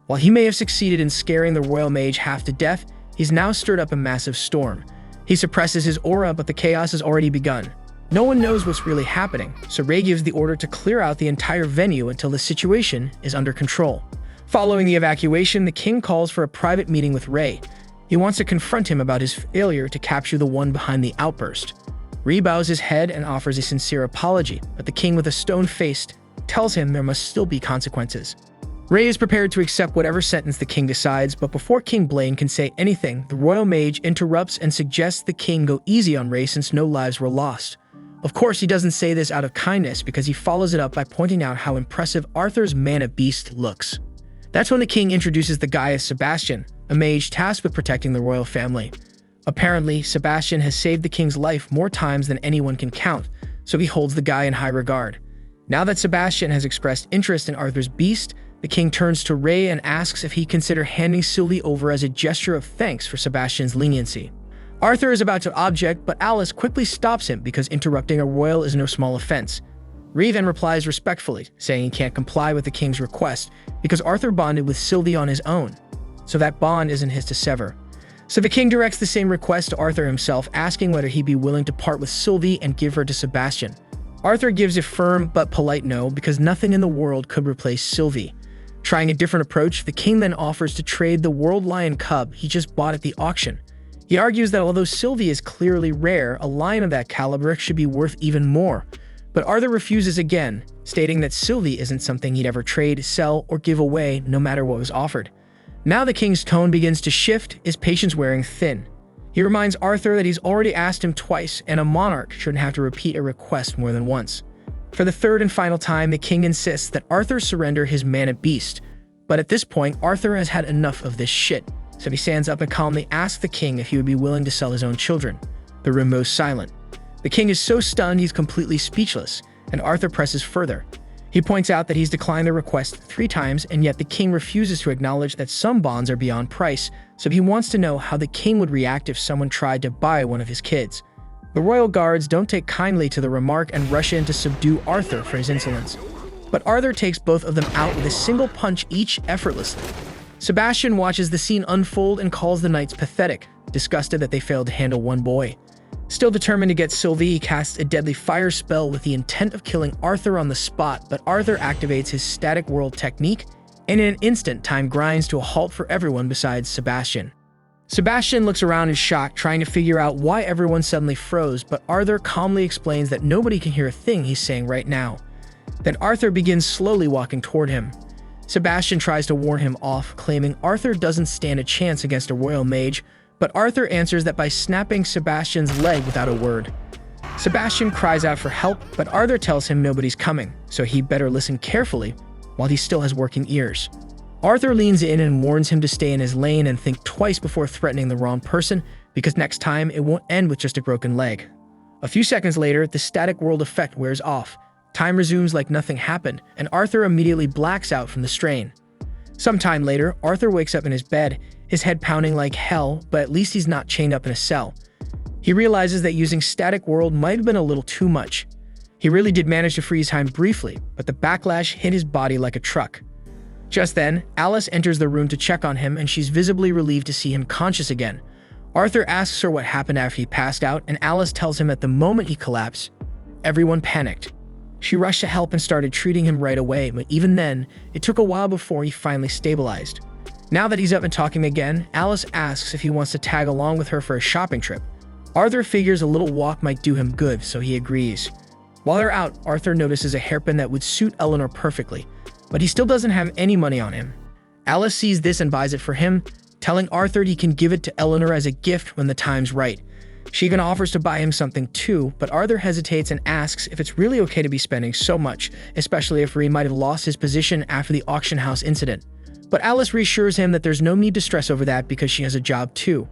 While he may have succeeded in scaring the royal mage half to death, he's now stirred up a massive storm. He suppresses his aura, but the chaos has already begun. No one knows what's really happening, so Ray gives the order to clear out the entire venue until the situation is under control. Following the evacuation, the king calls for a private meeting with Ray. He wants to confront him about his failure to capture the one behind the outburst. Ray bows his head and offers a sincere apology, but the king, with a stone face, tells him there must still be consequences. Ray is prepared to accept whatever sentence the king decides, but before King Blaine can say anything, the royal mage interrupts and suggests the king go easy on Ray since no lives were lost. Of course, he doesn't say this out of kindness because he follows it up by pointing out how impressive Arthur's mana beast looks. That's when the king introduces the guy as Sebastian, a mage tasked with protecting the royal family. Apparently, Sebastian has saved the king's life more times than anyone can count, so he holds the guy in high regard. Now that Sebastian has expressed interest in Arthur's beast, the king turns to Ray and asks if he'd consider handing Sylvie over as a gesture of thanks for Sebastian's leniency. Arthur is about to object, but Alice quickly stops him because interrupting a royal is no small offense. Ray then replies respectfully, saying he can't comply with the king's request because Arthur bonded with Sylvie on his own, so that bond isn't his to sever. So the king directs the same request to Arthur himself, asking whether he'd be willing to part with Sylvie and give her to Sebastian. Arthur gives a firm but polite no because nothing in the world could replace Sylvie. Trying a different approach, the king then offers to trade the world lion cub he just bought at the auction. He argues that although Sylvie is clearly rare, a lion of that caliber should be worth even more. But Arthur refuses again, stating that Sylvie isn't something he'd ever trade, sell, or give away no matter what was offered. Now the king's tone begins to shift, his patience wearing thin. He reminds Arthur that he's already asked him twice, and a monarch shouldn't have to repeat a request more than once. For the third and final time, the king insists that Arthur surrender his mana beast. But at this point, Arthur has had enough of this shit, so he stands up and calmly asks the king if he would be willing to sell his own children. The room goes silent. The king is so stunned he's completely speechless, and Arthur presses further. He points out that he's declined the request 3 times, and yet the king refuses to acknowledge that some bonds are beyond price, so he wants to know how the king would react if someone tried to buy one of his kids. The royal guards don't take kindly to the remark and rush in to subdue Arthur for his insolence. But Arthur takes both of them out with a single punch each effortlessly. Sebastian watches the scene unfold and calls the knights pathetic, disgusted that they failed to handle one boy. Still determined to get Sylvie, he casts a deadly fire spell with the intent of killing Arthur on the spot, but Arthur activates his static world technique, and in an instant, time grinds to a halt for everyone besides Sebastian. Sebastian looks around in shock, trying to figure out why everyone suddenly froze, but Arthur calmly explains that nobody can hear a thing he's saying right now. Then Arthur begins slowly walking toward him. Sebastian tries to warn him off, claiming Arthur doesn't stand a chance against a royal mage, but Arthur answers that by snapping Sebastian's leg without a word. Sebastian cries out for help, but Arthur tells him nobody's coming, so he better listen carefully while he still has working ears. Arthur leans in and warns him to stay in his lane and think twice before threatening the wrong person, because next time it won't end with just a broken leg. A few seconds later, the static world effect wears off. Time resumes like nothing happened, and Arthur immediately blacks out from the strain. Sometime later, Arthur wakes up in his bed, his head pounding like hell, but at least he's not chained up in a cell. He realizes that using static world might have been a little too much. He really did manage to freeze time briefly, but the backlash hit his body like a truck. Just then, Alice enters the room to check on him, and she's visibly relieved to see him conscious again. Arthur asks her what happened after he passed out, and Alice tells him at the moment he collapsed, everyone panicked. She rushed to help and started treating him right away, but even then, it took a while before he finally stabilized. Now that he's up and talking again, Alice asks if he wants to tag along with her for a shopping trip. Arthur figures a little walk might do him good, so he agrees. While they're out, Arthur notices a hairpin that would suit Eleanor perfectly, but he still doesn't have any money on him. Alice sees this and buys it for him, telling Arthur he can give it to Eleanor as a gift when the time's right. She even offers to buy him something too, but Arthur hesitates and asks if it's really okay to be spending so much, especially if Ree might have lost his position after the auction house incident. But Alice reassures him that there's no need to stress over that because she has a job too.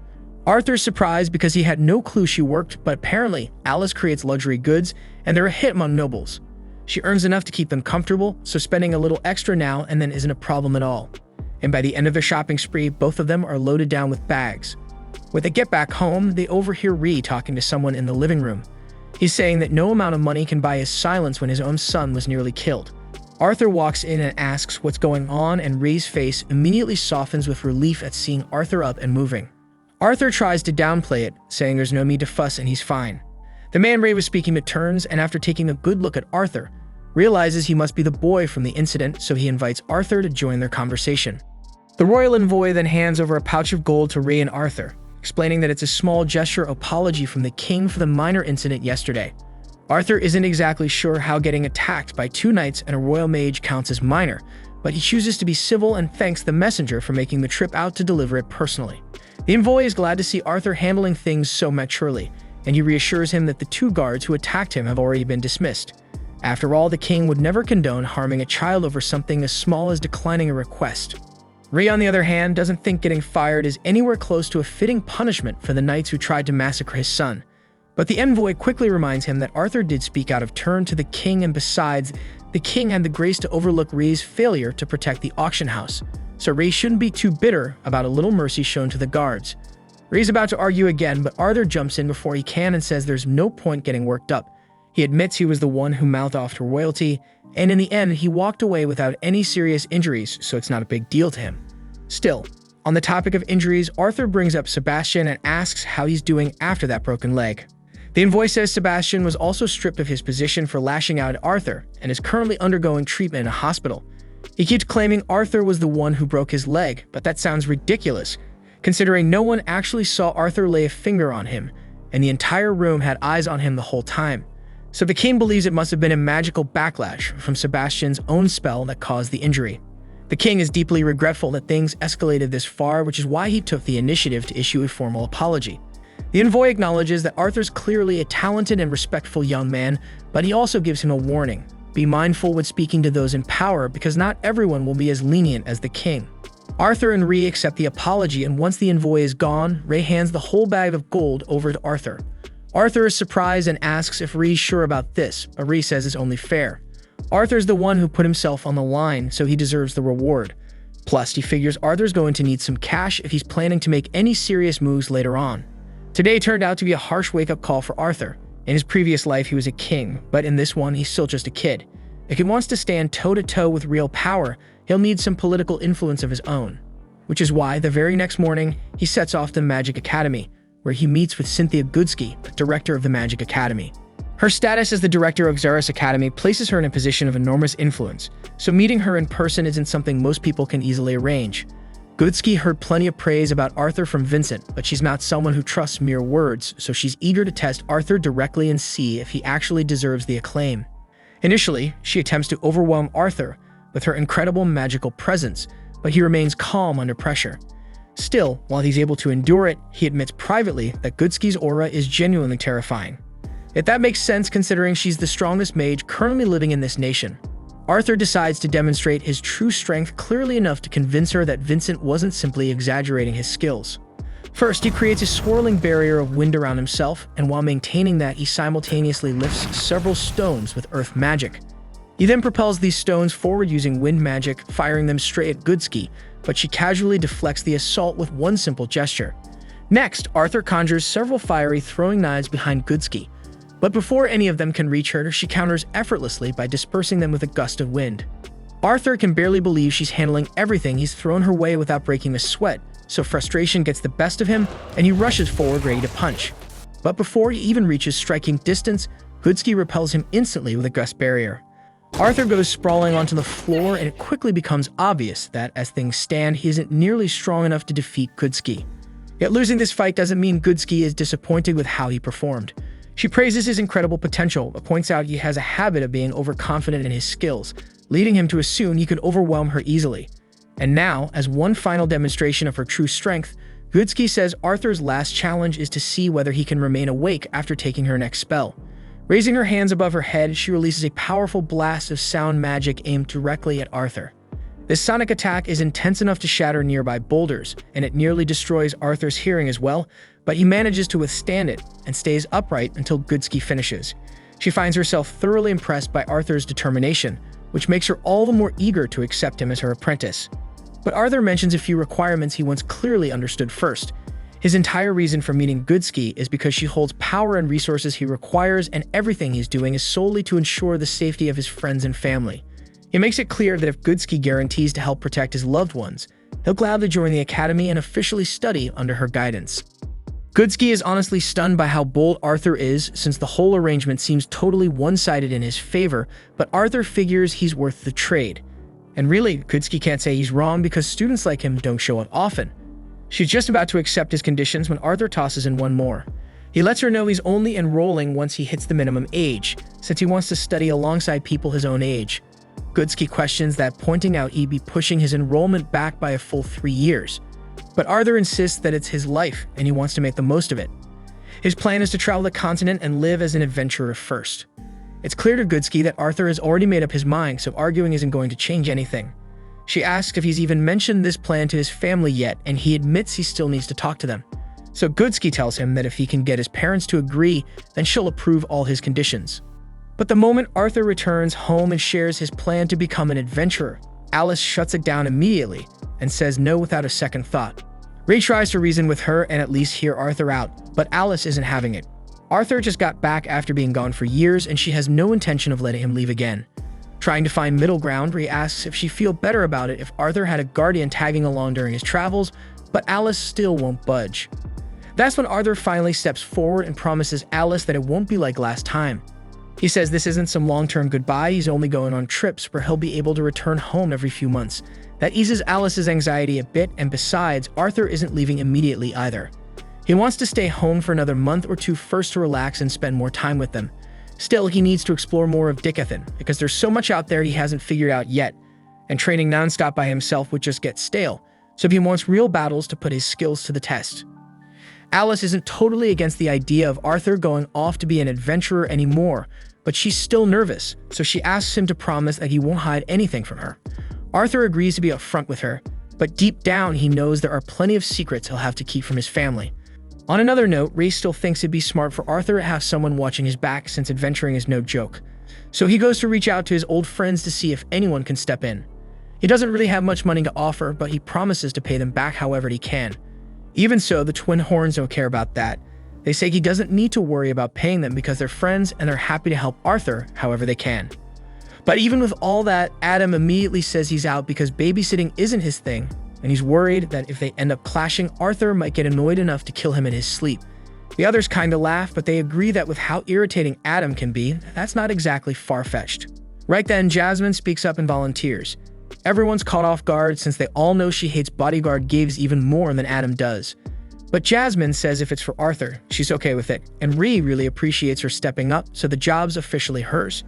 Arthur's surprised because he had no clue she worked, but apparently Alice creates luxury goods and they're a hit among nobles. She earns enough to keep them comfortable, so spending a little extra now and then isn't a problem at all. And by the end of their shopping spree, both of them are loaded down with bags. When they get back home, they overhear Ree talking to someone in the living room. He's saying that no amount of money can buy his silence when his own son was nearly killed. Arthur walks in and asks what's going on, and Ree's face immediately softens with relief at seeing Arthur up and moving. Arthur tries to downplay it, saying there's no need to fuss and he's fine. The man Ray was speaking to turns, and after taking a good look at Arthur, realizes he must be the boy from the incident, so he invites Arthur to join their conversation. The royal envoy then hands over a pouch of gold to Ray and Arthur, explaining that it's a small gesture of apology from the king for the minor incident yesterday. Arthur isn't exactly sure how getting attacked by 2 knights and a royal mage counts as minor, but he chooses to be civil and thanks the messenger for making the trip out to deliver it personally. The envoy is glad to see Arthur handling things so maturely, and he reassures him that the 2 guards who attacked him have already been dismissed. After all, the king would never condone harming a child over something as small as declining a request. Ree, on the other hand, doesn't think getting fired is anywhere close to a fitting punishment for the knights who tried to massacre his son. But the envoy quickly reminds him that Arthur did speak out of turn to the king, and besides, the king had the grace to overlook Ree's failure to protect the auction house, so Ree shouldn't be too bitter about a little mercy shown to the guards. Ree's about to argue again, but Arthur jumps in before he can and says there's no point getting worked up. He admits he was the one who mouthed off to royalty, and in the end, he walked away without any serious injuries, so it's not a big deal to him. Still, on the topic of injuries, Arthur brings up Sebastian and asks how he's doing after that broken leg. The envoy says Sebastian was also stripped of his position for lashing out at Arthur and is currently undergoing treatment in a hospital. He keeps claiming Arthur was the one who broke his leg, but that sounds ridiculous, considering no one actually saw Arthur lay a finger on him, and the entire room had eyes on him the whole time. So the king believes it must have been a magical backlash from Sebastian's own spell that caused the injury. The king is deeply regretful that things escalated this far, which is why he took the initiative to issue a formal apology. The envoy acknowledges that Arthur's clearly a talented and respectful young man, but he also gives him a warning. Be mindful when speaking to those in power, because not everyone will be as lenient as the king. Arthur and Rhea accept the apology, and once the envoy is gone, Ray hands the whole bag of gold over to Arthur. Arthur is surprised and asks if Rhea's sure about this, but Rhea says it's only fair. Arthur's the one who put himself on the line, so he deserves the reward. Plus, he figures Arthur's going to need some cash if he's planning to make any serious moves later on. Today turned out to be a harsh wake-up call for Arthur. In his previous life, he was a king, but in this one, he's still just a kid. If he wants to stand toe-to-toe with real power, he'll need some political influence of his own. Which is why, the very next morning, he sets off to the Magic Academy, where he meets with Cynthia Goodsky, the director of the Magic Academy. Her status as the director of Xeris Academy places her in a position of enormous influence, so meeting her in person isn't something most people can easily arrange. Goodsky heard plenty of praise about Arthur from Vincent, but she's not someone who trusts mere words, so she's eager to test Arthur directly and see if he actually deserves the acclaim. Initially, she attempts to overwhelm Arthur with her incredible magical presence, but he remains calm under pressure. Still, while he's able to endure it, he admits privately that Goodsky's aura is genuinely terrifying. If that makes sense considering she's the strongest mage currently living in this nation. Arthur decides to demonstrate his true strength clearly enough to convince her that Vincent wasn't simply exaggerating his skills. First, he creates a swirling barrier of wind around himself, and while maintaining that, he simultaneously lifts several stones with earth magic. He then propels these stones forward using wind magic, firing them straight at Goodsky, but she casually deflects the assault with one simple gesture. Next, Arthur conjures several fiery throwing knives behind Goodsky, but before any of them can reach her, she counters effortlessly by dispersing them with a gust of wind. Arthur can barely believe she's handling everything he's thrown her way without breaking a sweat, so frustration gets the best of him, and he rushes forward ready to punch. But before he even reaches striking distance, Goodsky repels him instantly with a gust barrier. Arthur goes sprawling onto the floor, and it quickly becomes obvious that, as things stand, he isn't nearly strong enough to defeat Goodsky. Yet losing this fight doesn't mean Goodsky is disappointed with how he performed. She praises his incredible potential, but points out he has a habit of being overconfident in his skills, leading him to assume he could overwhelm her easily. And now, as one final demonstration of her true strength, Goodsky says Arthur's last challenge is to see whether he can remain awake after taking her next spell. Raising her hands above her head, she releases a powerful blast of sound magic aimed directly at Arthur. This sonic attack is intense enough to shatter nearby boulders, and it nearly destroys Arthur's hearing as well, but he manages to withstand it and stays upright until Goodsky finishes. She finds herself thoroughly impressed by Arthur's determination, which makes her all the more eager to accept him as her apprentice. But Arthur mentions a few requirements he once clearly understood first. His entire reason for meeting Goodsky is because she holds power and resources he requires, and everything he's doing is solely to ensure the safety of his friends and family. He makes it clear that if Goodsky guarantees to help protect his loved ones, he'll gladly join the academy and officially study under her guidance. Goodsky is honestly stunned by how bold Arthur is, since the whole arrangement seems totally one-sided in his favor, but Arthur figures he's worth the trade. And really, Goodsky can't say he's wrong because students like him don't show up often. She's just about to accept his conditions when Arthur tosses in one more. He lets her know he's only enrolling once he hits the minimum age, since he wants to study alongside people his own age. Goodsky questions that, pointing out he'd be pushing his enrollment back by a full 3 years. But Arthur insists that it's his life, and he wants to make the most of it. His plan is to travel the continent and live as an adventurer first. It's clear to Goodsky that Arthur has already made up his mind, so arguing isn't going to change anything. She asks if he's even mentioned this plan to his family yet, and he admits he still needs to talk to them. So Goodsky tells him that if he can get his parents to agree, then she'll approve all his conditions. But the moment Arthur returns home and shares his plan to become an adventurer, Alice shuts it down immediately and says no without a second thought. Ray tries to reason with her and at least hear Arthur out, but Alice isn't having it. Arthur just got back after being gone for years, and she has no intention of letting him leave again. Trying to find middle ground, Ray asks if she'd feel better about it if Arthur had a guardian tagging along during his travels, but Alice still won't budge. That's when Arthur finally steps forward and promises Alice that it won't be like last time. He says this isn't some long-term goodbye, he's only going on trips where he'll be able to return home every few months. That eases Alice's anxiety a bit, and besides, Arthur isn't leaving immediately either. He wants to stay home for another month or two first to relax and spend more time with them. Still, he needs to explore more of Dicathan, because there's so much out there he hasn't figured out yet, and training nonstop by himself would just get stale, so he wants real battles to put his skills to the test. Alice isn't totally against the idea of Arthur going off to be an adventurer anymore, but she's still nervous, so she asks him to promise that he won't hide anything from her. Arthur agrees to be upfront with her, but deep down he knows there are plenty of secrets he'll have to keep from his family. On another note, Ray still thinks it'd be smart for Arthur to have someone watching his back since adventuring is no joke. So he goes to reach out to his old friends to see if anyone can step in. He doesn't really have much money to offer, but he promises to pay them back however he can. Even so, the twin horns don't care about that. They say he doesn't need to worry about paying them because they're friends and they're happy to help Arthur however they can. But even with all that, Adam immediately says he's out because babysitting isn't his thing, and he's worried that if they end up clashing, Arthur might get annoyed enough to kill him in his sleep. The others kinda laugh, but they agree that with how irritating Adam can be, that's not exactly far-fetched. Right then, Jasmine speaks up and volunteers. Everyone's caught off guard since they all know she hates bodyguard gigs even more than Adam does. But Jasmine says if it's for Arthur, she's okay with it, and Ree really appreciates her stepping up, so the job's officially hers.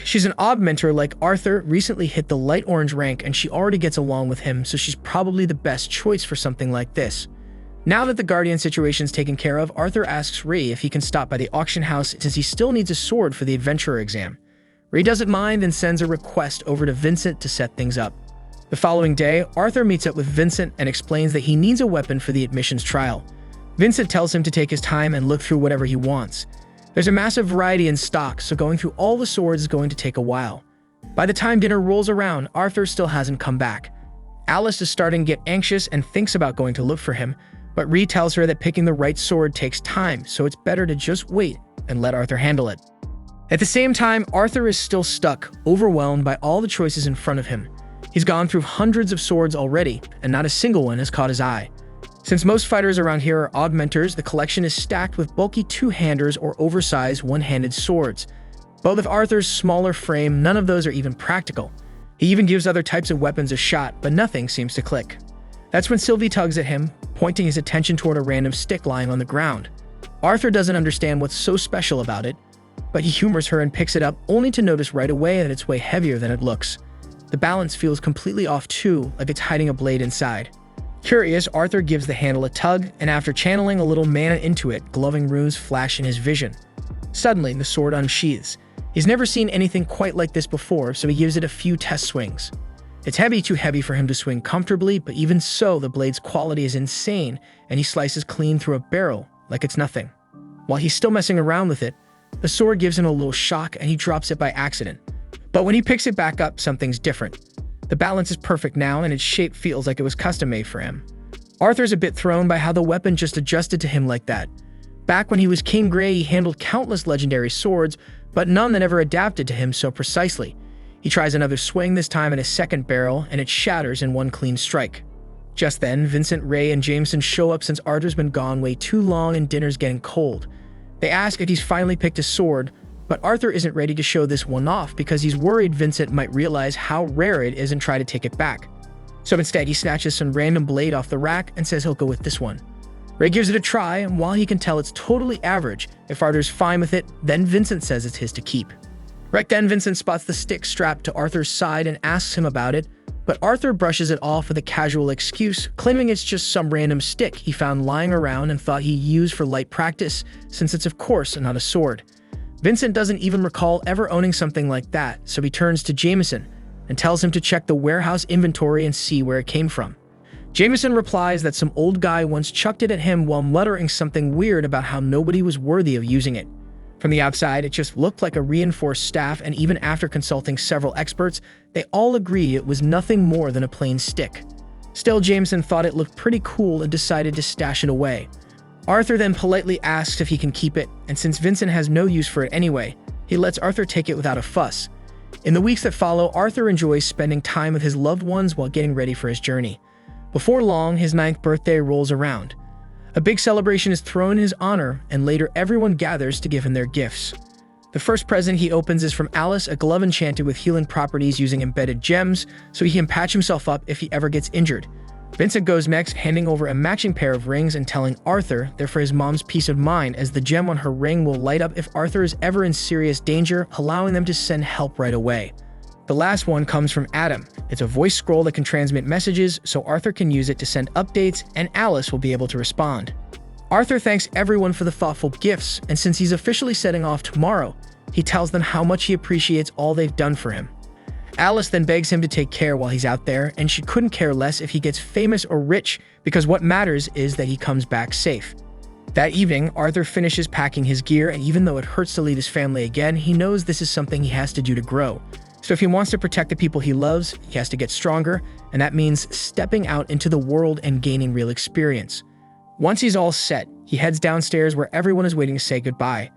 She's an odd mentor like Arthur, recently hit the light orange rank, and she already gets along with him, so she's probably the best choice for something like this. Now that the Guardian situation's taken care of, Arthur asks Ree if he can stop by the auction house since he still needs a sword for the adventurer exam. Ree doesn't mind and sends a request over to Vincent to set things up. The following day, Arthur meets up with Vincent and explains that he needs a weapon for the admissions trial. Vincent tells him to take his time and look through whatever he wants. There's a massive variety in stock, so going through all the swords is going to take a while. By the time dinner rolls around, Arthur still hasn't come back. Alice is starting to get anxious and thinks about going to look for him, but Ree tells her that picking the right sword takes time, so it's better to just wait and let Arthur handle it. At the same time, Arthur is still stuck, overwhelmed by all the choices in front of him. He's gone through hundreds of swords already, and not a single one has caught his eye. Since most fighters around here are augmenters, the collection is stacked with bulky two-handers or oversized one-handed swords. But with Arthur's smaller frame, none of those are even practical. He even gives other types of weapons a shot, but nothing seems to click. That's when Sylvie tugs at him, pointing his attention toward a random stick lying on the ground. Arthur doesn't understand what's so special about it, but he humors her and picks it up, only to notice right away that it's way heavier than it looks. The balance feels completely off too, like it's hiding a blade inside. Curious, Arthur gives the handle a tug, and after channeling a little mana into it, glowing runes flash in his vision. Suddenly, the sword unsheathes. He's never seen anything quite like this before, so he gives it a few test swings. It's too heavy for him to swing comfortably, but even so, the blade's quality is insane, and he slices clean through a barrel, like it's nothing. While he's still messing around with it, the sword gives him a little shock and he drops it by accident. But when he picks it back up, something's different. The balance is perfect now, and its shape feels like it was custom-made for him. Arthur's a bit thrown by how the weapon just adjusted to him like that. Back when he was King Gray, he handled countless legendary swords, but none that ever adapted to him so precisely. He tries another swing, this time at his second barrel, and it shatters in one clean strike. Just then, Vincent, Ray, and Jameson show up since Arthur's been gone way too long and dinner's getting cold. They ask if he's finally picked a sword, but Arthur isn't ready to show this one off because he's worried Vincent might realize how rare it is and try to take it back. So instead, he snatches some random blade off the rack and says he'll go with this one. Ray gives it a try, and while he can tell it's totally average, if Arthur's fine with it, then Vincent says it's his to keep. Right then, Vincent spots the stick strapped to Arthur's side and asks him about it, but Arthur brushes it off with a casual excuse, claiming it's just some random stick he found lying around and thought he'd use for light practice, since it's of course not a sword. Vincent doesn't even recall ever owning something like that, so he turns to Jameson and tells him to check the warehouse inventory and see where it came from. Jameson replies that some old guy once chucked it at him while muttering something weird about how nobody was worthy of using it. From the outside, it just looked like a reinforced staff, and even after consulting several experts, they all agree it was nothing more than a plain stick. Still, Jameson thought it looked pretty cool and decided to stash it away. Arthur then politely asks if he can keep it, and since Vincent has no use for it anyway, he lets Arthur take it without a fuss. In the weeks that follow, Arthur enjoys spending time with his loved ones while getting ready for his journey. Before long, his 9th birthday rolls around. A big celebration is thrown in his honor, and later everyone gathers to give him their gifts. The first present he opens is from Alice, a glove enchanted with healing properties using embedded gems, so he can patch himself up if he ever gets injured. Vincent goes next, handing over a matching pair of rings and telling Arthur they're for his mom's peace of mind, as the gem on her ring will light up if Arthur is ever in serious danger, allowing them to send help right away. The last one comes from Adam. It's a voice scroll that can transmit messages, so Arthur can use it to send updates, and Alice will be able to respond. Arthur thanks everyone for the thoughtful gifts, and since he's officially setting off tomorrow, he tells them how much he appreciates all they've done for him. Alice then begs him to take care while he's out there, and she couldn't care less if he gets famous or rich, because what matters is that he comes back safe. That evening, Arthur finishes packing his gear, and even though it hurts to leave his family again, he knows this is something he has to do to grow. So if he wants to protect the people he loves, he has to get stronger, and that means stepping out into the world and gaining real experience. Once he's all set, he heads downstairs where everyone is waiting to say goodbye.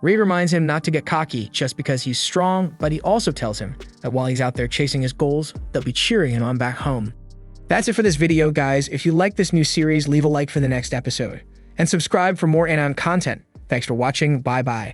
Reed reminds him not to get cocky just because he's strong, but he also tells him that while he's out there chasing his goals, they'll be cheering him on back home. That's it for this video, guys. If you like this new series, leave a like for the next episode. And subscribe for more anon content. Thanks for watching. Bye-bye.